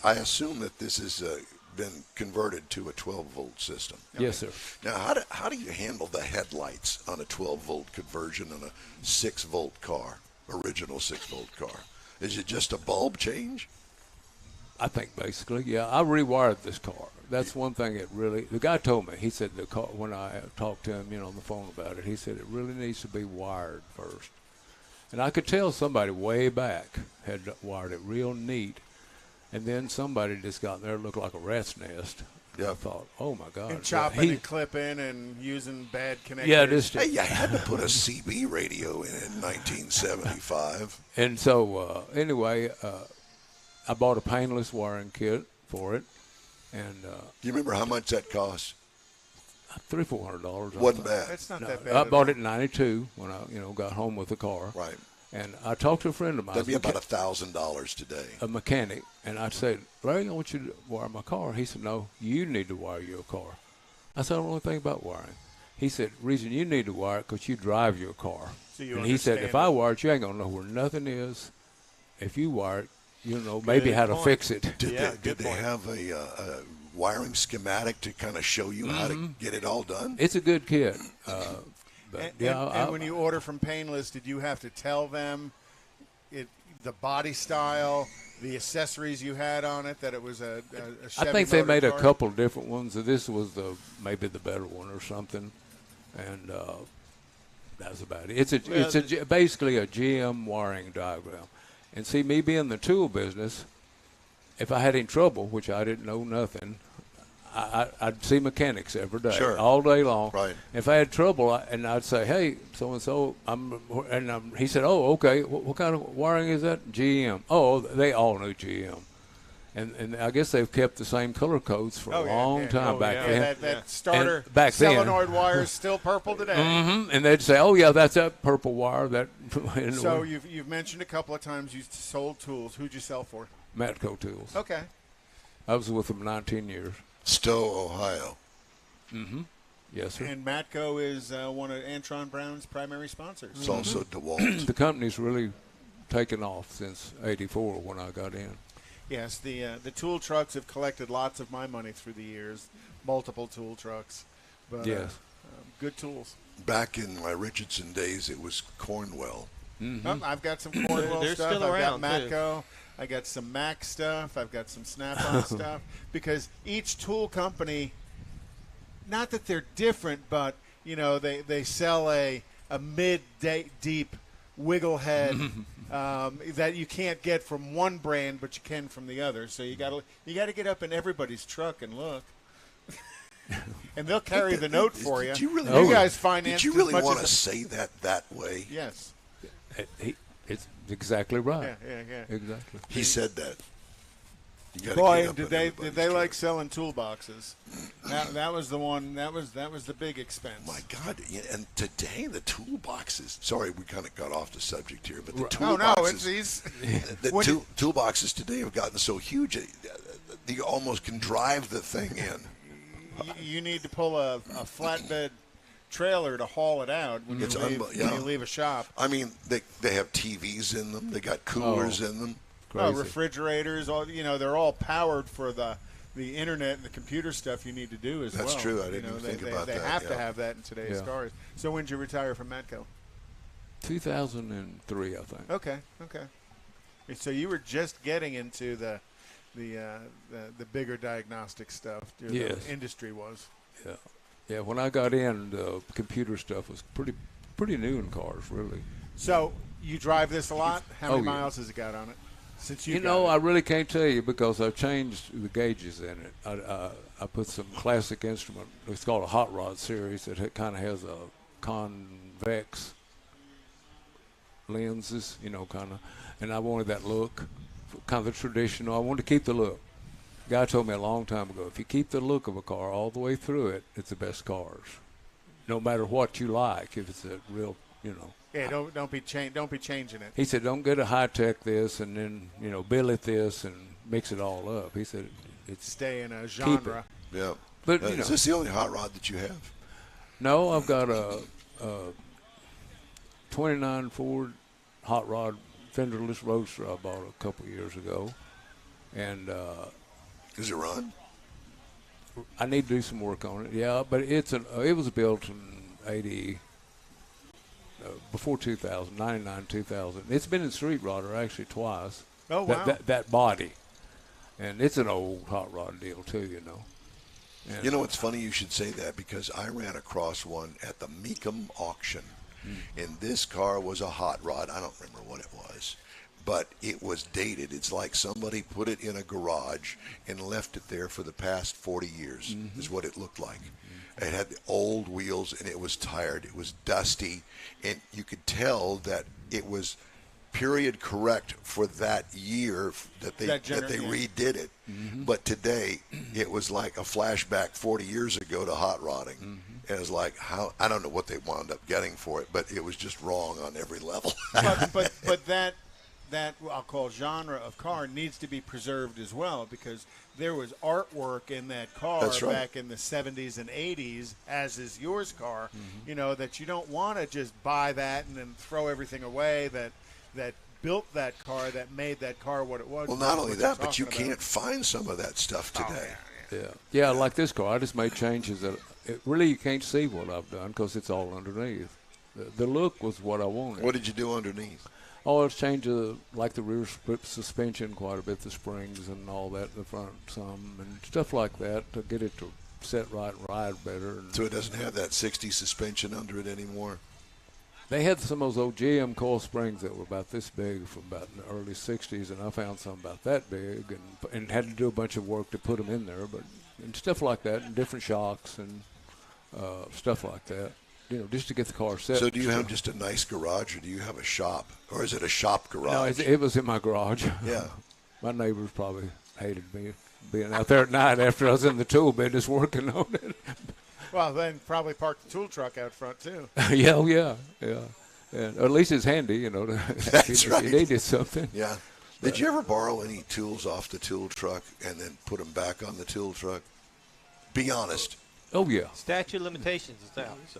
Speaker 1: I assume that this has been converted to a 12-volt system.
Speaker 9: Yes, sir.
Speaker 1: Now, how do you handle the headlights on a 12-volt conversion on a 6-volt car, original 6-volt car? Is it just a bulb change?
Speaker 9: I think basically, yeah. I rewired this car. That's one thing the guy told me. He said the car, when I talked to him, on the phone about it, he said it really needs to be wired first. And I could tell somebody way back had wired it real neat. And then somebody just got in there, looked like a rat's nest. Yeah. I thought, oh, my God.
Speaker 2: And chopping and clipping and using bad connectors.
Speaker 9: Yeah,
Speaker 1: hey, you had to put a CB radio in 1975.
Speaker 9: And so, anyway, I bought a painless wiring kit for it. And
Speaker 1: do you remember how much that cost?
Speaker 9: $300-400.
Speaker 1: Wasn't bad.
Speaker 2: That's not that bad.
Speaker 9: I bought it in '92 when I, got home with the car.
Speaker 1: Right.
Speaker 9: And I talked to a friend of mine.
Speaker 1: That'd be about $1,000 today.
Speaker 9: A mechanic. And I said, Larry, I want you to wire my car. He said, no, you need to wire your car. I said, I don't know anything about wiring. He said, reason you need to wire it because you drive your car.
Speaker 2: So you
Speaker 9: and he said, if I wire it, you ain't going to know where nothing is. If you wire it, you'll know maybe how to fix it.
Speaker 1: Did they have a wiring schematic to kind of show you how to get it all done?
Speaker 9: It's a good kit.
Speaker 2: And when you order from Painless, did you have to tell them the body style, the accessories you had on it, that it was a Chevy
Speaker 9: I think they made
Speaker 2: car?
Speaker 9: a couple different ones. This was maybe the better one or something, and that's about it. It's basically a GM wiring diagram. And see, me being in the tool business, if I had any trouble, which I didn't know nothing, I'd see mechanics every day, all day long.
Speaker 1: Right.
Speaker 9: If I had trouble, and I'd say, "Hey, so and so," he said, "Oh, okay. What kind of wiring is that?" GM. Oh, they all knew GM, and I guess they've kept the same color codes for a long time back then.
Speaker 2: That starter
Speaker 9: back
Speaker 2: solenoid wire is still purple today.
Speaker 9: Mm-hmm. And they'd say, "Oh yeah, that's that purple wire."
Speaker 2: So you've mentioned a couple of times you sold tools. Who'd you sell for?
Speaker 9: Matco Tools.
Speaker 2: Okay.
Speaker 9: I was with them 19 years.
Speaker 1: Stowe, Ohio.
Speaker 9: Mm-hmm. Yes, sir.
Speaker 2: And Matco is one of Antron Brown's primary sponsors.
Speaker 1: It's also DeWalt.
Speaker 9: The company's really taken off since '84 when I got in.
Speaker 2: Yes, the tool trucks have collected lots of my money through the years, multiple tool trucks. But,
Speaker 9: yes.
Speaker 2: Good tools.
Speaker 1: Back in my Richardson days, it was Cornwell.
Speaker 9: Mm-hmm.
Speaker 2: I've got some Cornwell
Speaker 4: They're
Speaker 2: stuff.
Speaker 4: still
Speaker 2: I've
Speaker 4: around,
Speaker 2: got Matco. I got some Mac stuff. I've got some Snap-on stuff. Because each tool company, not that they're different, but, they sell a mid-deep wiggle head that you can't get from one brand, but you can from the other. So you got to get up in everybody's truck and look. And they'll carry the note for you.
Speaker 1: You
Speaker 2: guys finance.
Speaker 1: Did you really want to say that way?
Speaker 2: Yes.
Speaker 9: It's exactly right.
Speaker 2: Yeah.
Speaker 9: Exactly.
Speaker 1: He said that.
Speaker 2: Boy, did they like selling toolboxes? That was the one. That was the big expense.
Speaker 1: My God! And today the toolboxes. Sorry, we kind of got off the subject here, but the toolboxes.
Speaker 2: No, it's these.
Speaker 1: The toolboxes today have gotten so huge, you almost can drive the thing in.
Speaker 2: You need to pull a flatbed trailer to haul it out when you leave a shop.
Speaker 1: I mean, they have TVs in them. They got coolers in them.
Speaker 2: Refrigerators, they're all powered for the the internet and the computer stuff you need to do as well.
Speaker 1: That's true. I didn't even think about
Speaker 2: they
Speaker 1: that.
Speaker 2: They have to have that in today's
Speaker 9: Yeah.
Speaker 2: cars. So when did you retire from Matco?
Speaker 9: 2003, I think.
Speaker 2: Okay. So you were just getting into the bigger diagnostic stuff.
Speaker 9: Yes.
Speaker 2: The industry was.
Speaker 9: Yeah. Yeah, when I got in, the computer stuff was pretty new in cars, really.
Speaker 2: So you drive this a lot? How many
Speaker 9: yeah.
Speaker 2: miles has it got on it? Since
Speaker 9: You know, I really can't tell you because I've changed the gauges in it. I put some classic instrument. It's called a hot rod series that kind of has a convex lenses, kind of. And I wanted that look, kind of the traditional. I wanted to keep the look. The guy told me a long time ago, if you keep the look of a car all the way through it, it's the best cars. No matter what you like, if it's a real,
Speaker 2: Yeah, don't be changing it.
Speaker 9: He said, don't get a high-tech this and then, billet this and mix it all up. He said,
Speaker 2: stay in a genre.
Speaker 1: Yeah.
Speaker 9: But,
Speaker 1: is this the only hot rod that you have?
Speaker 9: No, I've got a 29 Ford hot rod fenderless roadster I bought a couple years ago. And
Speaker 1: does it run?
Speaker 9: I need to do some work on it. Yeah, but it was built in 80 before 2000, 99, 2000. It's been in street rodder actually twice.
Speaker 2: Oh, wow.
Speaker 9: That body. And it's an old hot rod deal too, And,
Speaker 1: It's funny you should say that because I ran across one at the Meekum auction. And this car was a hot rod. I don't remember what it was. But it was dated. It's like somebody put it in a garage and left it there for the past 40 years is what it looked like. It had the old wheels, and it was tired. It was dusty, and you could tell that it was period correct for that year that they redid it. But today, it was like a flashback 40 years ago to hot rodding. And it was like, I don't know what they wound up getting for it, but it was just wrong on every level.
Speaker 2: but that I'll call genre of car needs to be preserved as well because there was artwork in that car back in the 70s and 80s, as is yours car, that you don't want to just buy that and then throw everything away that built that car, that made that car what it was.
Speaker 1: Well, not only that, but you can't find some of that stuff today.
Speaker 9: Yeah, like this car. I just made changes that really you can't see what I've done because it's all underneath. The look was what I wanted.
Speaker 1: What did you do underneath?
Speaker 9: Oh, it's changed like the rear suspension quite a bit, the springs and all that in the front some, and stuff like that to get it to set right and ride better.
Speaker 1: So it doesn't have that 60 suspension under it anymore?
Speaker 9: They had some of those old GM coil springs that were about this big from about in the early 60s, and I found some about that big and had to do a bunch of work to put them in there, and stuff like that, and different shocks and stuff like that. Just to get the car set.
Speaker 1: So do you have just a nice garage, or do you have a shop? Or is it a shop garage?
Speaker 9: No, it was in my garage.
Speaker 1: Yeah.
Speaker 9: My neighbors probably hated me being out there at night after I was in the tool business working on it.
Speaker 2: Well, then probably park the tool truck out front, too.
Speaker 9: Yeah. And at least it's handy,
Speaker 1: That's right.
Speaker 9: If you needed something.
Speaker 1: Yeah. Did you ever borrow any tools off the tool truck and then put them back on the tool truck? Be honest.
Speaker 9: Oh, yeah.
Speaker 4: Statute of limitations is out. So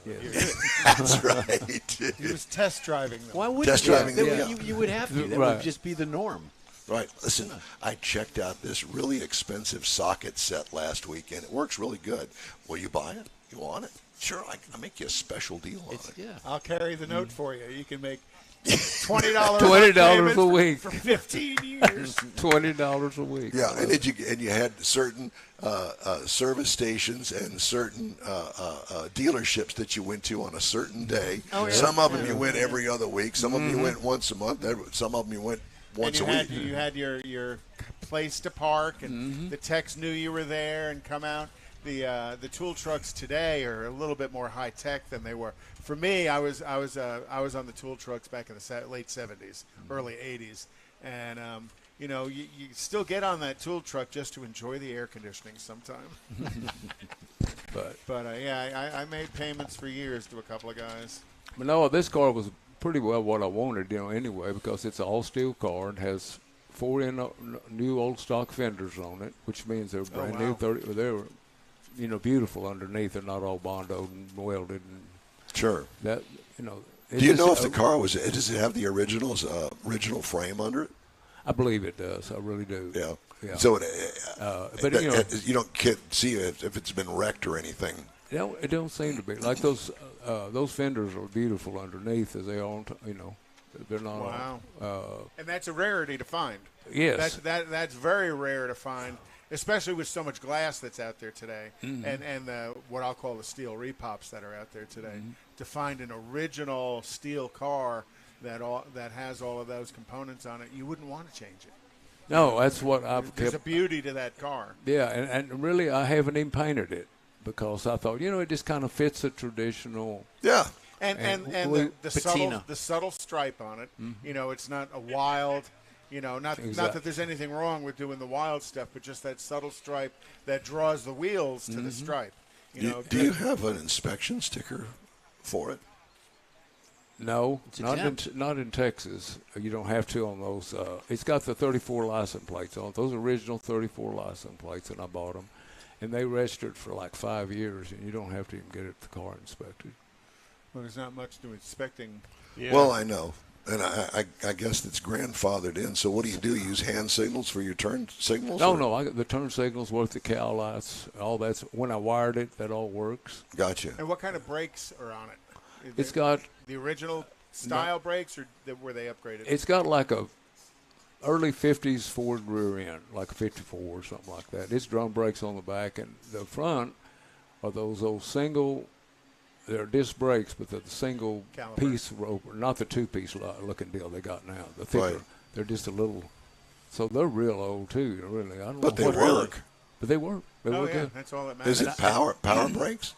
Speaker 1: That's right.
Speaker 2: He was test driving them.
Speaker 5: Why would you would have to. That would just be the norm.
Speaker 1: Right. Listen, I checked out this really expensive socket set last week, and it works really good. Will you buy it? You want it? Sure, I'll make you a special deal on it.
Speaker 5: Yeah.
Speaker 2: I'll carry the note for you. You can make $20
Speaker 9: $20 a week
Speaker 2: for 15 years.
Speaker 9: $20 a week.
Speaker 1: Yeah, and you had certain service stations and certain dealerships that you went to on a certain day.
Speaker 2: Oh, yeah.
Speaker 1: Some of them you went every other week. Some of them you went once a month. Some of them you went once a week.
Speaker 2: You had your place to park, and the techs knew you were there and come out. The tool trucks today are a little bit more high tech than they were. For me, I was on the tool trucks back in the late 70s, early 80s, and you still get on that tool truck just to enjoy the air conditioning sometime. But I made payments for years to a couple of guys.
Speaker 9: But no, this car was pretty well what I wanted, anyway, because it's an all-steel car and has 4 new old stock fenders on it, which means they're brand new. They're beautiful underneath. They're not all bondoed and welded. And
Speaker 1: sure.
Speaker 9: That
Speaker 1: Do you know if the car does it have the original frame under it?
Speaker 9: I believe it does. I really do.
Speaker 1: Yeah.
Speaker 9: Yeah.
Speaker 1: So,
Speaker 9: but
Speaker 1: you don't see if it's been wrecked or anything.
Speaker 9: It don't seem to be. Like those fenders are beautiful underneath as they are, they're not.
Speaker 2: Wow. And that's a rarity to find.
Speaker 9: Yes.
Speaker 2: That's very rare to find, especially with so much glass that's out there today, and what I'll call the steel repops that are out there today. To find an original steel car that has all of those components on it, you wouldn't want to change it.
Speaker 9: No, that's what I've
Speaker 2: There's
Speaker 9: kept.
Speaker 2: a beauty to that car.
Speaker 9: Yeah, and really I haven't even painted it because I thought, it just kind of fits the traditional.
Speaker 1: Yeah.
Speaker 2: And the subtle stripe on it, it's not a wild, not that there's anything wrong with doing the wild stuff, but just that subtle stripe that draws the wheels to the stripe.
Speaker 1: Do you have an inspection sticker for it?
Speaker 9: No, not in Texas. You don't have to on those. It's got the 34 license plates on it. Those original 34 license plates, and I bought them. And they registered for like 5 years, and you don't have to even get the car inspected.
Speaker 2: Well, there's not much to inspecting.
Speaker 1: Yeah. Well, I know. And I guess it's grandfathered in. So what do? You use hand signals for your turn signals?
Speaker 9: No. I got the turn signals with the cow lights. All that's when I wired it. That all works.
Speaker 1: Gotcha.
Speaker 2: And what kind of brakes are on it?
Speaker 9: It's got
Speaker 2: the original style brakes, or were they upgraded?
Speaker 9: It's got like a early 50s Ford rear end, like a 54 or something like that. It's drum brakes on the back, and the front are those old single. They're disc brakes, but they're the single piece rope, not the two-piece looking deal they got now. The thicker,
Speaker 1: right.
Speaker 9: They're just a little. So they're real old too, really. I don't
Speaker 1: but
Speaker 9: know
Speaker 1: they work.
Speaker 9: But they work. They work
Speaker 2: yeah,
Speaker 9: good.
Speaker 2: that's all that matters.
Speaker 1: Is it power brakes?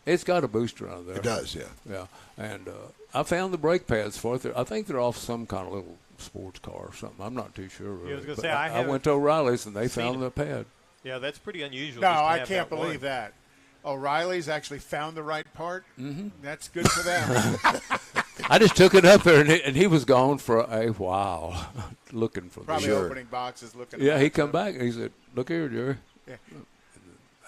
Speaker 9: It's got a booster under there.
Speaker 1: It does, yeah.
Speaker 9: Yeah, and I found the brake pads for it. I think they're off some kind of little sports car or something. I'm not too sure. Really.
Speaker 4: I was going to
Speaker 9: say,
Speaker 4: I
Speaker 9: went to O'Reilly's and they found the pad.
Speaker 4: Yeah, that's pretty unusual.
Speaker 2: No,
Speaker 4: just to
Speaker 2: I
Speaker 4: have
Speaker 2: can't
Speaker 4: that
Speaker 2: believe
Speaker 4: one.
Speaker 2: that. O'Reilly's actually found the right part. Mm-hmm. That's good for them.
Speaker 9: I just took it up there, and he was gone for a while, looking for
Speaker 2: probably
Speaker 9: the
Speaker 2: opening boxes, looking.
Speaker 9: Yeah, he come back and he said, "Look here, Jerry."
Speaker 2: Yeah.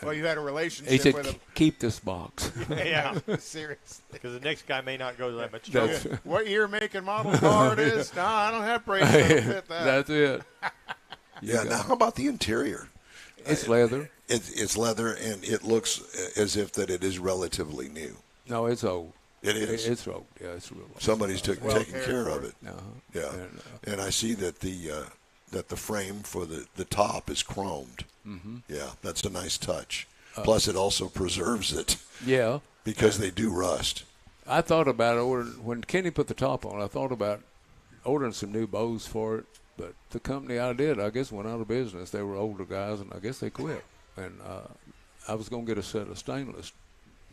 Speaker 2: Well, you had a relationship
Speaker 9: he said,
Speaker 2: with him.
Speaker 9: "Keep this box."
Speaker 4: Yeah,
Speaker 2: seriously.
Speaker 4: Because the next guy may not go to that much
Speaker 9: That's
Speaker 4: trouble.
Speaker 2: What year, make, and model car it is? No, I don't have brakes that'll fit that.
Speaker 9: That's it.
Speaker 1: Yeah. Now, how about the interior?
Speaker 9: It's leather.
Speaker 1: It's leather, and it looks as if that it is relatively new.
Speaker 9: No, it's old.
Speaker 1: It is.
Speaker 9: It's old. Yeah, it's real old.
Speaker 1: Somebody's taking care of it.
Speaker 9: Uh-huh.
Speaker 1: Yeah, and I see that the frame for the top is chromed. Mm-hmm. Yeah, that's a nice touch. Plus, it also preserves it.
Speaker 9: Yeah,
Speaker 1: because they do rust.
Speaker 9: I thought about ordering when Kenny put the top on. I thought about ordering some new bows for it, but the company I did, I guess, went out of business. They were older guys, and I guess they quit. And I was going to get a set of stainless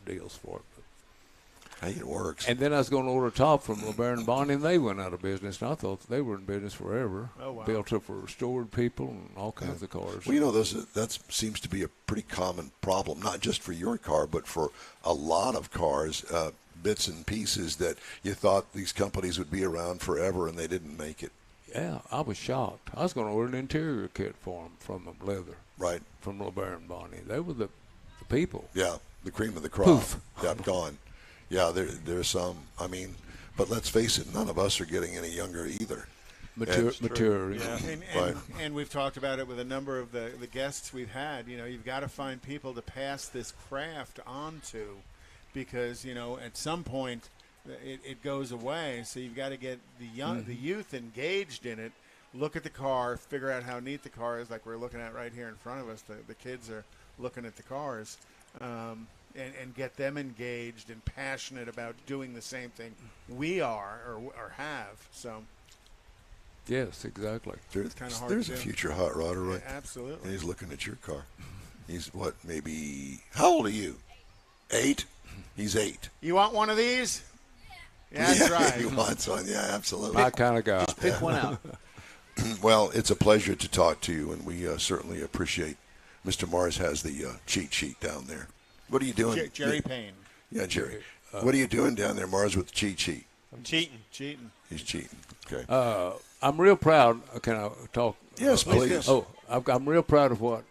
Speaker 9: deals for it.
Speaker 1: Hey, it works.
Speaker 9: And then I was going to order a top from LeBaron Bonney, and they went out of business. And I thought they were in business forever.
Speaker 2: Oh, wow.
Speaker 9: Built up for restored people and all kinds of cars.
Speaker 1: Well, that seems to be a pretty common problem, not just for your car, but for a lot of cars, bits and pieces that you thought these companies would be around forever, and they didn't make it.
Speaker 9: Yeah, I was shocked. I was going to order an interior kit for them from them, leather.
Speaker 1: Right.
Speaker 9: From LeBaron Bonney. They were the people.
Speaker 1: Yeah, the cream of the crop.
Speaker 9: Poof.
Speaker 1: Yeah, gone. Yeah, there's some. I mean, but let's face it, none of us are getting any younger either.
Speaker 9: Mature.
Speaker 2: Yeah.
Speaker 1: Right.
Speaker 2: And we've talked about it with a number of the guests we've had. You've got to find people to pass this craft on to, because at some point it goes away. So you've got to get the youth engaged in it. Look at the car, figure out how neat the car is, like we're looking at right here in front of us. The kids are looking at the cars, and get them engaged and passionate about doing the same thing we are or have. So.
Speaker 9: Yes, exactly.
Speaker 1: There's a future hot rodder, right?
Speaker 2: Yeah, absolutely.
Speaker 1: And he's looking at your car. He's what? Maybe. How old are you? 8. He's 8.
Speaker 2: You want one of these? Yeah, that's right.
Speaker 1: He wants one. Yeah, absolutely.
Speaker 9: My kind of guy.
Speaker 5: Just pick one out.
Speaker 1: Well, it's a pleasure to talk to you, and we certainly appreciate. Mr. Mars has the cheat sheet down there. What are you doing?
Speaker 2: Jerry Payne.
Speaker 1: Yeah, Jerry. What are you doing down there, Mars, with the cheat sheet?
Speaker 4: I'm cheating.
Speaker 1: He's cheating. Okay.
Speaker 9: I'm real proud. Can I talk?
Speaker 1: Yes, please.
Speaker 9: I'm real proud of what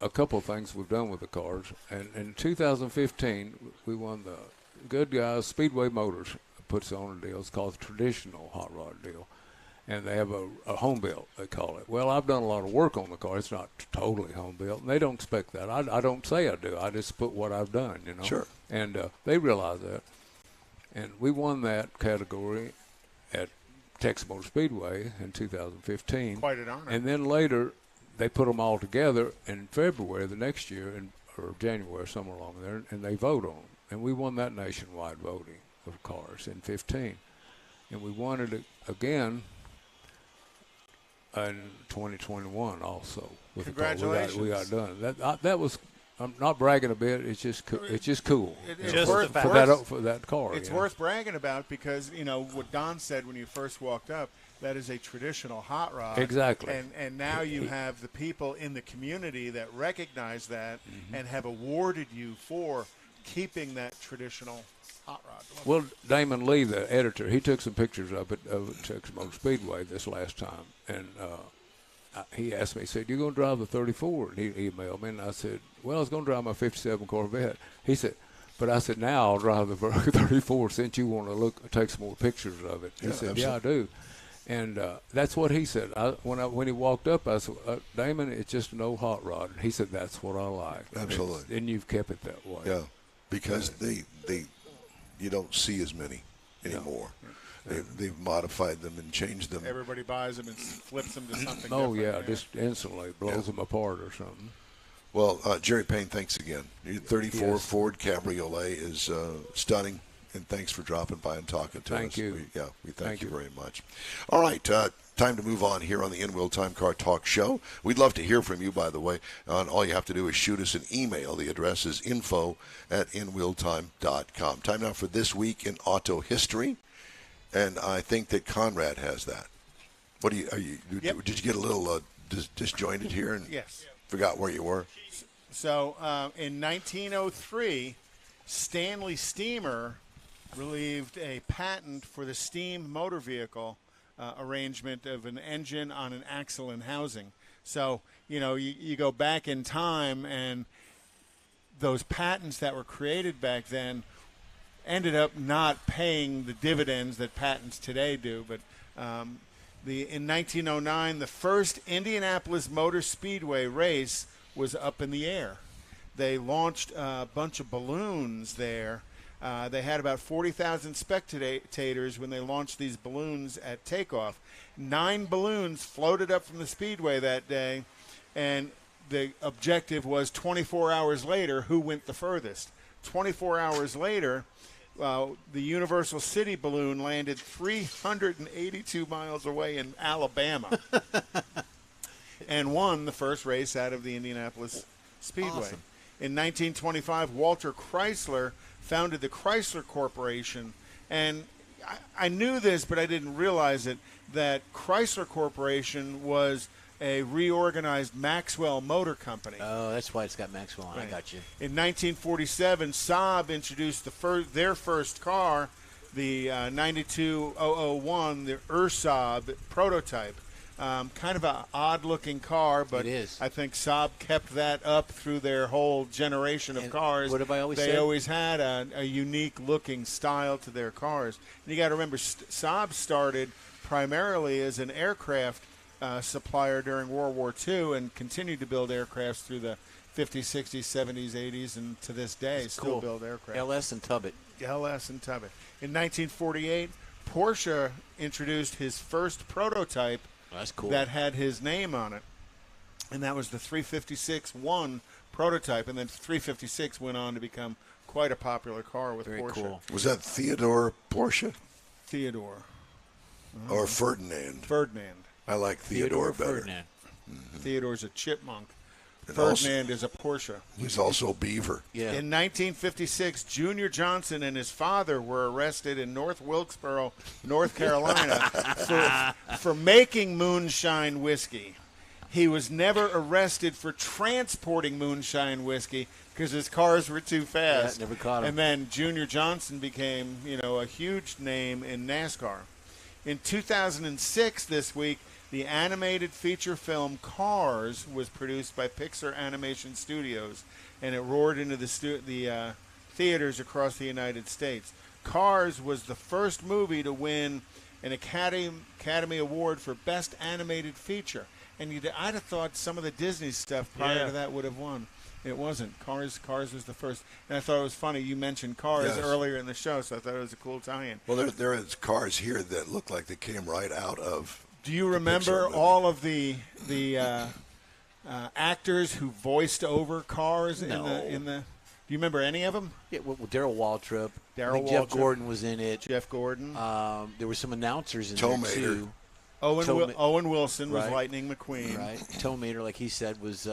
Speaker 9: a couple of things we've done with the cars. And in 2015, we won the Good Guys Speedway Motors puts on a deal. It's called the Traditional Hot Rod Deal. and they have a home built, they call it. Well, I've done a lot of work on the car. It's not totally home built, and they don't expect that. I don't say I do. I just put what I've done, you know.
Speaker 1: Sure.
Speaker 9: And they realize that. And we won that category at Texas Motor Speedway in 2015.
Speaker 2: Quite an honor.
Speaker 9: And then later, they put them all together in February the next year, or January, somewhere along there, and they vote on them. And we won that nationwide voting of cars in 15. And we won it again in 2021 also. With
Speaker 2: Congratulations.
Speaker 9: We got done. That was, I'm not bragging a bit. It's just cool.
Speaker 2: It's
Speaker 9: for that car.
Speaker 2: It's worth bragging about because, you know, what Don said when you first walked up, that is a traditional hot rod.
Speaker 9: Exactly.
Speaker 2: And now you have the people in the community that recognize that and have awarded you for keeping that traditional hot rod.
Speaker 9: Well, Damon Lee, the editor, he took some pictures of it of Texas Motor Speedway this last time, and he asked me, he said, "You going to drive the 34?" And he emailed me, and I said, "Well, I was going to drive my 57 Corvette." He said, "But I said, now I'll drive the 34 since you want to take some more pictures of it." He said,
Speaker 1: absolutely.
Speaker 9: "Yeah, I do." And that's what he said. When he walked up, I said, "Damon, it's just an old hot rod." And he said, "That's what I like."
Speaker 1: Absolutely.
Speaker 9: And you've kept it that way.
Speaker 1: Yeah, because you don't see as many anymore. No. They've modified them and changed them.
Speaker 2: Everybody buys them and flips them to something
Speaker 9: Oh,
Speaker 2: different.
Speaker 9: yeah, just instantly blows them apart or something.
Speaker 1: Well, Jerry Payne, thanks again. Your 34 Ford Cabriolet is stunning, and thanks for dropping by and talking to us.
Speaker 9: Thank you.
Speaker 1: We thank you very much. All right, time to move on here on the In-Wheel Time Car Talk Show. We'd love to hear from you, by the way. All you have to do is shoot us an email. The address is info@inwheeltime.com. Time now for This Week in Auto History, and I think that Conrad has that. What Did you get a little disjointed here and
Speaker 2: Yes.
Speaker 1: forgot where you were?
Speaker 2: So in 1903, Stanley Steamer relieved a patent for the steam motor vehicle arrangement of an engine on an axle and housing. So, you know, you go back in time, and those patents that were created back then ended up not paying the dividends that patents today do. But in 1909, the first Indianapolis Motor Speedway race was up in the air. They launched a bunch of balloons there. They had about 40,000 spectators when they launched these balloons at takeoff. 9 balloons floated up from the speedway that day, and the objective was 24 hours later, who went the furthest. 24 hours later, the Universal City balloon landed 382 miles away in Alabama and won the first race out of the Indianapolis Speedway.
Speaker 5: Awesome.
Speaker 2: In 1925, Walter Chrysler founded the Chrysler Corporation, and I knew this, but I didn't realize it, that Chrysler Corporation was a reorganized Maxwell Motor Company.
Speaker 5: Oh, that's why it's got Maxwell on. Right. I got you.
Speaker 2: In 1947, Saab introduced their first car, the 92001, the Saab prototype. Kind of an odd-looking car, but
Speaker 5: it is.
Speaker 2: I think Saab kept that up through their whole generation of cars.
Speaker 5: What have I always said?
Speaker 2: They always had a unique-looking style to their cars. And you got to remember, Saab started primarily as an aircraft supplier during World War II and continued to build aircrafts through the 50s, 60s, 70s, 80s, and to this day still build aircraft.
Speaker 5: LS and Tubbett.
Speaker 2: LS and Tubbett. In 1948, Porsche introduced his first prototype
Speaker 5: that's cool.
Speaker 2: that had his name on it, and that was the 356-1 prototype, and then 356 went on to become quite a popular car with
Speaker 5: Very
Speaker 2: Porsche.
Speaker 5: Cool.
Speaker 1: Was that Theodore Porsche?
Speaker 2: Theodore.
Speaker 1: Or Ferdinand?
Speaker 2: Ferdinand.
Speaker 1: I like Theodore better.
Speaker 5: Ferdinand.
Speaker 2: Mm-hmm. Theodore's a chipmunk.
Speaker 1: And
Speaker 2: Ferdinand is a Porsche.
Speaker 1: He's also Beaver.
Speaker 5: Yeah.
Speaker 2: In 1956, Junior Johnson and his father were arrested in North Wilkesboro, North Carolina, for making moonshine whiskey. He was never arrested for transporting moonshine whiskey because his cars were too fast.
Speaker 5: Yeah, never caught him.
Speaker 2: And then Junior Johnson became, a huge name in NASCAR. In 2006, this week, the animated feature film Cars was produced by Pixar Animation Studios, and it roared into the theaters across the United States. Cars was the first movie to win an Academy Award for Best Animated Feature. And I'd have thought some of the Disney stuff prior to that would have won. It wasn't. Cars was the first. And I thought it was funny you mentioned Cars earlier in the show, so I thought it was a cool tie-in.
Speaker 1: Well, there is cars here that look like they came right out of.
Speaker 2: Do you remember all of the actors who voiced over Cars in the? Do you remember any of them?
Speaker 5: Yeah, well, Darryl Waltrip. Jeff Gordon was in it.
Speaker 2: Jeff Gordon.
Speaker 5: There were some announcers in
Speaker 1: Tow
Speaker 5: there too.
Speaker 2: Owen Wilson was
Speaker 5: right.
Speaker 2: Lightning McQueen.
Speaker 5: Right. Tow Mater, like he said, was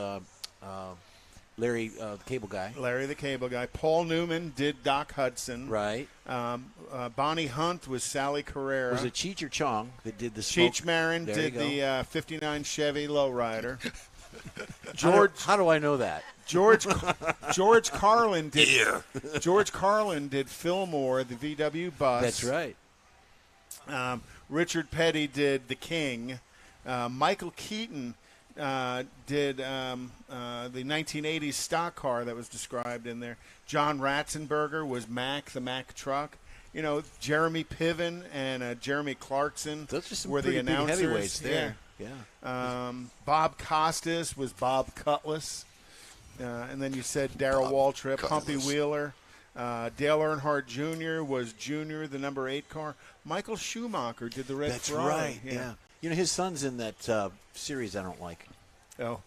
Speaker 5: Larry, the cable guy.
Speaker 2: Larry the Cable Guy. Paul Newman did Doc Hudson.
Speaker 5: Right.
Speaker 2: Bonnie Hunt was Sally Carrera.
Speaker 5: Was it Cheech or Chong that did the smoke?
Speaker 2: Cheech Marin did the 59 Chevy Lowrider.
Speaker 5: How do I know that?
Speaker 2: George Carlin did. Yeah. George Carlin did Fillmore, the VW bus.
Speaker 5: That's right.
Speaker 2: Richard Petty did The King. Michael Keaton did the 1980s stock car that was described in there. John Ratzenberger was Mack, the Mack truck. You know, Jeremy Piven and Jeremy Clarkson were the announcers.
Speaker 5: Big heavyweights there. Yeah.
Speaker 2: Bob Costas was Bob Cutlass. And then you said Darryl Waltrip, Humpy Wheeler. Dale Earnhardt Jr. was Junior, the number 8 car. Michael Schumacher did the red Ferrari.
Speaker 5: That's right, yeah. You know, his son's in that series I don't like.
Speaker 2: Oh.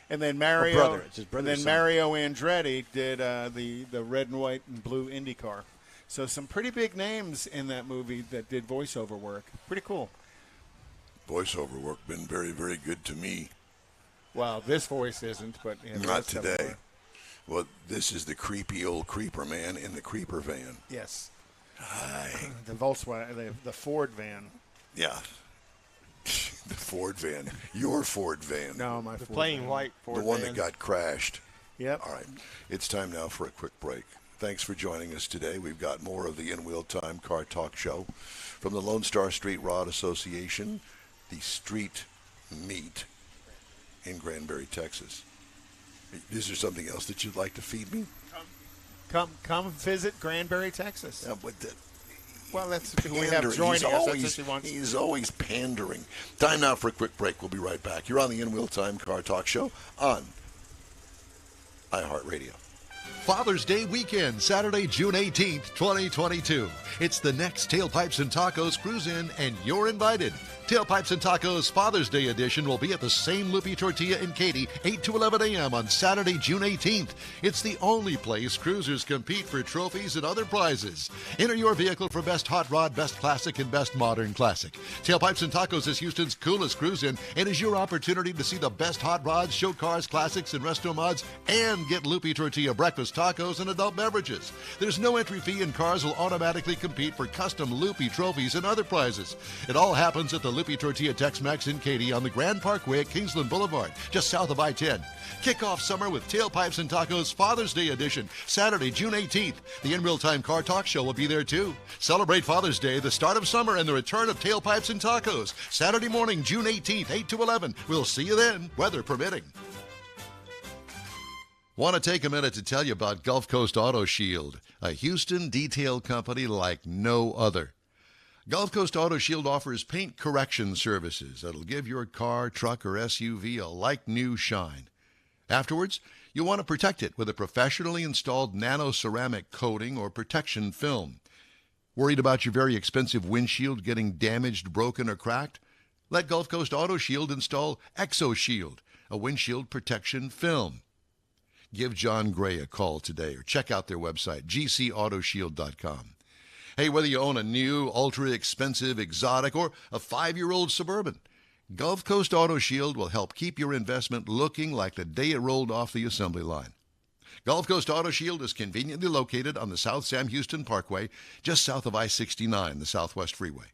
Speaker 2: And then Mario Andretti did the red and white and blue IndyCar. So some pretty big names in that movie that did voiceover work. Pretty cool.
Speaker 1: Voiceover work been very, very good to me.
Speaker 2: Well, this voice isn't, but
Speaker 1: not today. Well, this is the creepy old creeper man in the creeper van.
Speaker 2: Yes.
Speaker 1: Hi.
Speaker 2: The Volkswagen, the Ford van.
Speaker 1: Yeah. The Ford van. Your Ford van.
Speaker 2: No, my
Speaker 4: the
Speaker 2: Ford
Speaker 4: plain
Speaker 2: van.
Speaker 4: white Ford
Speaker 1: The one
Speaker 4: van.
Speaker 1: that got crashed.
Speaker 2: Yep.
Speaker 1: All right. It's time now for a quick break. Thanks for joining us today. We've got more of the In Wheel Time Car Talk Show from the Lone Star Street Rod Association, the street meet in Granbury, Texas. Is there something else that you'd like to feed me?
Speaker 2: Come visit Granbury, Texas.
Speaker 1: Yeah, but
Speaker 2: well, that's who we have joining us.
Speaker 1: He's always pandering. Time now for a quick break. We'll be right back. You're on the In Wheel Time Car Talk Show on iHeartRadio.
Speaker 6: Father's Day weekend, Saturday, June 18th, 2022. It's the next Tailpipes and Tacos Cruise-In, and you're invited. Tailpipes and Tacos Father's Day edition will be at the same Loopy Tortilla in Katy, 8 to 11 a.m. on Saturday, June 18th. It's the only place cruisers compete for trophies and other prizes. Enter your vehicle for Best Hot Rod, Best Classic, and Best Modern Classic. Tailpipes and Tacos is Houston's coolest cruise-in and is your opportunity to see the best hot rods, show cars, classics, and resto mods, and get Loopy Tortilla breakfast tacos and adult beverages. There's no entry fee, and cars will automatically compete for custom Loopy trophies and other prizes. It all happens at the Loopy Tortilla Tex-Mex in Katy on the Grand Parkway at Kingsland Boulevard, just south of I-10. Kick off summer with Tailpipes and Tacos Father's Day edition, Saturday, June 18th. The In Real Time Car Talk Show will be there too. Celebrate Father's Day, the start of summer, and the return of Tailpipes and Tacos. Saturday morning, June 18th, 8 to 11. We'll see you then, weather permitting. Want to take a minute to tell you about Gulf Coast Auto Shield, a Houston detail company like no other. Gulf Coast Auto Shield offers paint correction services that'll give your car, truck, or SUV a like-new shine. Afterwards, you'll want to protect it with a professionally installed nano-ceramic coating or protection film. Worried about your very expensive windshield getting damaged, broken, or cracked? Let Gulf Coast Auto Shield install ExoShield, a windshield protection film. Give John Gray a call today or check out their website, gcautoshield.com. Hey, whether you own a new, ultra-expensive, exotic, or a 5-year-old Suburban, Gulf Coast Auto Shield will help keep your investment looking like the day it rolled off the assembly line. Gulf Coast Auto Shield is conveniently located on the South Sam Houston Parkway, just south of I-69, the Southwest Freeway.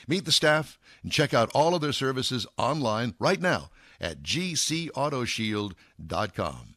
Speaker 6: Meet the staff and check out all of their services online right now at gcautoshield.com.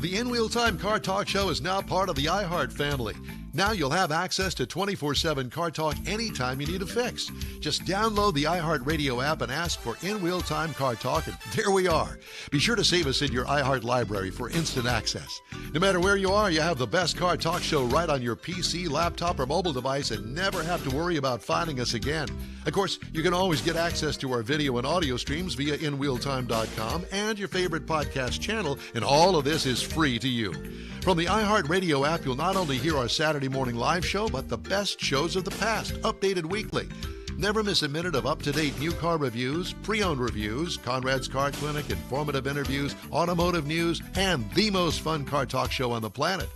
Speaker 6: The In Wheel Time Car Talk Show is now part of the iHeart family. Now you'll have access to 24/7 Car Talk anytime you need a fix. Just download the iHeart Radio app and ask for In Wheel Time Car Talk, and there we are. Be sure to save us in your iHeart library for instant access. No matter where you are, you have the best Car Talk Show right on your PC, laptop, or mobile device and never have to worry about finding us again. Of course, you can always get access to our video and audio streams via InWheelTime.com and your favorite podcast channel, and all of this is free to you. From the iHeart Radio app, you'll not only hear our Saturday morning live show, but the best shows of the past, updated weekly. Never miss a minute of up-to-date new car reviews, pre-owned reviews, Conrad's Car Clinic, informative interviews, automotive news, and the most fun car talk show on the planet.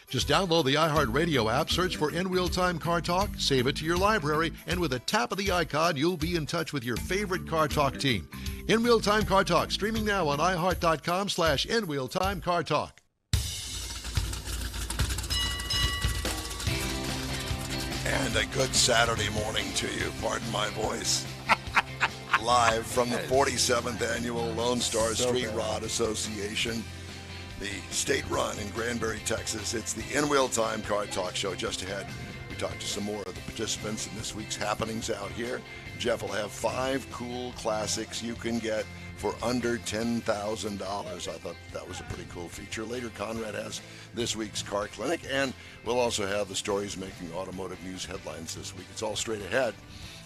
Speaker 6: Just download the iHeart Radio app, search for In Wheel Time Car Talk, save it to your library, and with a tap of the icon, you'll be in touch with your favorite Car Talk team. In Wheel Time Car Talk, streaming now on iHeart.com/In Wheel Time Car Talk.
Speaker 1: And a good Saturday morning to you, pardon my voice. Live from the 47th Annual Lone Star Street Rod Association, the state run in Granbury, Texas. It's the In Wheel Time Car Talk Show. Just ahead, we talked to some more of the participants in this week's happenings out here. Jeff will have 5 cool classics you can get for under $10,000. I thought that was a pretty cool feature. Later, Conrad has this week's Car Clinic, and we'll also have the stories making automotive news headlines this week. It's all straight ahead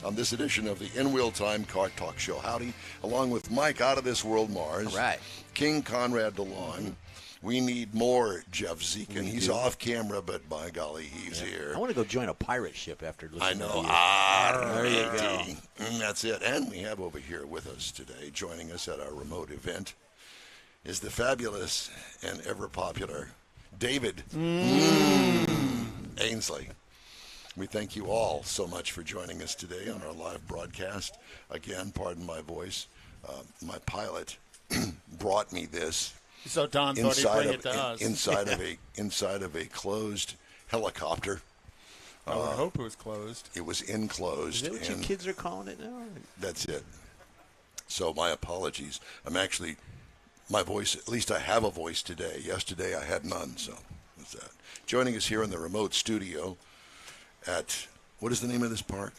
Speaker 1: on this edition of the In Wheel Time Car Talk Show. Howdy, along with Mike Out of This World Mars,
Speaker 5: All right.
Speaker 1: King Conrad DeLong. We need more Jeff Zekin. He's off camera, but by golly, he's here.
Speaker 5: I want to go join a pirate ship after listening to you.
Speaker 1: There
Speaker 5: you go.
Speaker 1: And that's it. And we have over here with us today, joining us at our remote event, is the fabulous and ever-popular David Ainsley. We thank you all so much for joining us today on our live broadcast. Again, pardon my voice. My pilot brought me this.
Speaker 2: So Don thought he'd bring it to us.
Speaker 1: Inside of a closed helicopter.
Speaker 2: I would hope it was closed.
Speaker 1: It was enclosed.
Speaker 5: Is that what you kids are calling it now?
Speaker 1: That's it. So my apologies. My voice, at least I have a voice today. Yesterday I had none, so that's that. Joining us here in the remote studio at, what is the name of this park?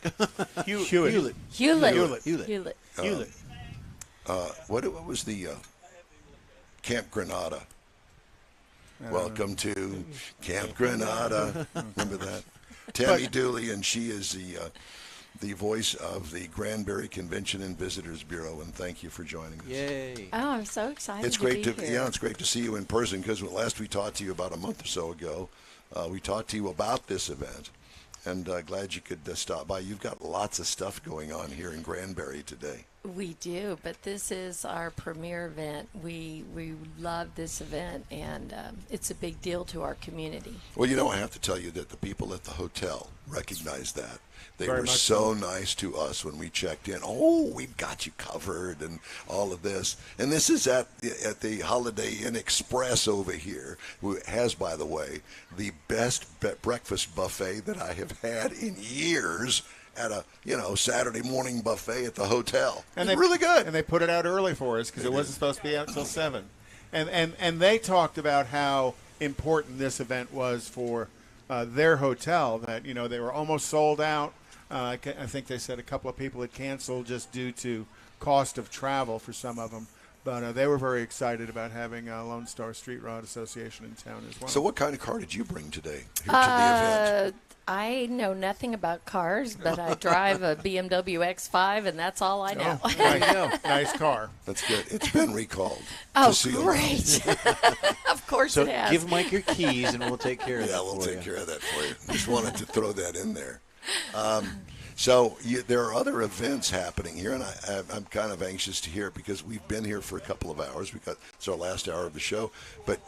Speaker 2: Hewlett.
Speaker 1: What was the... Camp Granada. Welcome to Camp Granada. Remember that? Tammy Dooley, and she is the voice of the Granbury Convention and Visitors Bureau, and thank you for joining us.
Speaker 5: Yay.
Speaker 10: Oh, I'm so excited
Speaker 1: It's great
Speaker 10: to be here.
Speaker 1: Yeah, it's great to see you in person, because last we talked to you about a month or so ago, we talked to you about this event, and glad you could stop by. You've got lots of stuff going on here in Granbury today.
Speaker 10: We do, but this is our premier event. We love this event, and it's a big deal to our community.
Speaker 1: Well, I have to tell you that the people at the hotel recognized that. They
Speaker 2: Very
Speaker 1: were
Speaker 2: much
Speaker 1: so nice to us when we checked in. Oh, we've got you covered and all of this. And this is at the Holiday Inn Express over here, who has, by the way, the best breakfast buffet that I have had in years. At a Saturday morning buffet at the hotel.
Speaker 2: And
Speaker 1: it's really good.
Speaker 2: And they put it out early for us because it wasn't supposed to be out until 7. And they talked about how important this event was for their hotel. That they were almost sold out. I think they said a couple of people had canceled just due to cost of travel for some of them. But they were very excited about having Lone Star Street Rod Association in town as well.
Speaker 1: So what kind of car did you bring today here to the event?
Speaker 10: I know nothing about cars, but I drive a BMW X5, and that's all I know.
Speaker 2: Nice car.
Speaker 1: That's good. It's been recalled.
Speaker 10: Oh, great. Of course it has.
Speaker 5: Give Mike your keys, and we'll take care of that.
Speaker 1: Yeah, we'll take care of that for you. Just wanted to throw that in there. So there are other events happening here, and I'm kind of anxious to hear it because we've been here for a couple of hours. It's our last hour of the show. But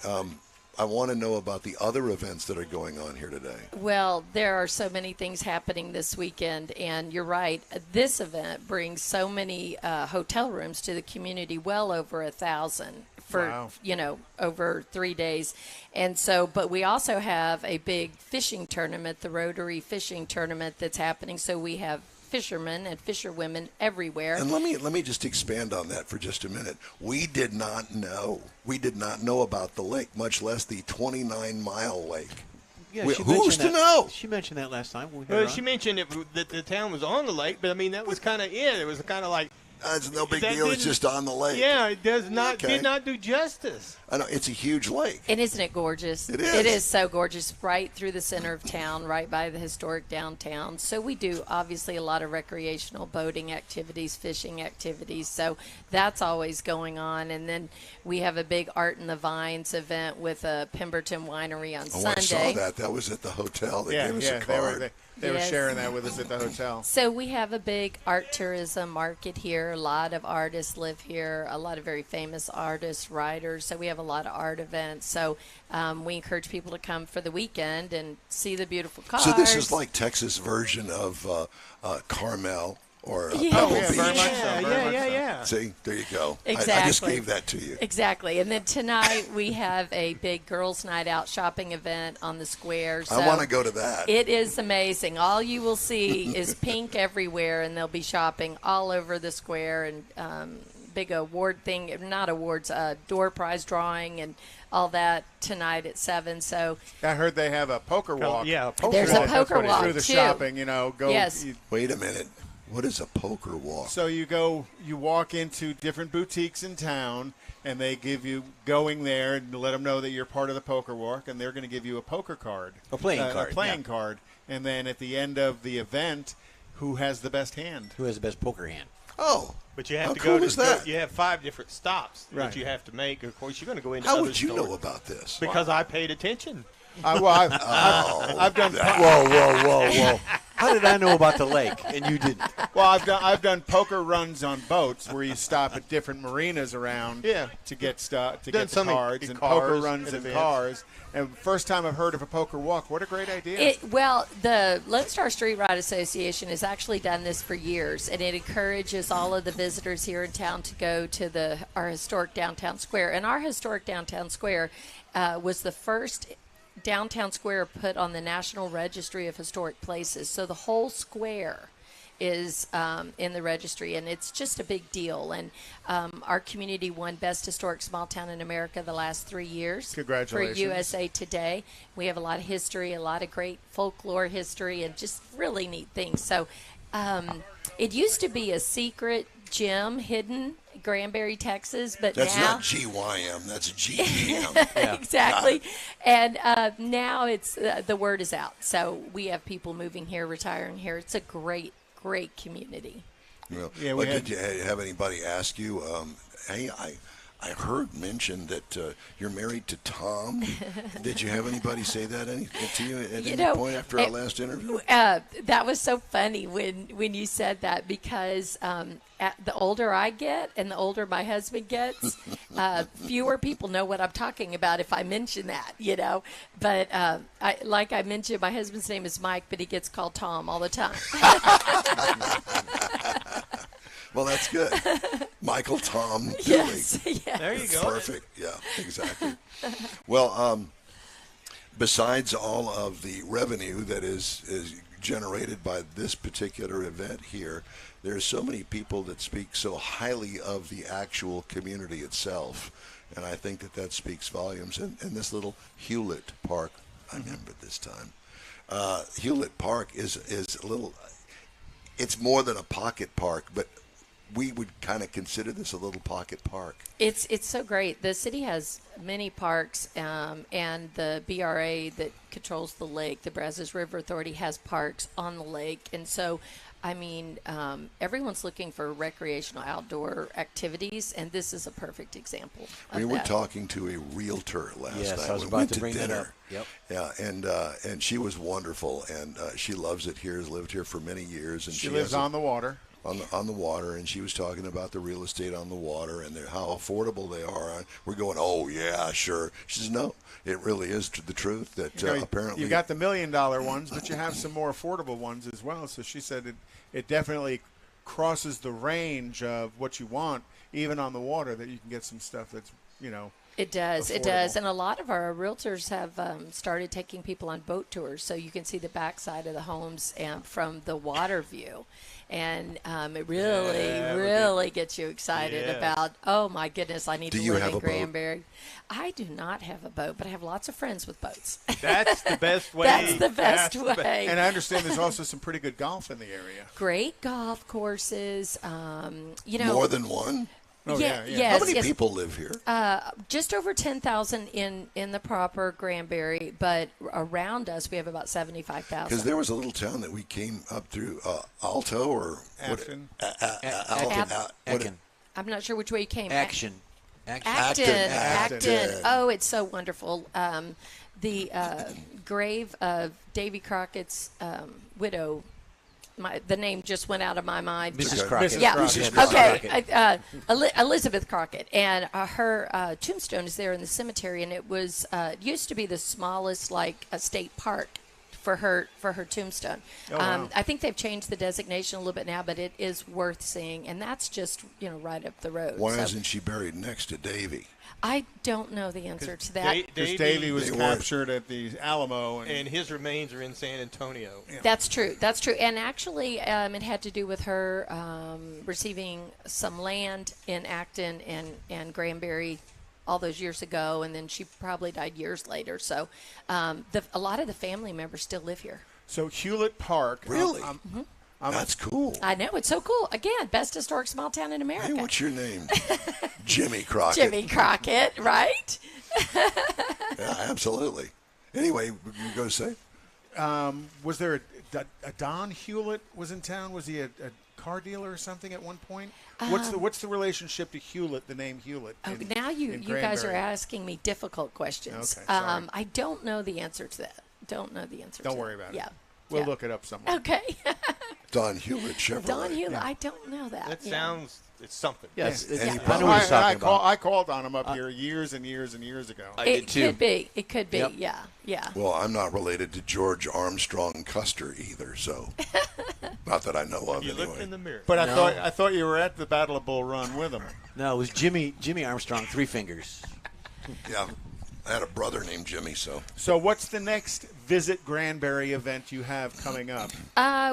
Speaker 1: I want to know about the other events that are going on here today.
Speaker 10: Well, there are so many things happening this weekend, and you're right. This event brings so many hotel rooms to the community, well over 1,000 for, over 3 days. And so, but we also have a big fishing tournament, the Rotary Fishing Tournament that's happening. So we have fishermen and fisherwomen everywhere.
Speaker 1: And let me just expand on that for just a minute. We did not know about the lake, much less the 29-mile lake.
Speaker 5: Yeah,
Speaker 1: who's to know?
Speaker 5: She mentioned that last time.
Speaker 4: Well, she mentioned that the town was on the lake, but I mean that was kind of it. It was kind of like
Speaker 1: it's no big deal. It's just on the lake.
Speaker 4: Yeah, it did not do justice.
Speaker 1: I know it's a huge lake.
Speaker 10: And isn't it gorgeous?
Speaker 1: It is.
Speaker 10: It is so gorgeous, right through the center of town, right by the historic downtown. So we do obviously a lot of recreational boating activities, fishing activities. So that's always going on. And then we have a big Art in the Vines event with a Pemberton Winery on Sunday.
Speaker 1: I saw that. That was at the hotel. They gave us a card.
Speaker 2: They were sharing that with us at the hotel.
Speaker 10: So we have a big art tourism market here. A lot of artists live here, a lot of very famous artists, writers. So we have a lot of art events. So we encourage people to come for the weekend and see the beautiful cars.
Speaker 1: So this is like Texas version of Carmel or Pebble Beach.
Speaker 2: Very much so.
Speaker 4: Yeah.
Speaker 1: See, there you go.
Speaker 10: Exactly.
Speaker 1: I just gave that to you.
Speaker 10: Exactly. And then tonight we have a big girls' night out shopping event on the square. So
Speaker 1: I want to go to that.
Speaker 10: It is amazing. All you will see is pink everywhere, and they'll be shopping all over the square, and big award thing, not awards, door prize drawing and all that tonight at 7. So
Speaker 2: I heard they have a poker walk.
Speaker 4: Yeah,
Speaker 10: there's a poker walk
Speaker 2: through the
Speaker 10: too.
Speaker 2: shopping. Go.
Speaker 10: Yes.
Speaker 1: Wait a minute. What is a poker walk?
Speaker 2: So you walk into different boutiques in town, and they give you going there and let them know that you're part of the poker walk, and they're going to give you a poker card,
Speaker 5: a playing
Speaker 2: card, and then at the end of the event, who has the best hand?
Speaker 5: Who has the best poker hand?
Speaker 1: Oh,
Speaker 4: but you have to
Speaker 1: cool
Speaker 4: go
Speaker 1: is that?
Speaker 4: you have 5 different stops
Speaker 2: Right.
Speaker 4: that you have to make. Of course, you're going to go into.
Speaker 1: How
Speaker 4: other
Speaker 1: would you
Speaker 4: stores.
Speaker 1: know about this?
Speaker 4: Because I paid attention.
Speaker 2: I've done.
Speaker 5: Whoa! How did I know about the lake and you didn't?
Speaker 2: Well, I've done poker runs on boats where you stop at different marinas around to get get the cards and poker runs in cars. And first time I've heard of a poker walk. What a great idea!
Speaker 10: The Lone Star Street Ride Association has actually done this for years, and it encourages all of the visitors here in town to go to our historic downtown square. And our historic downtown square was the first downtown square put on the National Registry of Historic Places. So the whole square is in the registry, and it's just a big deal. And our community won Best Historic Small Town in America the last 3 years.
Speaker 2: Congratulations.
Speaker 10: For USA Today. We have a lot of history, a lot of great folklore history, and just really neat things. So it used to be a secret gym hidden in Granbury, Texas, but
Speaker 1: that's
Speaker 10: now
Speaker 1: not GYM, that's GEM.
Speaker 10: exactly. And now it's the word is out. So we have people moving here, retiring here. It's a great community.
Speaker 1: Well, did you have anybody ask you, hey, I heard mention that you're married to Tom. Did you have anybody say that to you at any point after our last interview?
Speaker 10: That was so funny when you said that, because the older I get and the older my husband gets, fewer people know what I'm talking about if I mention that, But like I mentioned, my husband's name is Mike, but he gets called Tom all the time.
Speaker 1: Well, that's good. Michael Tom Dooley.
Speaker 10: Yes.
Speaker 4: There you go.
Speaker 1: Perfect. Yeah, exactly. Well, besides all of the revenue that is generated by this particular event here, there's so many people that speak so highly of the actual community itself, and I think that speaks volumes. And this little Hewlett Park, I remember this time. Hewlett Park is a little. It's more than a pocket park, but we would kind of consider this a little pocket park.
Speaker 10: It's so great. The city has many parks, and the BRA that controls the lake, the Brazos River Authority, has parks on the lake. And so, everyone's looking for recreational outdoor activities, and this is a perfect example of
Speaker 1: We were
Speaker 10: that.
Speaker 1: talking to a realtor last night.
Speaker 5: I was
Speaker 1: we
Speaker 5: about
Speaker 1: went
Speaker 5: to bring
Speaker 1: dinner.
Speaker 5: that up. Yep.
Speaker 1: Yeah, and she was wonderful, and she loves it here, has lived here for many years. And
Speaker 2: she lives on the water.
Speaker 1: On the water, and she was talking about the real estate on the water and how affordable they are. We're going, oh yeah, sure. She says, no, it really is the truth that apparently
Speaker 2: you got the $1 million ones, but you have some more affordable ones as well. So she said it definitely crosses the range of what you want, even on the water, that you can get some stuff that's
Speaker 10: It does. It does. And a lot of our realtors have started taking people on boat tours, so you can see the backside of the homes and from the water view. And it really gets you excited about, oh, my goodness, I need to live in Granbury. I do not have a boat, but I have lots of friends with boats.
Speaker 4: That's the best way.
Speaker 10: That's the best way.
Speaker 2: And I understand there's also some pretty good golf in the area.
Speaker 10: Great golf courses.
Speaker 1: More than one?
Speaker 2: Oh, yeah.
Speaker 10: Yes,
Speaker 1: How many people live here?
Speaker 10: Just over 10,000 in the proper Granbury, but around us we have about 75,000.
Speaker 1: Because there was a little town that we came up through, Alto or
Speaker 2: Afton.
Speaker 5: Acton.
Speaker 10: I'm not sure which way you came.
Speaker 5: Acton.
Speaker 10: Oh, it's so wonderful. The grave of Davy Crockett's widow. The name just went out of my mind.
Speaker 5: Mrs. Crockett.
Speaker 10: Mrs. Crockett. Okay. Elizabeth Crockett. And her tombstone is there in the cemetery, and it used to be the smallest, state park for her tombstone.
Speaker 2: Oh, wow.
Speaker 10: I think they've changed the designation a little bit now, but it is worth seeing, and that's just, right up the road.
Speaker 1: Why isn't she buried next to Davy?
Speaker 10: I don't know the answer to that.
Speaker 2: Because Davy was captured at the Alamo.
Speaker 4: And his remains are in San Antonio.
Speaker 10: Yeah. That's true. And actually, it had to do with her receiving some land in Acton and Granbury all those years ago, and then she probably died years later. So a lot of the family members still live here.
Speaker 2: So Hewlett Park.
Speaker 1: Really? That's cool.
Speaker 10: I know. It's so cool. Again, best historic small town in America.
Speaker 1: Hey, what's your name? Jimmy Crockett.
Speaker 10: Jimmy Crockett, right?
Speaker 1: Yeah, absolutely. Anyway, you go say?
Speaker 2: Was there a Don Hewlett was in town? Was he a car dealer or something at one point? What's the relationship to Hewlett, the name Hewlett?
Speaker 10: Now you guys are asking me difficult questions.
Speaker 2: Okay, sorry.
Speaker 10: I don't know the answer to that. Don't
Speaker 2: worry about it.
Speaker 10: Yeah.
Speaker 2: We'll look it up somewhere.
Speaker 10: Okay.
Speaker 1: Don Hewlett Chevrolet.
Speaker 10: Don Hewlett. I don't know that.
Speaker 4: That sounds, it's something.
Speaker 5: Yes.
Speaker 1: Yeah.
Speaker 5: I know what he's talking about.
Speaker 2: I called on him up here years and years and years ago.
Speaker 10: It could be. It could be.
Speaker 5: Yep.
Speaker 10: Yeah.
Speaker 1: Well, I'm not related to George Armstrong Custer either, so not that I know of.
Speaker 4: You
Speaker 1: anyway.
Speaker 4: looked in the mirror.
Speaker 2: But I thought you were at the Battle of Bull Run with him.
Speaker 5: No, it was Jimmy Armstrong, Three Fingers.
Speaker 1: Yeah, I had a brother named Jimmy, so.
Speaker 2: So what's the next Visit Granbury event you have coming up?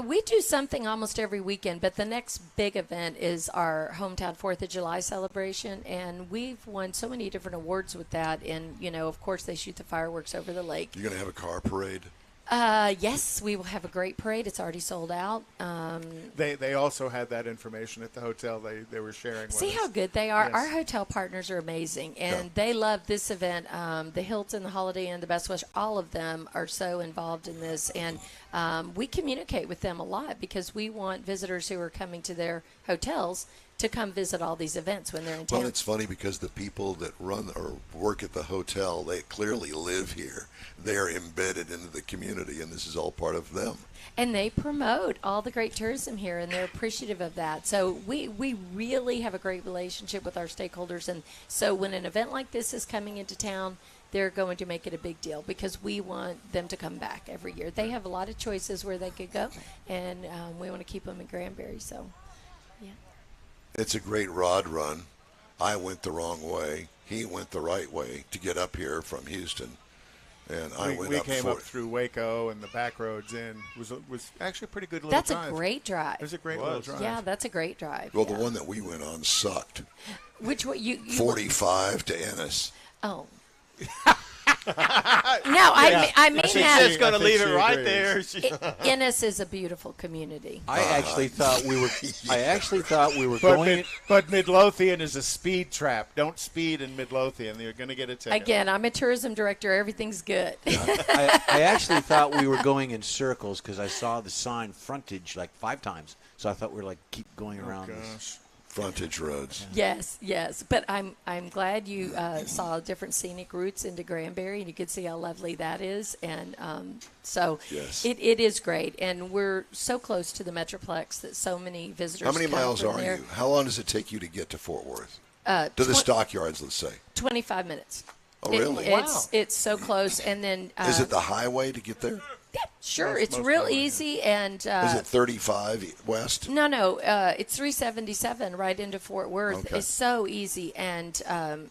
Speaker 10: We do something almost every weekend, but the next big event is our hometown 4th of July celebration, and we've won so many different awards with that. And, of course, they shoot the fireworks over the lake.
Speaker 1: You're going to have a car parade?
Speaker 10: Yes, we will have a great parade. It's already sold out.
Speaker 2: They also had that information at the hotel they were sharing with us.
Speaker 10: See how good they are?
Speaker 2: Yes.
Speaker 10: Our hotel partners are amazing, and they love this event. The Hilton, the Holiday Inn, the Best Western, all of them are so involved in this, and we communicate with them a lot because we want visitors who are coming to their hotels to come visit all these events when they're in town.
Speaker 1: Well, it's funny because the people that run or work at the hotel, they clearly live here. They're embedded into the community, and this is all part of them.
Speaker 10: And they promote all the great tourism here, and they're appreciative of that. So we really have a great relationship with our stakeholders. And so when an event like this is coming into town, they're going to make it a big deal because we want them to come back every year. They have a lot of choices where they could go, and we want to keep them in Granbury. So, yeah.
Speaker 1: It's a great rod run. I went the wrong way. He went the right way to get up here from Houston. And
Speaker 2: we came up through Waco and the back roads in. Was actually a pretty good little drive.
Speaker 10: That's a great drive.
Speaker 2: It was a great little drive.
Speaker 10: Yeah, that's a great drive.
Speaker 1: Well, the one that we went on sucked.
Speaker 10: Which one? You
Speaker 1: 45 to Ennis.
Speaker 10: Oh. No, I mean
Speaker 4: She's
Speaker 10: that.
Speaker 4: just going to leave it right there.
Speaker 10: Ennis is a beautiful community.
Speaker 5: I actually thought we were going.
Speaker 2: But Midlothian is a speed trap. Don't speed in Midlothian. You're going to get a ticket.
Speaker 10: Again, I'm a tourism director. Everything's good.
Speaker 5: I actually thought we were going in circles because I saw the sign frontage like 5 times. So I thought we were like keep going around this.
Speaker 1: Frontage roads.
Speaker 10: Yes. But I'm glad you saw different scenic routes into Granbury, and you could see how lovely that is. And so
Speaker 1: yes.
Speaker 10: it is great. And we're so close to the Metroplex that so many visitors
Speaker 1: How many
Speaker 10: come
Speaker 1: miles
Speaker 10: from
Speaker 1: are
Speaker 10: there.
Speaker 1: you? How long does it take you to get to Fort Worth? To the stockyards, let's say.
Speaker 10: 25 minutes.
Speaker 1: Oh, really?
Speaker 10: It's so close. And then
Speaker 1: is it the highway to get there?
Speaker 10: Yeah, sure. It's real easy. And
Speaker 1: is it 35 west?
Speaker 10: No. It's 377 right into Fort Worth.
Speaker 1: Okay.
Speaker 10: It's so easy. And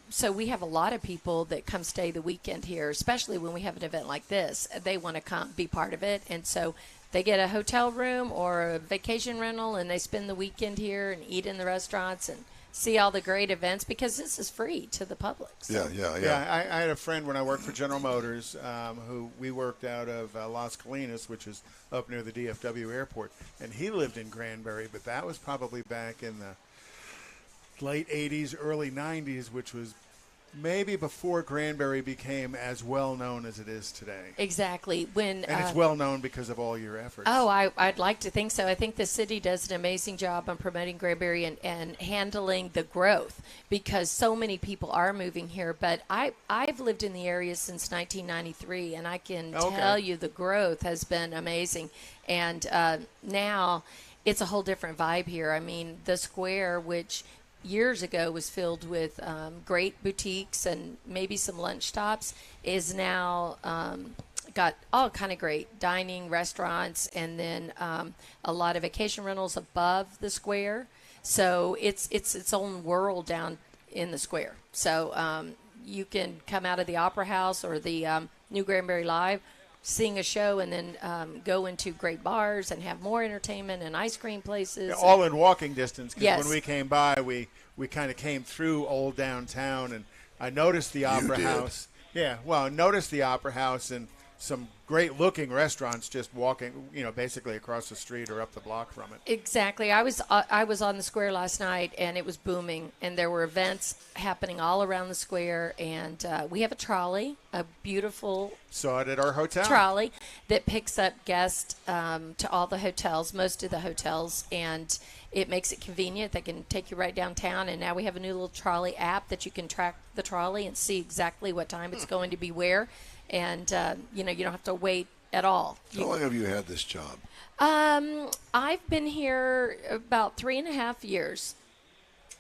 Speaker 10: so we have a lot of people that come stay the weekend here, especially when we have an event like this. They want to come be part of it. And so they get a hotel room or a vacation rental, and they spend the weekend here and eat in the restaurants and see all the great events because this is free to the public. So.
Speaker 2: Yeah, I had a friend when I worked for General Motors who we worked out of Las Colinas, which is up near the DFW airport, and he lived in Granbury, but that was probably back in the late 80s, early 90s, which was maybe before Granbury became as well known as it is today.
Speaker 10: Exactly.
Speaker 2: And it's well known because of all your efforts.
Speaker 10: Oh, I'd like to think so. I think the city does an amazing job on promoting Granbury and handling the growth because so many people are moving here. But I've lived in the area since 1993, and I can tell you the growth has been amazing. And now it's a whole different vibe here. I mean, the square, which years ago was filled with great boutiques and maybe some lunch stops, is now got all kind of great dining, restaurants, and then a lot of vacation rentals above the square. So it's its own world down in the square. So you can come out of the Opera House or the New Granbury Live, sing a show, and then go into great bars and have more entertainment and ice cream places.
Speaker 2: Yeah, all in walking distance, because
Speaker 10: Yes.
Speaker 2: when we came by, we kind of came through old downtown, and I noticed the Opera House. Yeah, well, I noticed the Opera House and some great-looking restaurants just walking, basically across the street or up the block from it.
Speaker 10: Exactly. I was on the square last night, and it was booming, and there were events happening all around the square, and we have a trolley, a beautiful
Speaker 2: Saw it at our hotel.
Speaker 10: trolley that picks up guests to all the hotels, most of the hotels, and it makes it convenient. They can take you right downtown, and now we have a new little trolley app that you can track the trolley and see exactly what time it's going to be where, and you don't have to wait at all.
Speaker 1: How long have you had this job?
Speaker 10: I've been here about 3.5 years.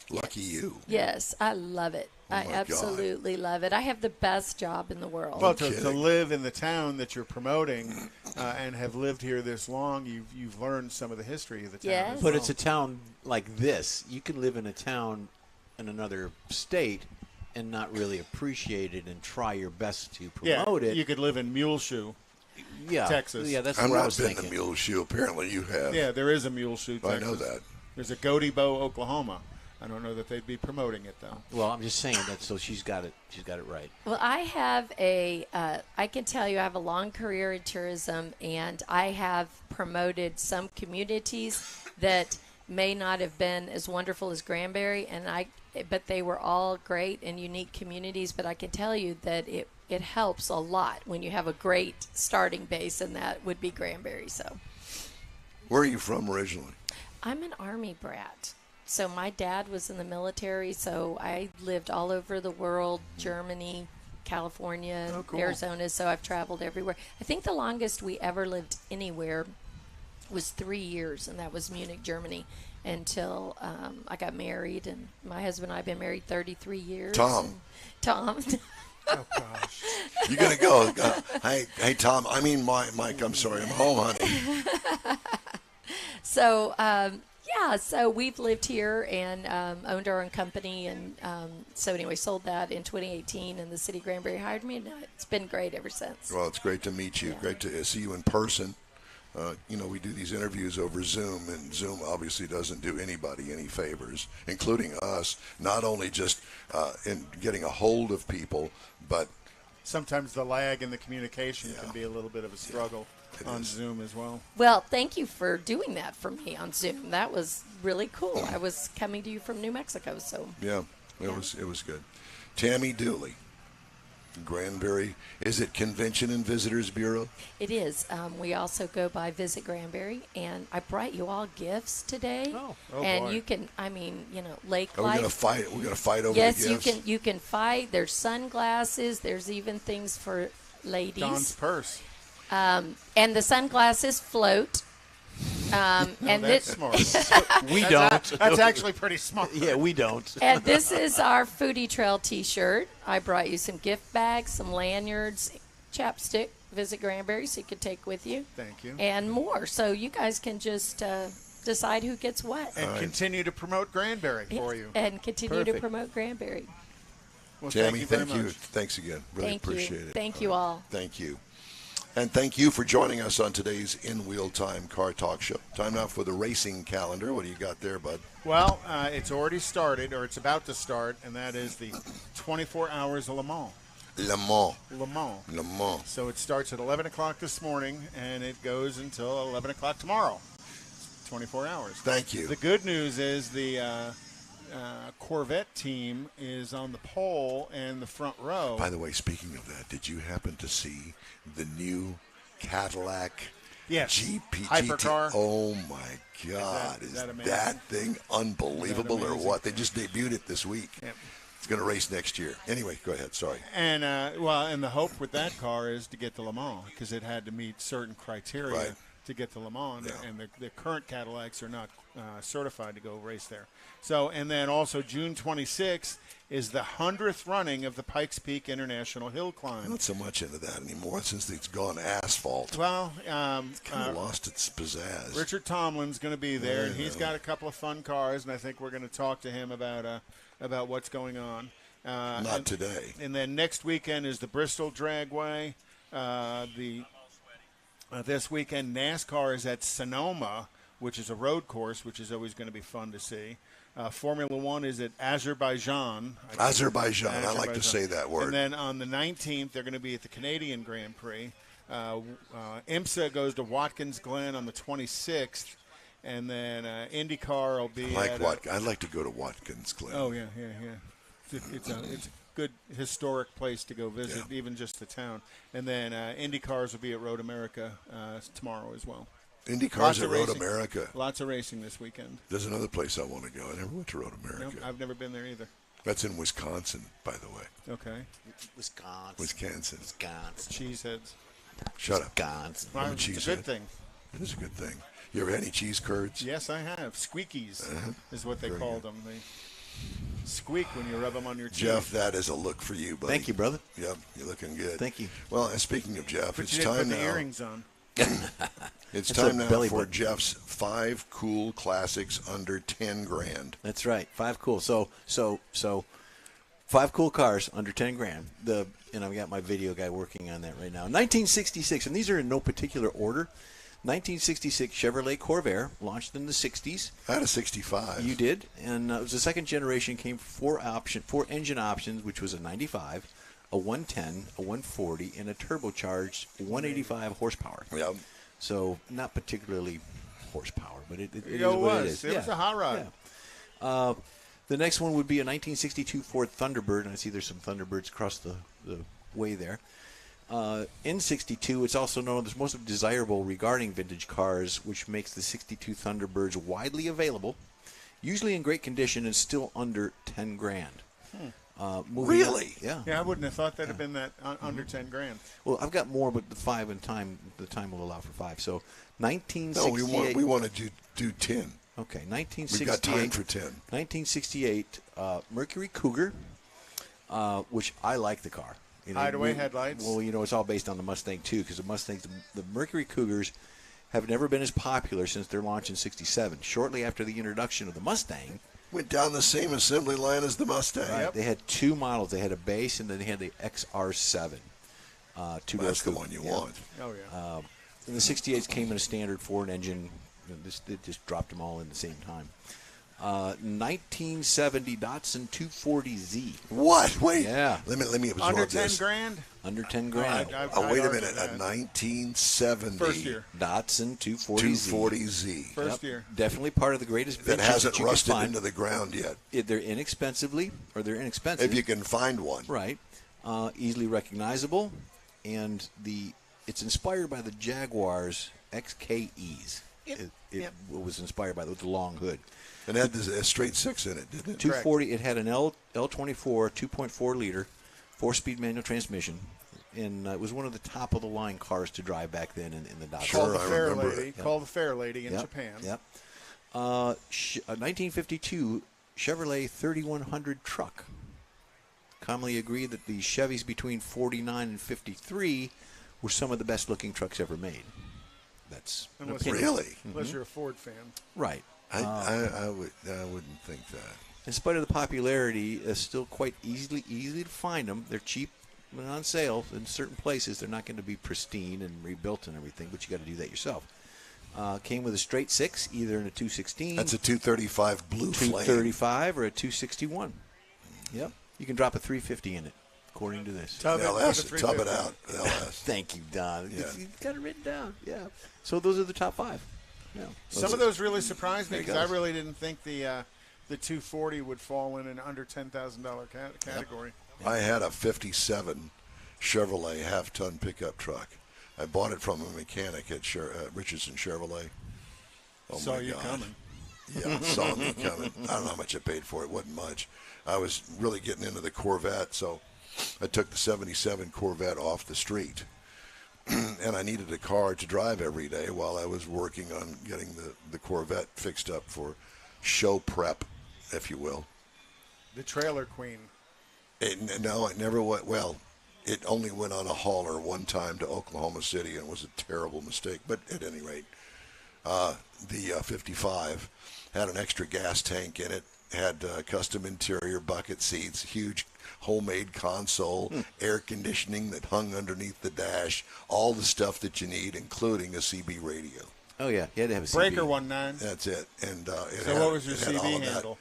Speaker 1: Lucky you.
Speaker 10: Yes, I love it. I absolutely love it. I have the best job in the world.
Speaker 2: Well, to live in the town that you're promoting and have lived here this long, you've learned some of the history of the town.
Speaker 10: Yes.
Speaker 2: as
Speaker 5: But
Speaker 2: well.
Speaker 5: it's a town like this. You can live in a town in another state and not really appreciate it and try your best to promote it.
Speaker 2: You could live in Muleshoe, Texas.
Speaker 5: Yeah, that's
Speaker 1: I've
Speaker 5: what I
Speaker 1: not
Speaker 5: was
Speaker 1: been
Speaker 5: thinking.
Speaker 1: to Muleshoe. Apparently you have.
Speaker 2: Yeah, there is a Muleshoe, Texas.
Speaker 1: I know that.
Speaker 2: There's a Goaty Bow, Oklahoma. I don't know that they'd be promoting it, though.
Speaker 5: Well, I'm just saying that, so she's got it. She's got it right.
Speaker 10: Well, I have I can tell you I have a long career in tourism, and I have promoted some communities that may not have been as wonderful as Granbury, but they were all great and unique communities. But I can tell you that it helps a lot when you have a great starting base, and that would be Granbury. So,
Speaker 1: Where are you from originally?
Speaker 10: I'm an Army brat. So my dad was in the military, so I lived all over the world, Germany, California, Arizona, so I've traveled everywhere. I think the longest we ever lived anywhere was 3 years, and that was Munich, Germany, until I got married, and my husband and I have been married 33 years.
Speaker 1: Tom.
Speaker 10: Tom.
Speaker 2: Oh, gosh.
Speaker 1: You got to go. Hey, Tom. I mean, Mike, I'm sorry. I'm home, honey.
Speaker 10: So, yeah, so we've lived here and owned our own company, and so anyway, sold that in 2018, and the city of Granbury hired me, and it's been great ever since.
Speaker 1: Well, it's great to meet you.
Speaker 10: Yeah.
Speaker 1: Great to see you in person. We do these interviews over Zoom, and Zoom obviously doesn't do anybody any favors, including us, not only just in getting a hold of people, but
Speaker 2: Sometimes the lag in the communication can be a little bit of a struggle on Zoom as well.
Speaker 10: Well, thank you for doing that for me on Zoom. That was really cool. I was coming to you from New Mexico, so.
Speaker 1: yeah, it was good. Tammy Dooley, Granbury. Is it Convention and Visitors Bureau?
Speaker 10: It is. We also go by Visit Granbury, and I brought you all gifts today.
Speaker 2: Oh
Speaker 10: and
Speaker 2: boy.
Speaker 10: you can, Lake
Speaker 1: Are we
Speaker 10: Life.
Speaker 1: gonna fight? We're gonna fight over
Speaker 10: Yes,
Speaker 1: the gifts.
Speaker 10: you can fight. There's sunglasses. There's even things for ladies.
Speaker 2: Don's purse.
Speaker 10: And the sunglasses float. And
Speaker 2: That's
Speaker 10: this,
Speaker 2: smart.
Speaker 5: We don't.
Speaker 2: That's actually pretty smart.
Speaker 5: Yeah, we don't.
Speaker 10: and this is our Foodie Trail T-shirt. I brought you some gift bags, some lanyards, chapstick, visit Granbury, so you could take with you.
Speaker 2: Thank you.
Speaker 10: And more, so you guys can just decide who gets what.
Speaker 2: And continue to promote Granbury for you.
Speaker 10: And continue to promote Granbury.
Speaker 2: Well,
Speaker 1: Tammy,
Speaker 2: thank you very much.
Speaker 1: Thanks again. Really appreciate it.
Speaker 10: Thank you all.
Speaker 1: Thank you. And thank you for joining us on today's In Wheel Time Car Talk Show. Time now for the racing calendar. What do you got there, bud?
Speaker 2: Well, it's already started, or it's about to start, and that is the 24 Hours of Le Mans.
Speaker 1: Le Mans.
Speaker 2: Le Mans.
Speaker 1: Le Mans.
Speaker 2: So it starts at 11 o'clock this morning, and it goes until 11 o'clock tomorrow. 24 hours.
Speaker 1: Thank you.
Speaker 2: The good news is the Corvette team is on the pole and the front row.
Speaker 1: By the way, speaking of that, did you happen to see the new Cadillac GP
Speaker 2: hypercar?
Speaker 1: Oh my God! Is that thing unbelievable or what? They just debuted it this week.
Speaker 2: Yep.
Speaker 1: It's going to race next year. Anyway, go ahead. Sorry.
Speaker 2: And and the hope with that car is to get to Le Mans because it had to meet certain criteria to get to Le Mans, and the current Cadillacs are not certified to go race there. So, and then also June 26th is the 100th running of the Pikes Peak International Hill Climb.
Speaker 1: I'm not so much into that anymore since it's gone asphalt.
Speaker 2: Well,
Speaker 1: it's kind of lost its pizzazz.
Speaker 2: Richard Tomlin's going to be there, and he's got a couple of fun cars, and I think we're going to talk to him about what's going on.
Speaker 1: Not today.
Speaker 2: And then next weekend is the Bristol Dragway. This weekend, NASCAR is at Sonoma, which is a road course, which is always going to be fun to see. Formula One is at Azerbaijan.
Speaker 1: Azerbaijan. I like to say that word.
Speaker 2: And then on the 19th, they're going to be at the Canadian Grand Prix. IMSA goes to Watkins Glen on the 26th. And then IndyCar will be
Speaker 1: I'd like to go to Watkins Glen.
Speaker 2: Oh, yeah. It's a good historic place to go visit, even just the town. And then IndyCars will be at Road America tomorrow as well.
Speaker 1: IndyCars at Road America.
Speaker 2: Lots of racing this weekend.
Speaker 1: There's another place I want to go. I never went to Road America.
Speaker 2: No, I've never been there either.
Speaker 1: That's in Wisconsin, by the way.
Speaker 2: Okay.
Speaker 1: Wisconsin.
Speaker 2: Cheeseheads.
Speaker 1: Shut up.
Speaker 5: Wisconsin.
Speaker 2: Well, it's a good thing.
Speaker 1: It is a good thing. You ever had any cheese curds?
Speaker 2: Yes, I have. Squeakies is what they called them. They squeak when you rub them on your teeth.
Speaker 1: Jeff, that is a look for you, buddy.
Speaker 5: Thank you, brother.
Speaker 1: Yep, you're looking good.
Speaker 5: Thank you.
Speaker 1: Well, and speaking of Jeff,
Speaker 2: But
Speaker 1: it's
Speaker 2: you didn't
Speaker 1: time
Speaker 2: put
Speaker 1: now.
Speaker 2: the earrings on.
Speaker 1: It's
Speaker 5: That's
Speaker 1: time
Speaker 5: a
Speaker 1: now
Speaker 5: belly
Speaker 1: for
Speaker 5: button.
Speaker 1: Jeff's 5 cool classics under 10 grand.
Speaker 5: That's right. 5 cool. So 5 cool cars under 10 grand. I've got my video guy working on that right now. 1966, and these are in no particular order. 1966 Chevrolet Corvair, launched in the 60s.
Speaker 1: I had a 65.
Speaker 5: You did, and it was the second generation. Came 4 engine options, which was a 95, a 110, a 140, and a turbocharged 185 horsepower.
Speaker 1: Yep.
Speaker 5: So not particularly horsepower, but it is
Speaker 2: It
Speaker 5: what
Speaker 2: was.
Speaker 5: it is.
Speaker 2: It was a hot rod.
Speaker 5: Yeah. The next one would be a 1962 Ford Thunderbird, and I see there's some Thunderbirds across the way there. In 62, it's also known as most desirable regarding vintage cars, which makes the 62 Thunderbirds widely available, usually in great condition and still under 10 grand.
Speaker 1: Really?
Speaker 5: Yeah.
Speaker 2: Yeah, I wouldn't have thought that had been that under 10 grand.
Speaker 5: Well, I've got more, but the 5 and time will allow for 5. So 1968.
Speaker 1: No, we want to do 10.
Speaker 5: Okay, 1968.
Speaker 1: We've got time for 10.
Speaker 5: 1968 Mercury Cougar, which I like the car.
Speaker 2: Hideaway headlights.
Speaker 5: Well, it's all based on the Mustang, too, because the Mercury Cougars have never been as popular since their launch in 67. Shortly after the introduction of the Mustang.
Speaker 1: Went down the same assembly line as the Mustang.
Speaker 5: Right,
Speaker 2: Yep.
Speaker 5: They had 2 models. They had a base, and then they had the XR7.
Speaker 1: That's the one you want.
Speaker 2: Oh, yeah.
Speaker 5: And the 68s came in a standard Ford engine. They just dropped them all in the same time. 1970 Datsun 240Z.
Speaker 1: What? Wait.
Speaker 5: Yeah.
Speaker 1: Let me absorb
Speaker 2: Under 10
Speaker 1: this.
Speaker 2: grand?
Speaker 5: Under 10 grand.
Speaker 1: Wait a minute. A 1970
Speaker 2: First year.
Speaker 5: Datsun 240Z.
Speaker 1: 240Z.
Speaker 2: First year.
Speaker 5: Definitely part of the greatest
Speaker 1: That
Speaker 5: vintage
Speaker 1: hasn't
Speaker 5: you can
Speaker 1: rusted
Speaker 5: find.
Speaker 1: into the ground yet.
Speaker 5: They're inexpensive.
Speaker 1: If you can find one.
Speaker 5: Right. Easily recognizable. And it's inspired by the Jaguar's XKEs. It was inspired by the long hood.
Speaker 1: And it had a straight 6 in it, didn't it?
Speaker 5: 240. It had an L24 2.4 liter 4-speed manual transmission, and it was one of the top of the line cars to drive back then in the Dodge.
Speaker 2: Called the
Speaker 1: I
Speaker 2: Fair
Speaker 1: remember
Speaker 2: Lady.
Speaker 1: it.
Speaker 2: Called the Fair Lady in Japan.
Speaker 5: Yep. 1952 Chevrolet 3100 truck. Commonly agreed that the Chevys between 49 and 53 were some of the best looking trucks ever made. That's
Speaker 2: unless
Speaker 1: really
Speaker 2: unless you're a Ford fan,
Speaker 5: right.
Speaker 1: I wouldn't think that.
Speaker 5: In spite of the popularity, it's still quite easy to find them. They're cheap and on sale in certain places. They're not going to be pristine and rebuilt and everything, but you got to do that yourself. Came with a straight 6, either in a 216.
Speaker 1: That's a 235 blue flame.
Speaker 5: 235 or a 261. Yep. You can drop a 350 in it, according to this.
Speaker 1: Tub it out. LS.
Speaker 5: Thank you, Don.
Speaker 1: Yeah.
Speaker 5: You've got it written down. Yeah. So those are the top 5. Yeah.
Speaker 2: Some of those really surprised me because I really didn't think the 240 would fall in an under $10,000 category.
Speaker 1: Yep. I had a 57 Chevrolet half-ton pickup truck. I bought it from a mechanic at Richardson Chevrolet. Oh,
Speaker 2: saw
Speaker 1: my
Speaker 2: you
Speaker 1: God.
Speaker 2: coming.
Speaker 1: Yeah, saw me coming. I don't know how much I paid for it. It wasn't much. I was really getting into the Corvette, so I took the 77 Corvette off the street. And I needed a car to drive every day while I was working on getting the Corvette fixed up for show prep, if you will.
Speaker 2: The Trailer Queen.
Speaker 1: No, it never went. Well, it only went on a hauler one time to Oklahoma City, and it was a terrible mistake. But at any rate, the 55 had an extra gas tank in it, had custom interior bucket seats, huge homemade console, air conditioning that hung underneath the dash, all the stuff that you need, including a CB radio.
Speaker 5: Oh, yeah. You had to have a CB.
Speaker 2: Breaker 19.
Speaker 1: That's it. And
Speaker 2: what was your CB handle?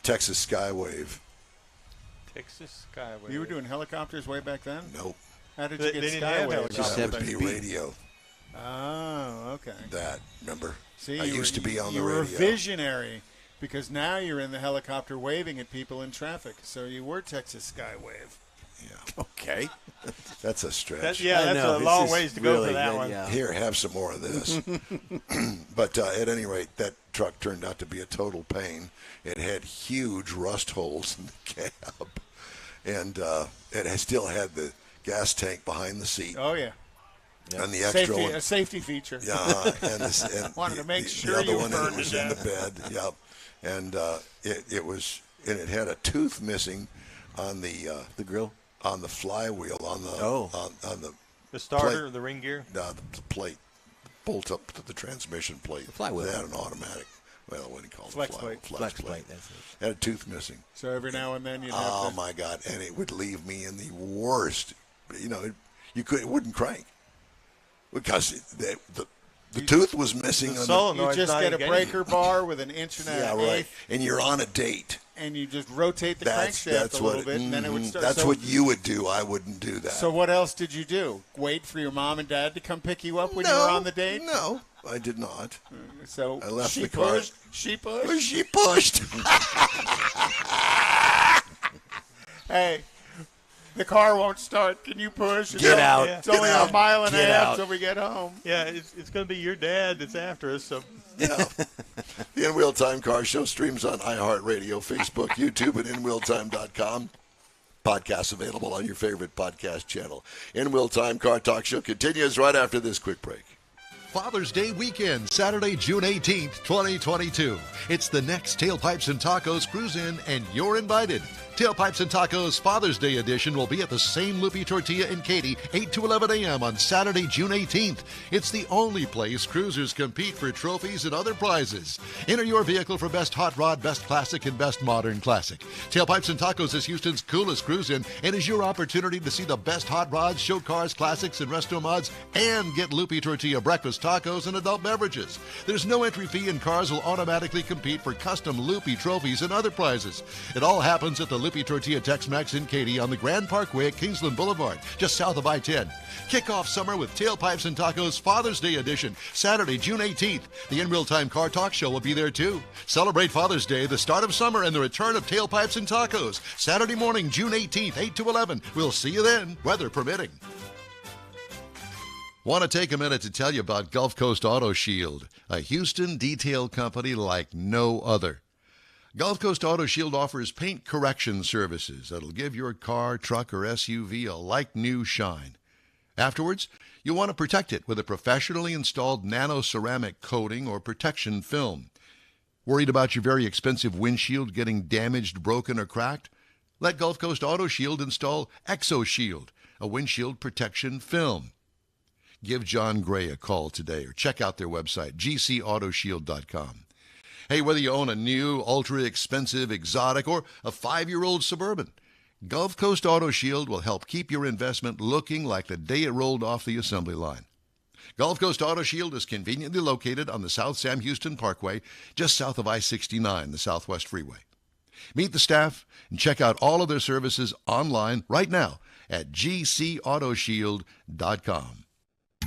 Speaker 1: Texas Skywave.
Speaker 4: Texas Skywave.
Speaker 2: You were doing helicopters way back then?
Speaker 1: Nope.
Speaker 2: How did you get
Speaker 4: didn't have
Speaker 2: Skywave?
Speaker 1: Just FB radio.
Speaker 2: Oh, okay.
Speaker 1: That, remember?
Speaker 2: See,
Speaker 1: I used to be on the radio.
Speaker 2: You were a visionary because now you're in the helicopter waving at people in traffic. So you were Texas Skywave.
Speaker 1: Yeah.
Speaker 5: Okay.
Speaker 1: That's a stretch.
Speaker 4: That's a long ways to go for that one.
Speaker 5: Yeah.
Speaker 1: Here, have some more of this. But at any rate, that truck turned out to be a total pain. It had huge rust holes in the cab. And it still had the gas tank behind the seat.
Speaker 2: Oh, yeah.
Speaker 1: And the extra one.
Speaker 2: A safety feature.
Speaker 1: Yeah. And
Speaker 2: wanted to make sure
Speaker 1: the other
Speaker 2: you
Speaker 1: one
Speaker 2: burned
Speaker 1: was
Speaker 2: to
Speaker 1: in the
Speaker 2: death.
Speaker 1: bed. Yep. And it had a tooth missing on the
Speaker 5: grill,
Speaker 1: on the flywheel, on the
Speaker 4: starter,
Speaker 1: plate.
Speaker 4: the ring gear.
Speaker 1: No, the plate, bolt up to the transmission plate.
Speaker 5: The flywheel.
Speaker 1: They had an automatic. Well, what do you call it?
Speaker 2: Flex plate.
Speaker 5: Flex plate. That's it.
Speaker 1: Had a tooth missing.
Speaker 2: So every now and then you'd have
Speaker 1: Oh
Speaker 2: to.
Speaker 1: my God! And it would leave me in the worst. It wouldn't crank because the tooth was missing.
Speaker 2: You just get a breaker bar with an inch and a half.
Speaker 1: Yeah, right. And you're on a date.
Speaker 2: And you just rotate the crankshaft a little bit, and then it would start.
Speaker 1: That's what you would do. I wouldn't do that.
Speaker 2: So what else did you do? Wait for your mom and dad to come pick you up when you were on the date?
Speaker 1: No, I did not.
Speaker 2: So
Speaker 1: I left
Speaker 2: she
Speaker 1: the car.
Speaker 2: pushed. She pushed.
Speaker 1: She pushed.
Speaker 2: Hey, the car won't start. Can you push?
Speaker 5: Get out.
Speaker 2: It's only a mile and a half till we get home.
Speaker 4: Yeah, it's going to be your dad that's after us. So.
Speaker 1: Yeah. The In Wheel Time Car Show streams on iHeartRadio, Facebook, YouTube, and InWheelTime.com. Podcasts available on your favorite podcast channel. In Wheel Time Car Talk Show continues right after this quick break.
Speaker 6: Father's Day weekend, Saturday, June 18th, 2022. It's the next Tailpipes and Tacos Cruise In, and you're invited. Tailpipes and Tacos Father's Day edition will be at the same Loopy Tortilla in Katy, 8 to 11 a.m. on Saturday, June 18th. It's the only place cruisers compete for trophies and other prizes. Enter your vehicle for Best Hot Rod, Best Classic, and Best Modern Classic. Tailpipes and Tacos is Houston's coolest cruise-in and is your opportunity to see the best hot rods, show cars, classics, and resto mods, and get Loopy Tortilla breakfast tacos and adult beverages. There's no entry fee, and cars will automatically compete for custom Loopy trophies and other prizes. It all happens at the Loopy Tortilla Tex-Mex in Katy on the Grand Parkway at Kingsland Boulevard, just south of I-10. Kick off summer with Tailpipes and Tacos Father's Day edition, Saturday, June 18th. The In Real Time Car Talk Show will be there too. Celebrate Father's Day, the start of summer, and the return of Tailpipes and Tacos. Saturday morning, June 18th, 8 to 11. We'll see you then, weather permitting. Want to take a minute to tell you about Gulf Coast Auto Shield, a Houston detail company like no other. Gulf Coast Auto Shield offers paint correction services that'll give your car, truck, or SUV a like-new shine. Afterwards, you'll want to protect it with a professionally installed nano-ceramic coating or protection film. Worried about your very expensive windshield getting damaged, broken, or cracked? Let Gulf Coast Auto Shield install Exo Shield, a windshield protection film. Give John Gray a call today or check out their website, gcautoshield.com. Hey, whether you own a new, ultra-expensive, exotic, or a 5-year-old Suburban, Gulf Coast Auto Shield will help keep your investment looking like the day it rolled off the assembly line. Gulf Coast Auto Shield is conveniently located on the South Sam Houston Parkway, just south of I-69, the Southwest Freeway. Meet the staff and check out all of their services online right now at gcautoshield.com.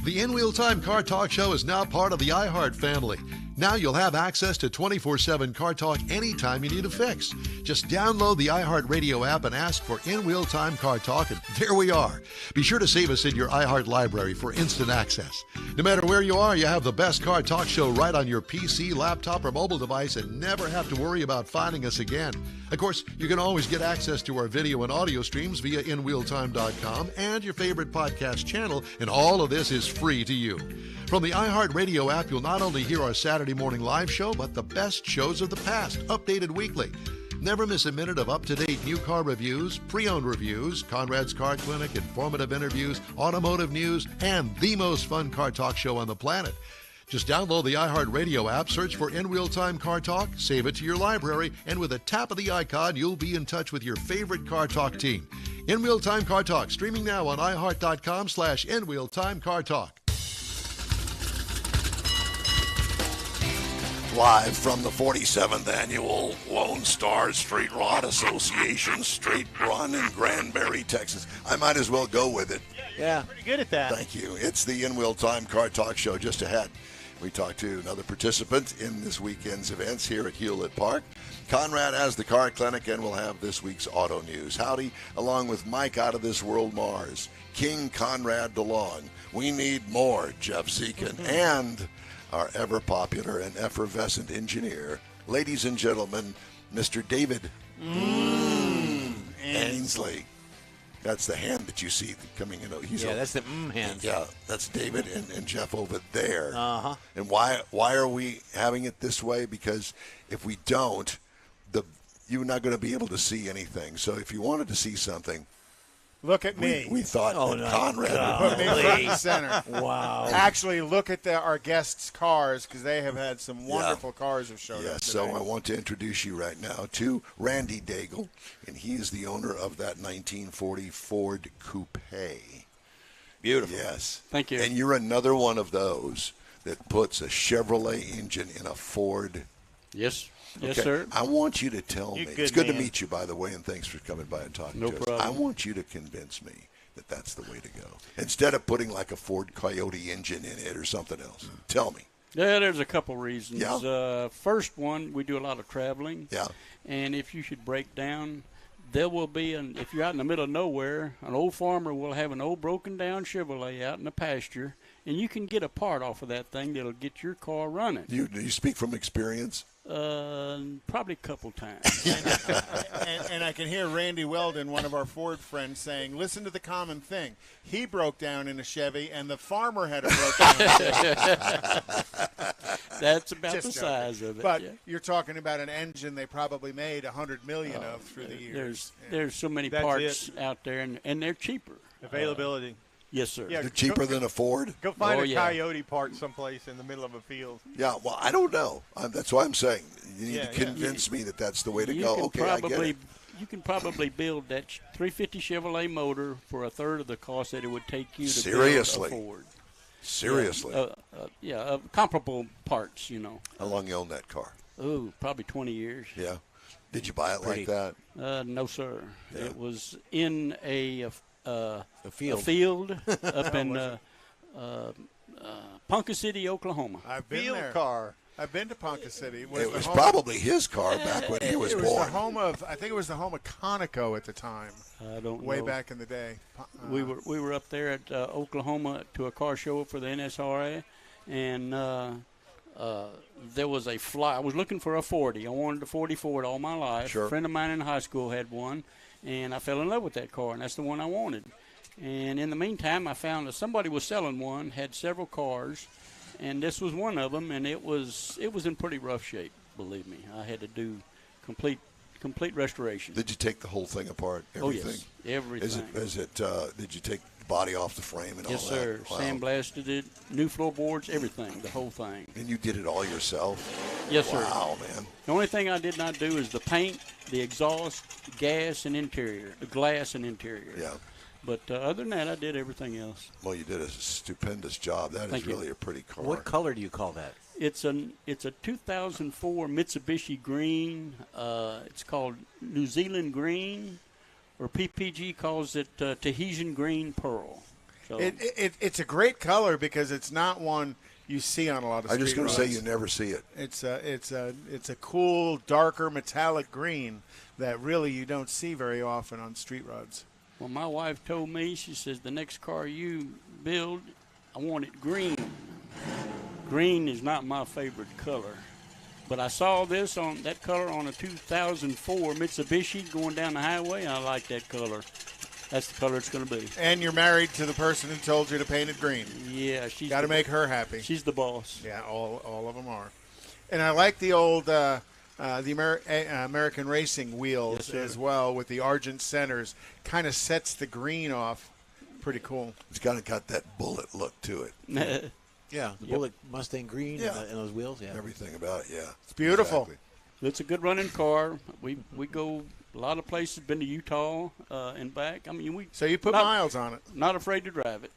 Speaker 6: The In Wheel Time Car Talk Show is now part of the iHeart family. Now you'll have access to 24/7 Car Talk anytime you need a fix. Just download the iHeart Radio app and ask for In Wheel Time Car Talk, and there we are. Be sure to save us in your iHeart library for instant access. No matter where you are, you have the best Car Talk Show right on your PC, laptop, or mobile device and never have to worry about finding us again. Of course, you can always get access to our video and audio streams via InWheelTime.com and your favorite podcast channel, and all of this is free to you. From the iHeart Radio app, you'll not only hear our Saturday morning live show, but the best shows of the past, updated weekly. Never miss a minute of up-to-date new car reviews, pre-owned reviews, Conrad's Car Clinic, informative interviews, automotive news, and the most fun car talk show on the planet. Just download the iHeart Radio app, search for In Wheel Time Car Talk, save it to your library, and with a tap of the icon, you'll be in touch with your favorite Car Talk team. In Wheel Time Car Talk, streaming now on iHeart.com/In Wheel Time Car Talk.
Speaker 1: Live from the 47th Annual Lone Star Street Rod Association Street Run in Granbury, Texas. I might as well go with it.
Speaker 11: Yeah. Pretty good at that.
Speaker 1: Thank you. It's the In Wheel Time Car Talk Show. Just ahead, we talk to another participant in this weekend's events here at Hewlett Park. Conrad has the car clinic, and we'll have this week's auto news. Howdy, along with Mike Out of This World Mars, King Conrad DeLong. We need more Jeff Zekin, and our ever-popular and effervescent engineer, ladies and gentlemen, Mr. David Ainsley. That's the hand that you see coming in.
Speaker 11: That's the hand.
Speaker 1: Yeah, that's David and Jeff over there.
Speaker 11: Uh-huh.
Speaker 1: And why are we having it this way? Because if we don't, you're not going to be able to see anything. So if you wanted to see something,
Speaker 2: look at me.
Speaker 1: We thought that Conrad
Speaker 2: would put me front and center.
Speaker 11: Wow.
Speaker 2: Actually, look at our guests' cars, because they have had some wonderful cars have showed up today.
Speaker 1: So I want to introduce you right now to Randy Daigle, and he is the owner of that 1940 Ford Coupe.
Speaker 11: Beautiful.
Speaker 1: Yes.
Speaker 11: Thank you.
Speaker 1: And you're another one of those that puts a Chevrolet engine in a Ford.
Speaker 11: Yes. Yes,
Speaker 1: Okay.
Speaker 11: sir.
Speaker 1: I want you to tell me. It's good to meet you, by the way, and thanks for coming by and talking to us.
Speaker 11: No problem.
Speaker 1: I want you to convince me that that's the way to go. Instead of putting like a Ford Coyote engine in it or something else. Tell me.
Speaker 12: Yeah, there's a couple reasons.
Speaker 1: Yeah.
Speaker 12: First one, we do a lot of traveling.
Speaker 1: Yeah.
Speaker 12: And if you should break down, there will be, if you're out in the middle of nowhere, an old farmer will have an old broken down Chevrolet out in the pasture, and you can get a part off of that thing that'll get your car running.
Speaker 1: Do you speak from experience?
Speaker 12: Probably a couple times.
Speaker 2: and I can hear Randy Weldon, one of our Ford friends, saying, listen to the common thing. He broke down in a Chevy, and the farmer had a broken down Chevy.
Speaker 12: That's about the size of it.
Speaker 2: But you're talking about an engine they probably made 100 million of through the years.
Speaker 12: There's so many parts out there, and they're cheaper.
Speaker 4: Availability.
Speaker 12: Yes, sir.
Speaker 1: They're cheaper than a Ford?
Speaker 4: Go find a Coyote park someplace in the middle of a field.
Speaker 1: Yeah, well, I don't know. That's why I'm saying. You need to convince me that that's the way to go. Okay, I get it.
Speaker 12: You can probably build that 350 Chevrolet motor for a third of the cost that it would take you to build a Ford.
Speaker 1: Seriously?
Speaker 12: Comparable parts,
Speaker 1: How long you own that car?
Speaker 12: Oh, probably 20 years.
Speaker 1: Yeah. Did you buy it like that?
Speaker 12: No, sir. Yeah. It was in a
Speaker 11: field
Speaker 12: up in Ponca City, Oklahoma.
Speaker 2: I've been
Speaker 4: Field
Speaker 2: there.
Speaker 4: car.
Speaker 2: I've been to Ponca City.
Speaker 1: It was probably his car back when he was
Speaker 2: born.
Speaker 1: born.
Speaker 2: The home of, I think it was the home of Conoco at the time.
Speaker 12: I don't know.
Speaker 2: Way back in the day.
Speaker 12: We were up there at Oklahoma to a car show for the NSRA, and there was a I was looking for a 40. I wanted a 40 Ford all my life.
Speaker 1: Sure.
Speaker 12: A friend of mine in high school had one, and I fell in love with that car, and that's the one I wanted. And in the meantime, I found that somebody was selling one, had several cars, and this was one of them, and it was in pretty rough shape, believe me. I had to do complete complete restoration.
Speaker 1: Did you take the whole thing apart? Everything?
Speaker 12: Oh, yes. Everything.
Speaker 1: Did you take the body off the frame and
Speaker 12: yes,
Speaker 1: all that?
Speaker 12: Yes, sir.
Speaker 1: Wow.
Speaker 12: Sandblasted it, new floorboards, everything, the whole thing.
Speaker 1: And you did it all yourself?
Speaker 12: Yes, sir.
Speaker 1: Wow, man.
Speaker 12: The only thing I did not do is the paint, the exhaust, gas, and interior, the glass and interior.
Speaker 1: Yeah.
Speaker 12: But other than that, I did everything else.
Speaker 1: Well, you did a stupendous job. That
Speaker 12: Thank
Speaker 1: is really a pretty car.
Speaker 5: What color do you call that?
Speaker 12: It's a 2004 Mitsubishi Green. It's called New Zealand Green, or PPG calls it Tahitian Green Pearl. So
Speaker 2: it's a great color because it's not one you see on a lot of street
Speaker 1: I'm just going to
Speaker 2: roads.
Speaker 1: say you never see it.
Speaker 2: It's a cool, darker, metallic green that really you don't see very often on street roads.
Speaker 12: Well, my wife told me, she says, the next car you build, I want it green. Green is not my favorite color. But I saw that color on a 2004 Mitsubishi going down the highway, and I like that color. That's the color it's going to be.
Speaker 2: And you're married to the person who told you to paint it green.
Speaker 12: Yeah, she's
Speaker 2: got to make her happy.
Speaker 12: She's the boss.
Speaker 2: Yeah, all of them are. And I like the old American racing wheels as well with the argent centers. Kind of sets the green off. Pretty cool.
Speaker 1: It's kind of got that bullet look to it.
Speaker 5: Yeah, the bullet Mustang green and those wheels. Yeah,
Speaker 1: everything about it. Yeah,
Speaker 2: it's beautiful.
Speaker 1: Exactly.
Speaker 12: It's a good running car. We go a lot of places. Been to Utah and back. I mean,
Speaker 2: so you put miles on it.
Speaker 12: Not afraid to drive it.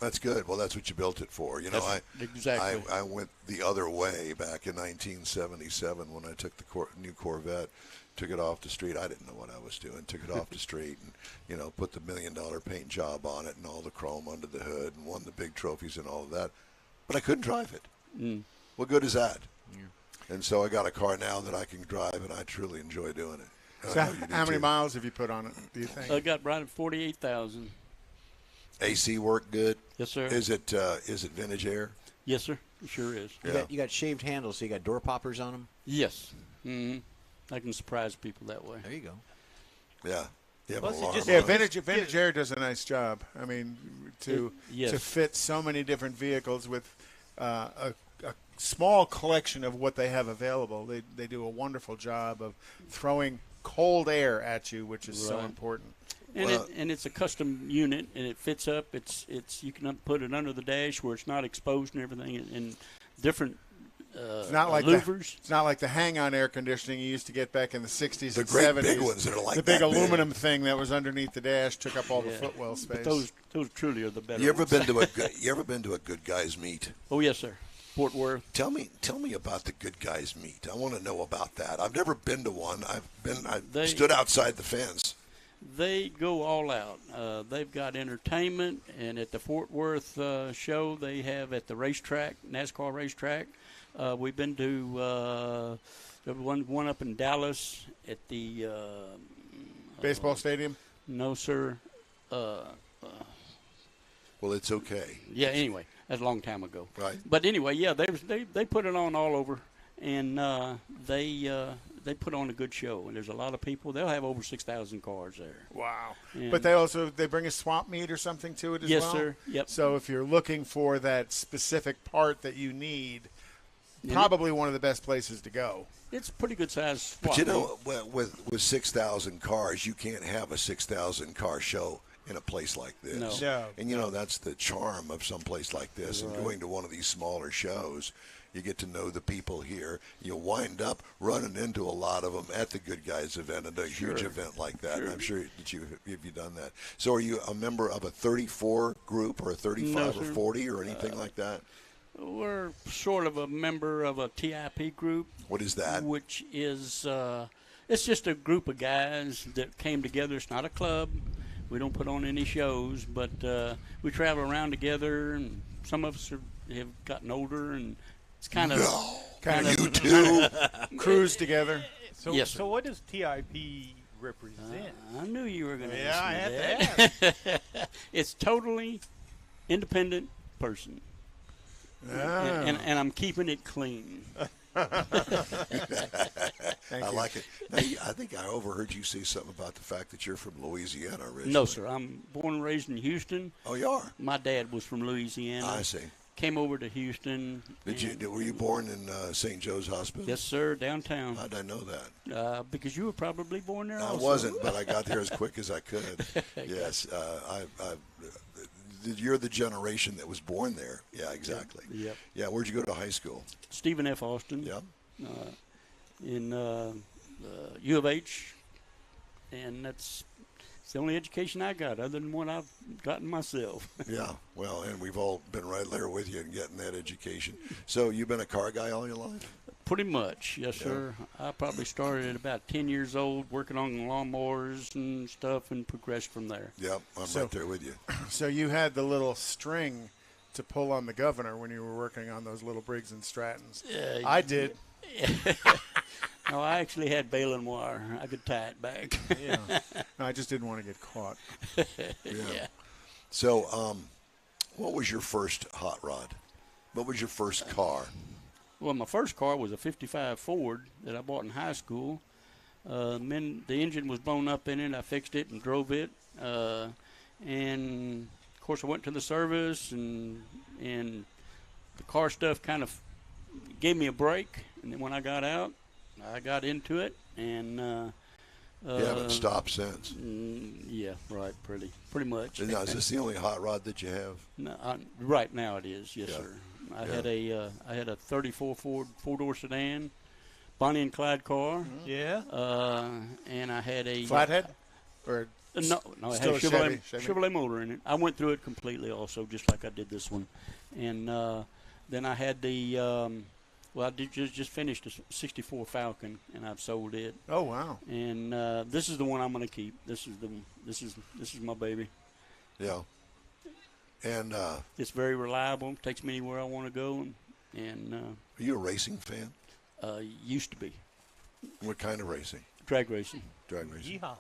Speaker 1: That's good. Well, that's what you built it for. You know, I went the other way back in 1977 when I took the new Corvette, took it off the street. I didn't know what I was doing. Took it off the street and, put the $1 million paint job on it and all the chrome under the hood and won the big trophies and all of that. But I couldn't drive it.
Speaker 12: Mm.
Speaker 1: What good is that? Yeah. And so I got a car now that I can drive, and I truly enjoy doing it.
Speaker 2: So how many miles have you put on it, do you think?
Speaker 12: I got right at 48,000.
Speaker 1: AC work good?
Speaker 12: Yes, sir.
Speaker 1: Is it vintage air?
Speaker 12: Yes, sir. It sure is.
Speaker 5: You got shaved handles, so you got door poppers on them?
Speaker 12: Yes. Mm-hmm. I can surprise people that way.
Speaker 5: There you go.
Speaker 1: Yeah.
Speaker 2: Vintage air does a nice job. I mean, to fit so many different vehicles with a small collection of what they have available. They do a wonderful job of throwing cold air at you, which is so important.
Speaker 12: And it's a custom unit, and it fits up. It's you can put it under the dash where it's not exposed and everything, and different.
Speaker 2: It's not like
Speaker 12: louvers.
Speaker 2: It's not like the hang-on air conditioning you used to get back in the 60s
Speaker 1: the
Speaker 2: and
Speaker 1: great
Speaker 2: 70s.
Speaker 1: Big ones that are like
Speaker 2: the big aluminum thing that was underneath the dash took up all the footwell space.
Speaker 12: But those truly are the better.
Speaker 1: You ever been to a good guys meet?
Speaker 12: Oh yes, sir. Fort Worth.
Speaker 1: Tell me about the good guys meet. I want to know about that. I've never been to one. I stood outside the fence.
Speaker 12: They go all out. They've got entertainment, and at the Fort Worth show, they have at the racetrack, NASCAR racetrack. We've been to one up in Dallas at the
Speaker 2: baseball stadium.
Speaker 12: No, sir.
Speaker 1: Well, it's okay.
Speaker 12: Yeah. Anyway, that's a long time ago.
Speaker 1: Right.
Speaker 12: But anyway, yeah, they put it on all over, and they put on a good show. And there's a lot of people. They'll have over 6,000 cars there.
Speaker 2: Wow.
Speaker 12: And
Speaker 2: but they bring a swap meet or something to it as well?
Speaker 12: Yes, sir. Yep.
Speaker 2: So if you're looking for that specific part that you need, probably one of the best places to go.
Speaker 12: It's a pretty good size swap.
Speaker 1: But with 6,000 cars, you can't have a 6,000 car show in a place like this.
Speaker 2: No.
Speaker 1: And that's the charm of some place like this. Right. And going to one of these smaller shows, you get to know the people here. You'll wind up running into a lot of them at the Good Guys event, and a huge event like that. And I'm sure that you've done that. So are you a member of a 34 group or a 35 or 40 or anything like that?
Speaker 12: We're sort of a member of a TIP group.
Speaker 1: What is that?
Speaker 12: Which is it's just a group of guys that came together. It's not a club. We don't put on any shows, but we travel around together, and some of us have gotten older, and it's kind of
Speaker 1: you two
Speaker 2: cruise together.
Speaker 4: So,
Speaker 12: yes, sir.
Speaker 4: So what does TIP represent?
Speaker 12: I knew you were going to
Speaker 4: I
Speaker 12: ask me
Speaker 4: had
Speaker 12: that.
Speaker 4: to ask.
Speaker 12: It's totally independent person. And I'm keeping it clean.
Speaker 1: I like it. Now, I think I overheard you say something about the fact that you're from Louisiana originally.
Speaker 12: No, sir. I'm born and raised in Houston.
Speaker 1: Oh, you are?
Speaker 12: My dad was from Louisiana.
Speaker 1: I see.
Speaker 12: came over to Houston.
Speaker 1: Were you born in St. Joe's Hospital?
Speaker 12: Yes, sir, downtown.
Speaker 1: How'd I know that?
Speaker 12: Because you were probably born there.
Speaker 1: I
Speaker 12: also.
Speaker 1: wasn't, but I got there as quick as I could. Yes, you're the generation that was born there. Yeah, exactly.
Speaker 12: Yep.
Speaker 1: Yeah, where'd you go to high school?
Speaker 12: Stephen F. Austin.
Speaker 1: Yep.
Speaker 12: In U of H, and that's the only education I got, other than what I've gotten myself.
Speaker 1: Yeah, well, and we've all been right there with you in getting that education. So you've been a car guy all your life?
Speaker 12: Pretty much, yes, sir. I probably started at about 10 years old working on lawnmowers and stuff and progressed from there.
Speaker 1: Yep, I'm right there with you.
Speaker 2: So you had the little string to pull on the governor when you were working on those little Briggs and Strattons. I did.
Speaker 12: No, I actually had baling wire. I could tie it back.
Speaker 2: Yeah. No, I just didn't want to get caught.
Speaker 1: Yeah. So, what was your first hot rod? What was your first car?
Speaker 12: Well, my first car was a 55 Ford that I bought in high school. The engine was blown up in it. I fixed it and drove it. And, of course, I went to the service, and the car stuff kind of gave me a break. And then when I got out, I got into it, and
Speaker 1: you haven't stopped since.
Speaker 12: Yeah, right, pretty much.
Speaker 1: Now, is this the only hot rod that you have?
Speaker 12: No, right now it is, yes, sir. I had a 34 Ford four-door sedan, Bonnie and Clyde car.
Speaker 4: Yeah.
Speaker 12: And I had a
Speaker 2: flathead, or
Speaker 12: no, it had a Chevrolet motor in it. I went through it completely, also, just like I did this one, and then I had the. Well, I just finished a '64 Falcon, and I've sold it.
Speaker 2: Oh wow!
Speaker 12: And this is the one I'm going to keep. This is my baby.
Speaker 1: Yeah. And
Speaker 12: it's very reliable. Takes me anywhere I want to go. And
Speaker 1: are you a racing fan?
Speaker 12: Used to be.
Speaker 1: What kind of racing?
Speaker 12: Drag racing.
Speaker 1: Drag racing.
Speaker 4: Yeehaw.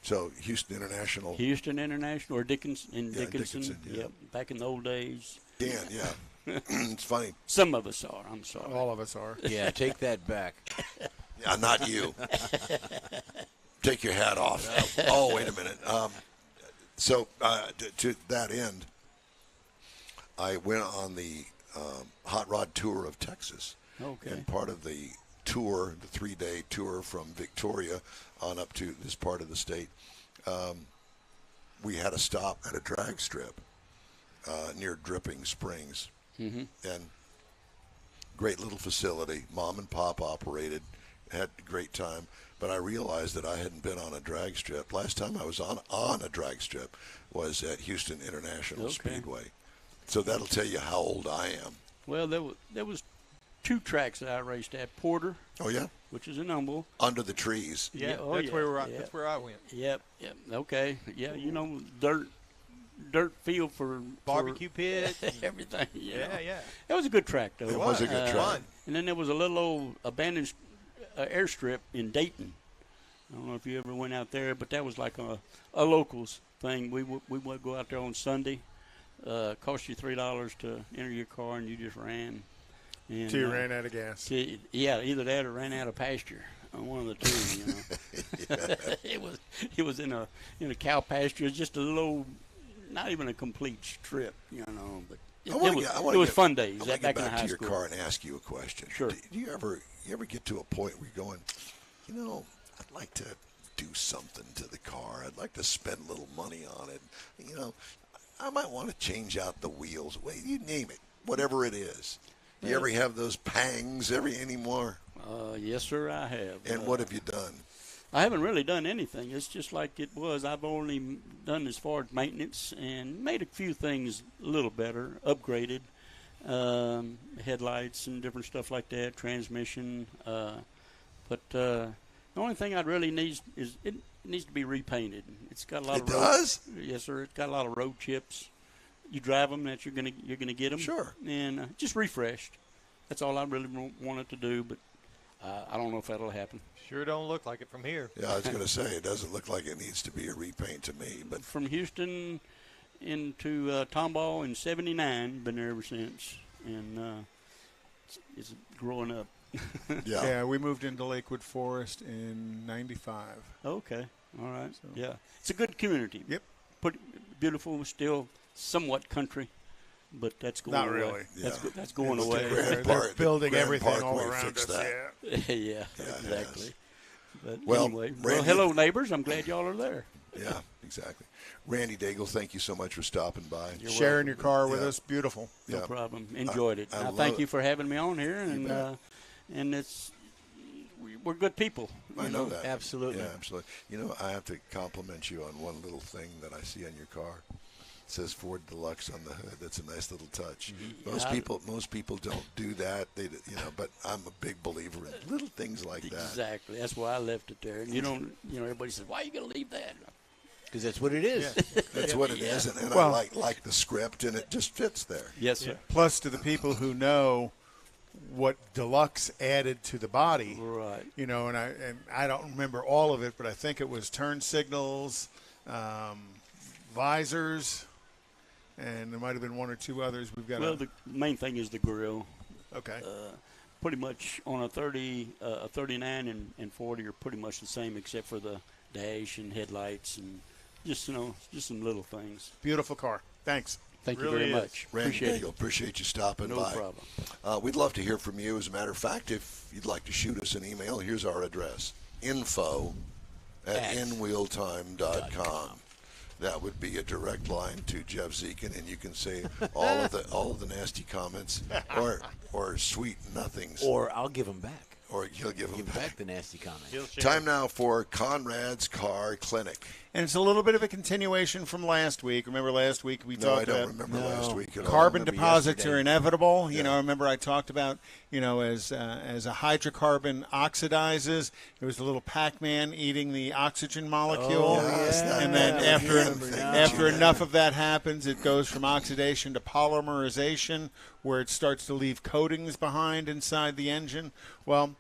Speaker 1: So Houston International.
Speaker 12: Houston International or Dickinson.
Speaker 1: Dickinson. Yeah.
Speaker 12: Yep. Back in the old days.
Speaker 1: Dan, yeah. It's funny.
Speaker 12: Some of us are. I'm sorry.
Speaker 2: All of us are.
Speaker 11: Yeah, take that back.
Speaker 1: Yeah, not you. Take your hat off. Oh, wait a minute. So to that end, I went on the hot rod tour of Texas.
Speaker 12: Okay.
Speaker 1: And part of the tour, the 3-day tour from Victoria on up to this part of the state, we had a stop at a drag strip near Dripping Springs.
Speaker 12: Mm-hmm.
Speaker 1: And great little facility, mom and pop operated, had a great time. But I realized that I hadn't been on a drag strip. Last time I was on a drag strip was at Houston International Speedway. So that'll tell you how old I am.
Speaker 12: Well, there was 2 tracks that I raced at. Porter.
Speaker 1: Oh yeah.
Speaker 12: Which is in Humble.
Speaker 1: Under the trees.
Speaker 4: Yeah, that's where I went.
Speaker 12: Yep. Okay. Yeah, dirt field for
Speaker 4: barbecue pit,
Speaker 12: everything.
Speaker 4: Yeah.
Speaker 12: It was a good track, though.
Speaker 1: It was a good track.
Speaker 12: And then there was a little old abandoned airstrip in Dayton. I don't know if you ever went out there, but that was like a locals thing. We would go out there on Sunday. Cost you $3 to enter your car, and you just ran. And,
Speaker 2: so you ran out of gas.
Speaker 12: Either that or ran out of pasture. One of the two, It was in a cow pasture, just a little. Not even a complete strip, but it was fun days.
Speaker 1: I want to get back to your
Speaker 12: school.
Speaker 1: car and ask you a question.
Speaker 12: Sure.
Speaker 1: Do you ever get to a point where you're going, I'd like to do something to the car. I'd like to spend a little money on it. I might want to change out the wheels. You name it, whatever it is. Do you ever have those pangs anymore?
Speaker 12: Yes, sir, I have.
Speaker 1: And what have you done?
Speaker 12: I haven't really done anything. It's just like it was. I've only done as far as maintenance and made a few things a little better, upgraded, headlights and different stuff like that, transmission. But the only thing I'd really need is it needs to be repainted. It's got a lot of road. It does? Yes, sir. It's got a lot of road chips. You drive them, that you're gonna get them.
Speaker 1: Sure.
Speaker 12: And just refreshed. That's all I really wanted to do, but I don't know if that'll happen.
Speaker 4: Sure don't look like it from here.
Speaker 1: Yeah, I was going to say, it doesn't look like it needs to be a repaint to me. But
Speaker 12: from Houston into Tomball in '79, been there ever since, and it's growing up.
Speaker 2: Yeah, we moved into Lakewood Forest in '95.
Speaker 12: Okay, all right. So. Yeah, it's a good community.
Speaker 2: Yep.
Speaker 12: Beautiful, still somewhat country. but that's going
Speaker 2: Not
Speaker 12: away.
Speaker 2: really.
Speaker 12: That's going away.
Speaker 2: They're building
Speaker 1: Grand
Speaker 2: everything all
Speaker 1: Parkway
Speaker 2: around us.
Speaker 1: that.
Speaker 12: Yeah, exactly. But
Speaker 1: Well,
Speaker 12: anyway,
Speaker 1: Randy,
Speaker 12: hello, neighbors. I'm glad y'all are there.
Speaker 1: Yeah, exactly. Randy Daigle, thank you so much for stopping by.
Speaker 2: Sharing your car with us. Beautiful.
Speaker 12: No problem. Enjoyed it. I thank you for having me on here, and we're good people.
Speaker 1: I know that.
Speaker 11: Absolutely.
Speaker 1: Yeah, absolutely. You know, I have to compliment you on one little thing that I see on your car. It says Ford Deluxe on the hood. That's a nice little touch. Most people don't do that. But I'm a big believer in little things like that.
Speaker 12: Exactly. That's why I left it there. And everybody says, "Why are you going to leave that?"
Speaker 11: Because that's what it is.
Speaker 1: Yeah. That's what it is, and I like the script, and it just fits there.
Speaker 12: Yes, sir.
Speaker 2: Plus, to the people who know what Deluxe added to the body,
Speaker 12: right?
Speaker 2: And I don't remember all of it, but I think it was turn signals, visors, and there might have been one or two others. We've got.
Speaker 12: Well, the main thing is the grill.
Speaker 2: Okay.
Speaker 12: Pretty much on a 39 and 40 are pretty much the same, except for the dash and headlights and just some little things.
Speaker 2: Beautiful car. Thanks.
Speaker 12: Thank you very much.
Speaker 1: Randy Daigle, appreciate you stopping by.
Speaker 12: No problem.
Speaker 1: We'd love to hear from you. As a matter of fact, if you'd like to shoot us an email, here's our address: info@nwheeltime.com. That would be a direct line to Jeff Zekin, and you can say all of the nasty comments or sweet nothings.
Speaker 11: Or I'll give them back.
Speaker 1: Or he'll give them
Speaker 11: back the nasty comments.
Speaker 1: Time now for Conrad's Car Clinic.
Speaker 2: And it's a little bit of a continuation from last week. Remember last week we talked about
Speaker 1: last week at all.
Speaker 2: Carbon deposits are inevitable. Remember I talked about, as a hydrocarbon oxidizes, it was a little Pac-Man eating the oxygen molecule. And then after enough of that happens, it goes from oxidation to polymerization, where it starts to leave coatings behind inside the engine. Well,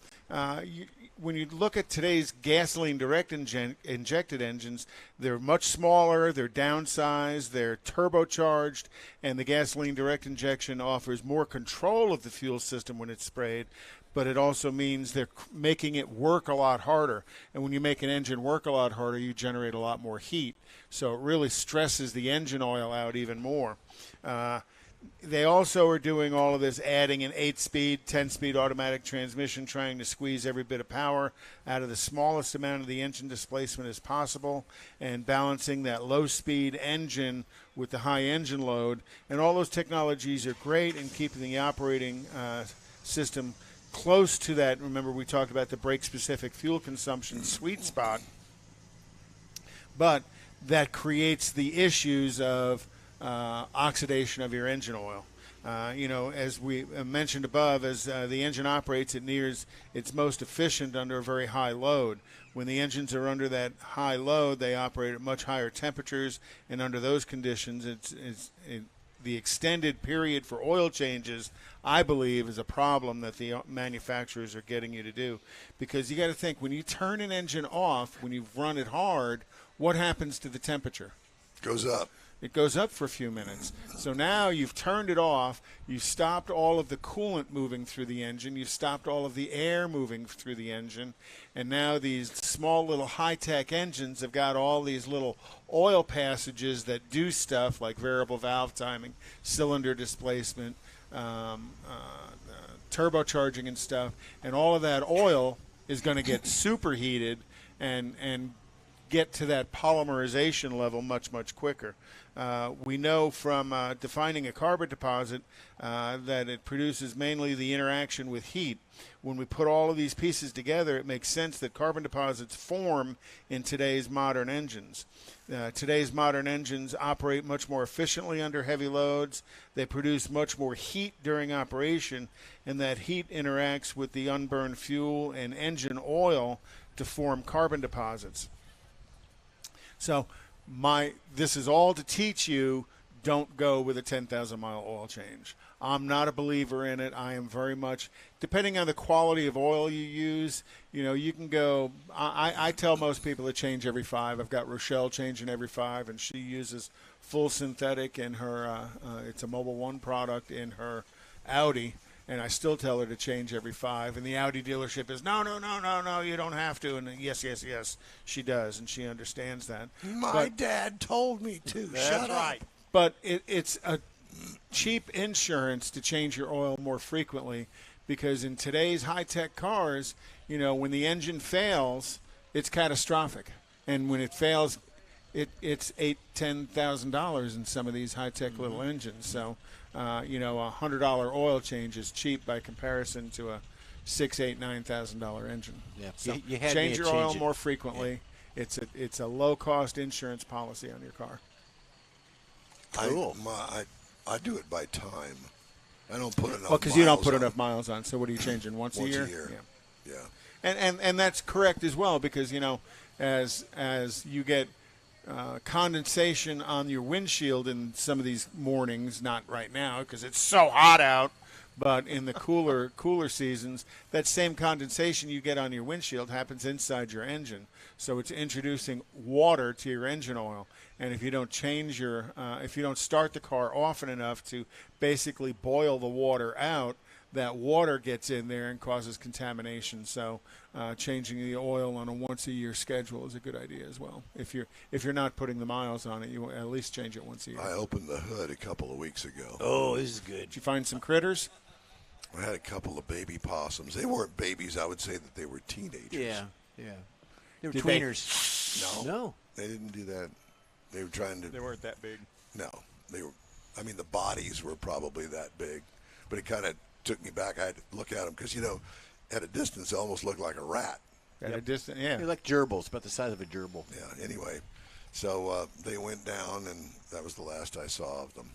Speaker 2: when you look at today's gasoline direct injected engines, they're much smaller, they're downsized, they're turbocharged, and the gasoline direct injection offers more control of the fuel system when it's sprayed, but it also means they're making it work a lot harder. And when you make an engine work a lot harder, you generate a lot more heat. So it really stresses the engine oil out even more. They also are doing all of this, adding an 8-speed, 10-speed automatic transmission, trying to squeeze every bit of power out of the smallest amount of the engine displacement as possible, and balancing that low-speed engine with the high engine load. And all those technologies are great in keeping the operating system close to that. Remember, we talked about the brake-specific fuel consumption sweet spot. But that creates the issues of oxidation of your engine oil. As we mentioned above, as the engine operates, it nears its most efficient under a very high load. When the engines are under that high load, they operate at much higher temperatures, and under those conditions, the extended period for oil changes, I believe, is a problem that the manufacturers are getting you to do. Because you got to think, when you turn an engine off, when you've run it hard, what happens to the temperature?
Speaker 1: Goes up.
Speaker 2: It goes up for a few minutes. So now you've turned it off. You've stopped all of the coolant moving through the engine. You've stopped all of the air moving through the engine. And now these small little high-tech engines have got all these little oil passages that do stuff like variable valve timing, cylinder displacement, turbocharging and stuff. And all of that oil is going to get superheated and get to that polymerization level much, much quicker. We know from defining a carbon deposit that it produces mainly the interaction with heat. When we put all of these pieces together, it makes sense that carbon deposits form in today's modern engines. Today's modern engines operate much more efficiently under heavy loads. They produce much more heat during operation, and that heat interacts with the unburned fuel and engine oil to form carbon deposits. So this is all to teach you, don't go with a 10,000-mile oil change. I'm not a believer in it. I am very much, depending on the quality of oil you use, you can go, I tell most people to change every 5. I've got Rochelle changing every 5, and she uses full synthetic in her, it's a Mobil 1 product in her Audi. And I still tell her to change every 5. And the Audi dealership is, no, you don't have to. And yes, she does, and she understands that.
Speaker 1: My dad told me to.
Speaker 2: Shut up. Right. But cheap insurance to change your oil more frequently, because in today's high-tech cars, when the engine fails, it's catastrophic. And when it fails, it's $8,000-$10,000 in some of these high-tech little engines. So, a $100 oil change is cheap by comparison to a $6,000, $8,000, $9,000 engine.
Speaker 11: Yeah.
Speaker 2: So
Speaker 11: You had
Speaker 2: change
Speaker 11: me
Speaker 2: your
Speaker 11: at
Speaker 2: oil
Speaker 11: change it.
Speaker 2: more frequently.
Speaker 11: Yeah.
Speaker 2: It's a low-cost insurance policy on your car.
Speaker 11: Cool.
Speaker 1: I do it by time. I don't put enough.
Speaker 2: Well, because you don't
Speaker 1: miles
Speaker 2: put
Speaker 1: on.
Speaker 2: enough miles on. So what are you changing once a year?
Speaker 1: Once a year. Yeah.
Speaker 2: And that's correct as well, because as you get condensation on your windshield in some of these mornings, not right now because it's so hot out, but in the cooler seasons, that same condensation you get on your windshield happens inside your engine. So it's introducing water to your engine oil. And if you don't if you don't start the car often enough to basically boil the water out, that water gets in there and causes contamination. So changing the oil on a once-a-year schedule is a good idea as well. If you're not putting the miles on it, you at least change it once a year.
Speaker 1: I opened the hood a couple of weeks ago.
Speaker 11: Oh, this is good.
Speaker 2: Did you find some critters?
Speaker 1: I had a couple of baby possums. They weren't babies. I would say that they were teenagers.
Speaker 11: Yeah. They were
Speaker 2: Did
Speaker 11: tweeners.
Speaker 1: No, they didn't do that. They were trying to.
Speaker 4: They weren't that big.
Speaker 1: No, they were. I mean, the bodies were probably that big, but it kind of took me back. I had to look at them because at a distance, they almost looked like a rat.
Speaker 2: At a distance, yeah.
Speaker 11: They're like gerbils, about the size of a gerbil.
Speaker 1: Yeah. Anyway, so they went down, and that was the last I saw of them.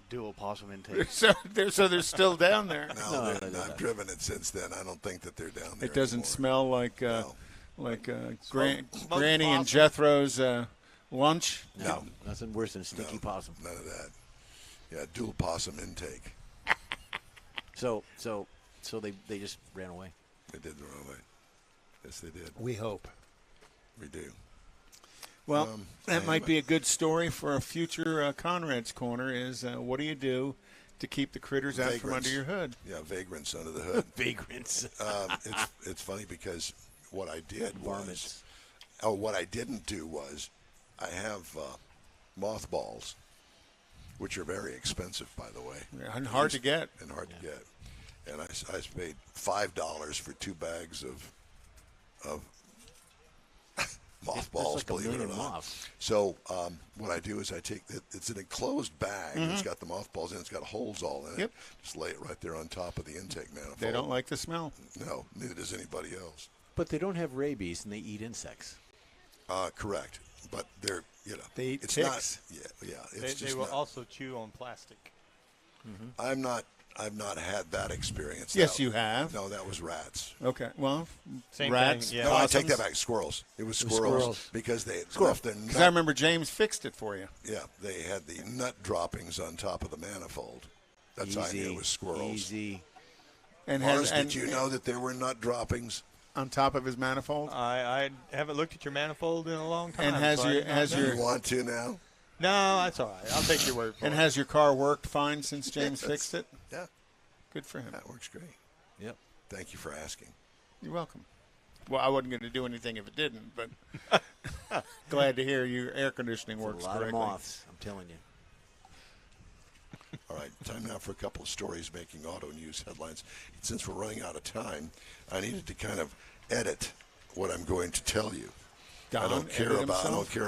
Speaker 13: Dual possum intake.
Speaker 2: So they're still down there.
Speaker 1: No, I've driven it since then. I don't think that they're down there.
Speaker 2: It doesn't
Speaker 1: anymore.
Speaker 2: smell like
Speaker 1: No.
Speaker 2: Granny and Jethro's lunch.
Speaker 1: No.
Speaker 11: Nothing worse than stinky possum.
Speaker 1: None of that. Yeah, dual possum intake.
Speaker 11: So they just ran away.
Speaker 1: They did the wrong way. Yes, they did.
Speaker 7: We hope.
Speaker 1: We do.
Speaker 2: Well, that might be a good story for a future Conrad's Corner is what do you do to keep the critters out from under your hood?
Speaker 1: Yeah, vagrants under the hood.
Speaker 11: Vagrants.
Speaker 1: It's funny because what I did
Speaker 11: Varmints.
Speaker 1: what I didn't do was I have mothballs, which are very expensive, by the way.
Speaker 2: Yeah, and hard to get.
Speaker 1: And hard to get. And I paid $5 for 2 bags of mothballs,
Speaker 11: like
Speaker 1: believe it or not.
Speaker 11: moths.
Speaker 1: So what I do is I take it's an enclosed bag. It's got the mothballs in it. It's got holes all in it.
Speaker 2: Yep.
Speaker 1: Just lay it right there on top of the intake manifold.
Speaker 2: They don't like the smell.
Speaker 1: No, neither does anybody else.
Speaker 5: But they don't have rabies and they eat insects.
Speaker 1: Correct. But they're,
Speaker 2: They eat
Speaker 1: it's
Speaker 2: ticks.
Speaker 1: not. Yeah. It's
Speaker 4: They
Speaker 1: just
Speaker 4: will
Speaker 1: not.
Speaker 4: also chew on plastic.
Speaker 1: I've not had that experience.
Speaker 2: Yes, you have.
Speaker 1: No, that was rats.
Speaker 2: Okay. Well,
Speaker 4: Same
Speaker 2: rats.
Speaker 4: thing, yeah.
Speaker 1: No, I take
Speaker 2: possums.
Speaker 1: that back. Squirrels. It was
Speaker 11: squirrels.
Speaker 1: squirrels because they left their
Speaker 2: Because I
Speaker 1: nut.
Speaker 2: remember James fixed it for you.
Speaker 1: Yeah, they had the nut droppings on top of the manifold. That's how I knew it was squirrels.
Speaker 11: Easy.
Speaker 2: And
Speaker 1: Mars,
Speaker 2: has,
Speaker 1: did you know that there were nut droppings?
Speaker 2: on top of his manifold?
Speaker 4: I haven't looked at your manifold in a long time.
Speaker 2: And has
Speaker 4: so I
Speaker 2: your-
Speaker 4: do not
Speaker 2: has
Speaker 4: know.
Speaker 2: your-
Speaker 1: You want to now?
Speaker 4: No, that's all right. I'll take your word for
Speaker 2: And
Speaker 4: it.
Speaker 2: has your car worked fine since James
Speaker 1: Yes.
Speaker 2: fixed it?
Speaker 1: Yeah,
Speaker 2: Good for him.
Speaker 1: that works great.
Speaker 11: Yep.
Speaker 1: Thank you for asking.
Speaker 2: You're welcome. Well, I wasn't going to do anything if it didn't, but glad to hear your air conditioning works
Speaker 11: A lot
Speaker 2: correctly.
Speaker 11: of moths, I'm telling you.
Speaker 1: All right, time now for a couple of stories making auto news headlines. Since we're running out of time, I needed to kind of edit what I'm going to tell you. I don't care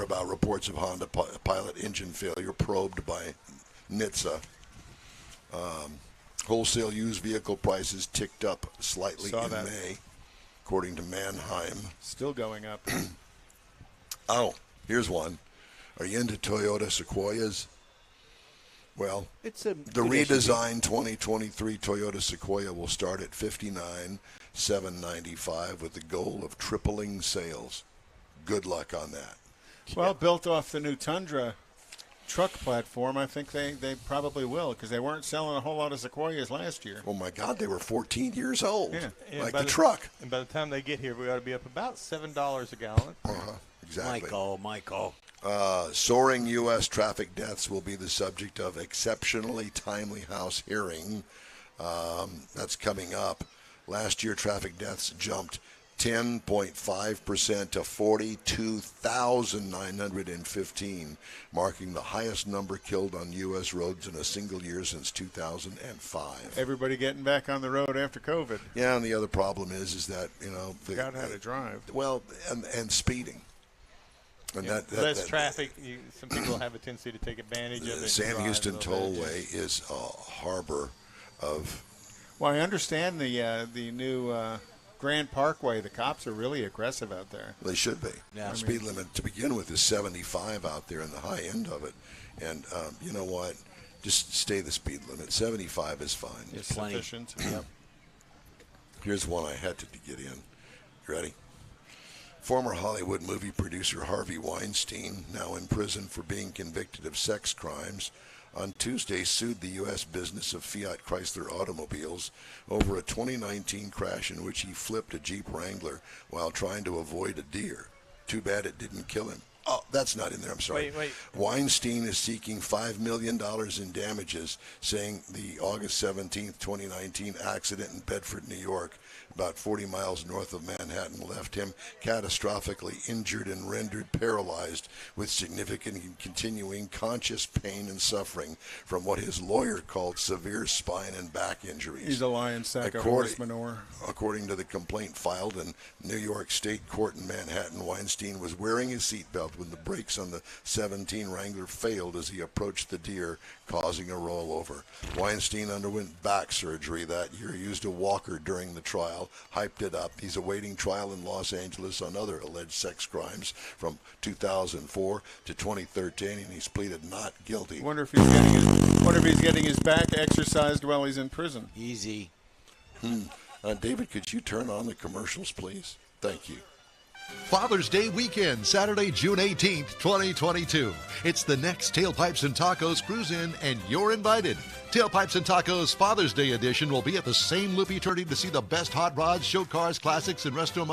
Speaker 1: about reports of Honda pilot engine failure probed by NHTSA. Wholesale used vehicle prices ticked up slightly
Speaker 2: Saw
Speaker 1: in
Speaker 2: that.
Speaker 1: May, according to Mannheim.
Speaker 2: Still going up.
Speaker 1: Oh, here's one. Are you into Toyota Sequoias? Well,
Speaker 11: It's a
Speaker 1: the
Speaker 11: good SUV.
Speaker 1: redesigned 2023 Toyota Sequoia will start at $59,795 with the goal of tripling sales. Good luck on that.
Speaker 2: Well, built off the new Tundra truck platform, I think they probably will because they weren't selling a whole lot of Sequoias last year.
Speaker 1: Oh, my God, they were 14 years old,
Speaker 2: Yeah.
Speaker 4: And
Speaker 1: like
Speaker 4: by
Speaker 1: the truck.
Speaker 4: And by the time they get here, we ought to be up about $7 a gallon.
Speaker 1: Exactly.
Speaker 11: Michael.
Speaker 1: Soaring U.S. traffic deaths will be the subject of exceptionally timely House hearing. That's coming up. Last year, traffic deaths jumped 10.5% to 42,915, marking the highest number killed on U.S. roads in a single year since 2005.
Speaker 2: Everybody getting back on the road after COVID.
Speaker 1: Yeah, and the other problem is that,
Speaker 2: forgot how to drive.
Speaker 1: Well, and speeding. And
Speaker 4: less traffic. Some people have a tendency to take advantage of it.
Speaker 1: Sam Houston Tollway is a harbor of.
Speaker 2: Well, I understand the new Grand Parkway. The cops are really aggressive out there.
Speaker 1: They should be.
Speaker 11: Yeah.
Speaker 1: Speed limit to begin with is 75 out there in the high end of it, and you know what? Just stay the speed limit. 75 is fine.
Speaker 2: It's sufficient.
Speaker 1: Yep. Here's one I had to get in. You ready? Former Hollywood movie producer Harvey Weinstein, now in prison for being convicted of sex crimes, on Tuesday sued the U.S. business of Fiat Chrysler automobiles over a 2019 crash in which he flipped a Jeep Wrangler while trying to avoid a deer. Too bad it didn't kill him. Oh, that's not in there. I'm sorry.
Speaker 4: Wait.
Speaker 1: Weinstein is seeking $5 million in damages, saying the August 17th, 2019 accident in Bedford, New York, about 40 miles north of Manhattan, left him catastrophically injured and rendered paralyzed with significant and continuing conscious pain and suffering from what his lawyer called severe spine and back injuries.
Speaker 2: He's a lion sack of horse manure.
Speaker 1: According to the complaint filed in New York State Court in Manhattan, Weinstein was wearing his seatbelt when the brakes on the 17 Wrangler failed as he approached the deer, causing a rollover. Weinstein underwent back surgery that year, used a walker during the trial, hyped it up. He's awaiting trial in Los Angeles on other alleged sex crimes from 2004 to 2013, and he's pleaded not guilty.
Speaker 2: Wonder if he's getting his back exercised while he's in prison.
Speaker 11: Easy.
Speaker 1: David, could you turn on the commercials, please? Thank you.
Speaker 6: Father's Day weekend, Saturday, June 18th, 2022. It's the next Tailpipes and Tacos Cruise In, and you're invited. Tailpipes and Tacos Father's Day edition will be at the same Loopy Turkey to see the best hot rods, show cars, classics, and resto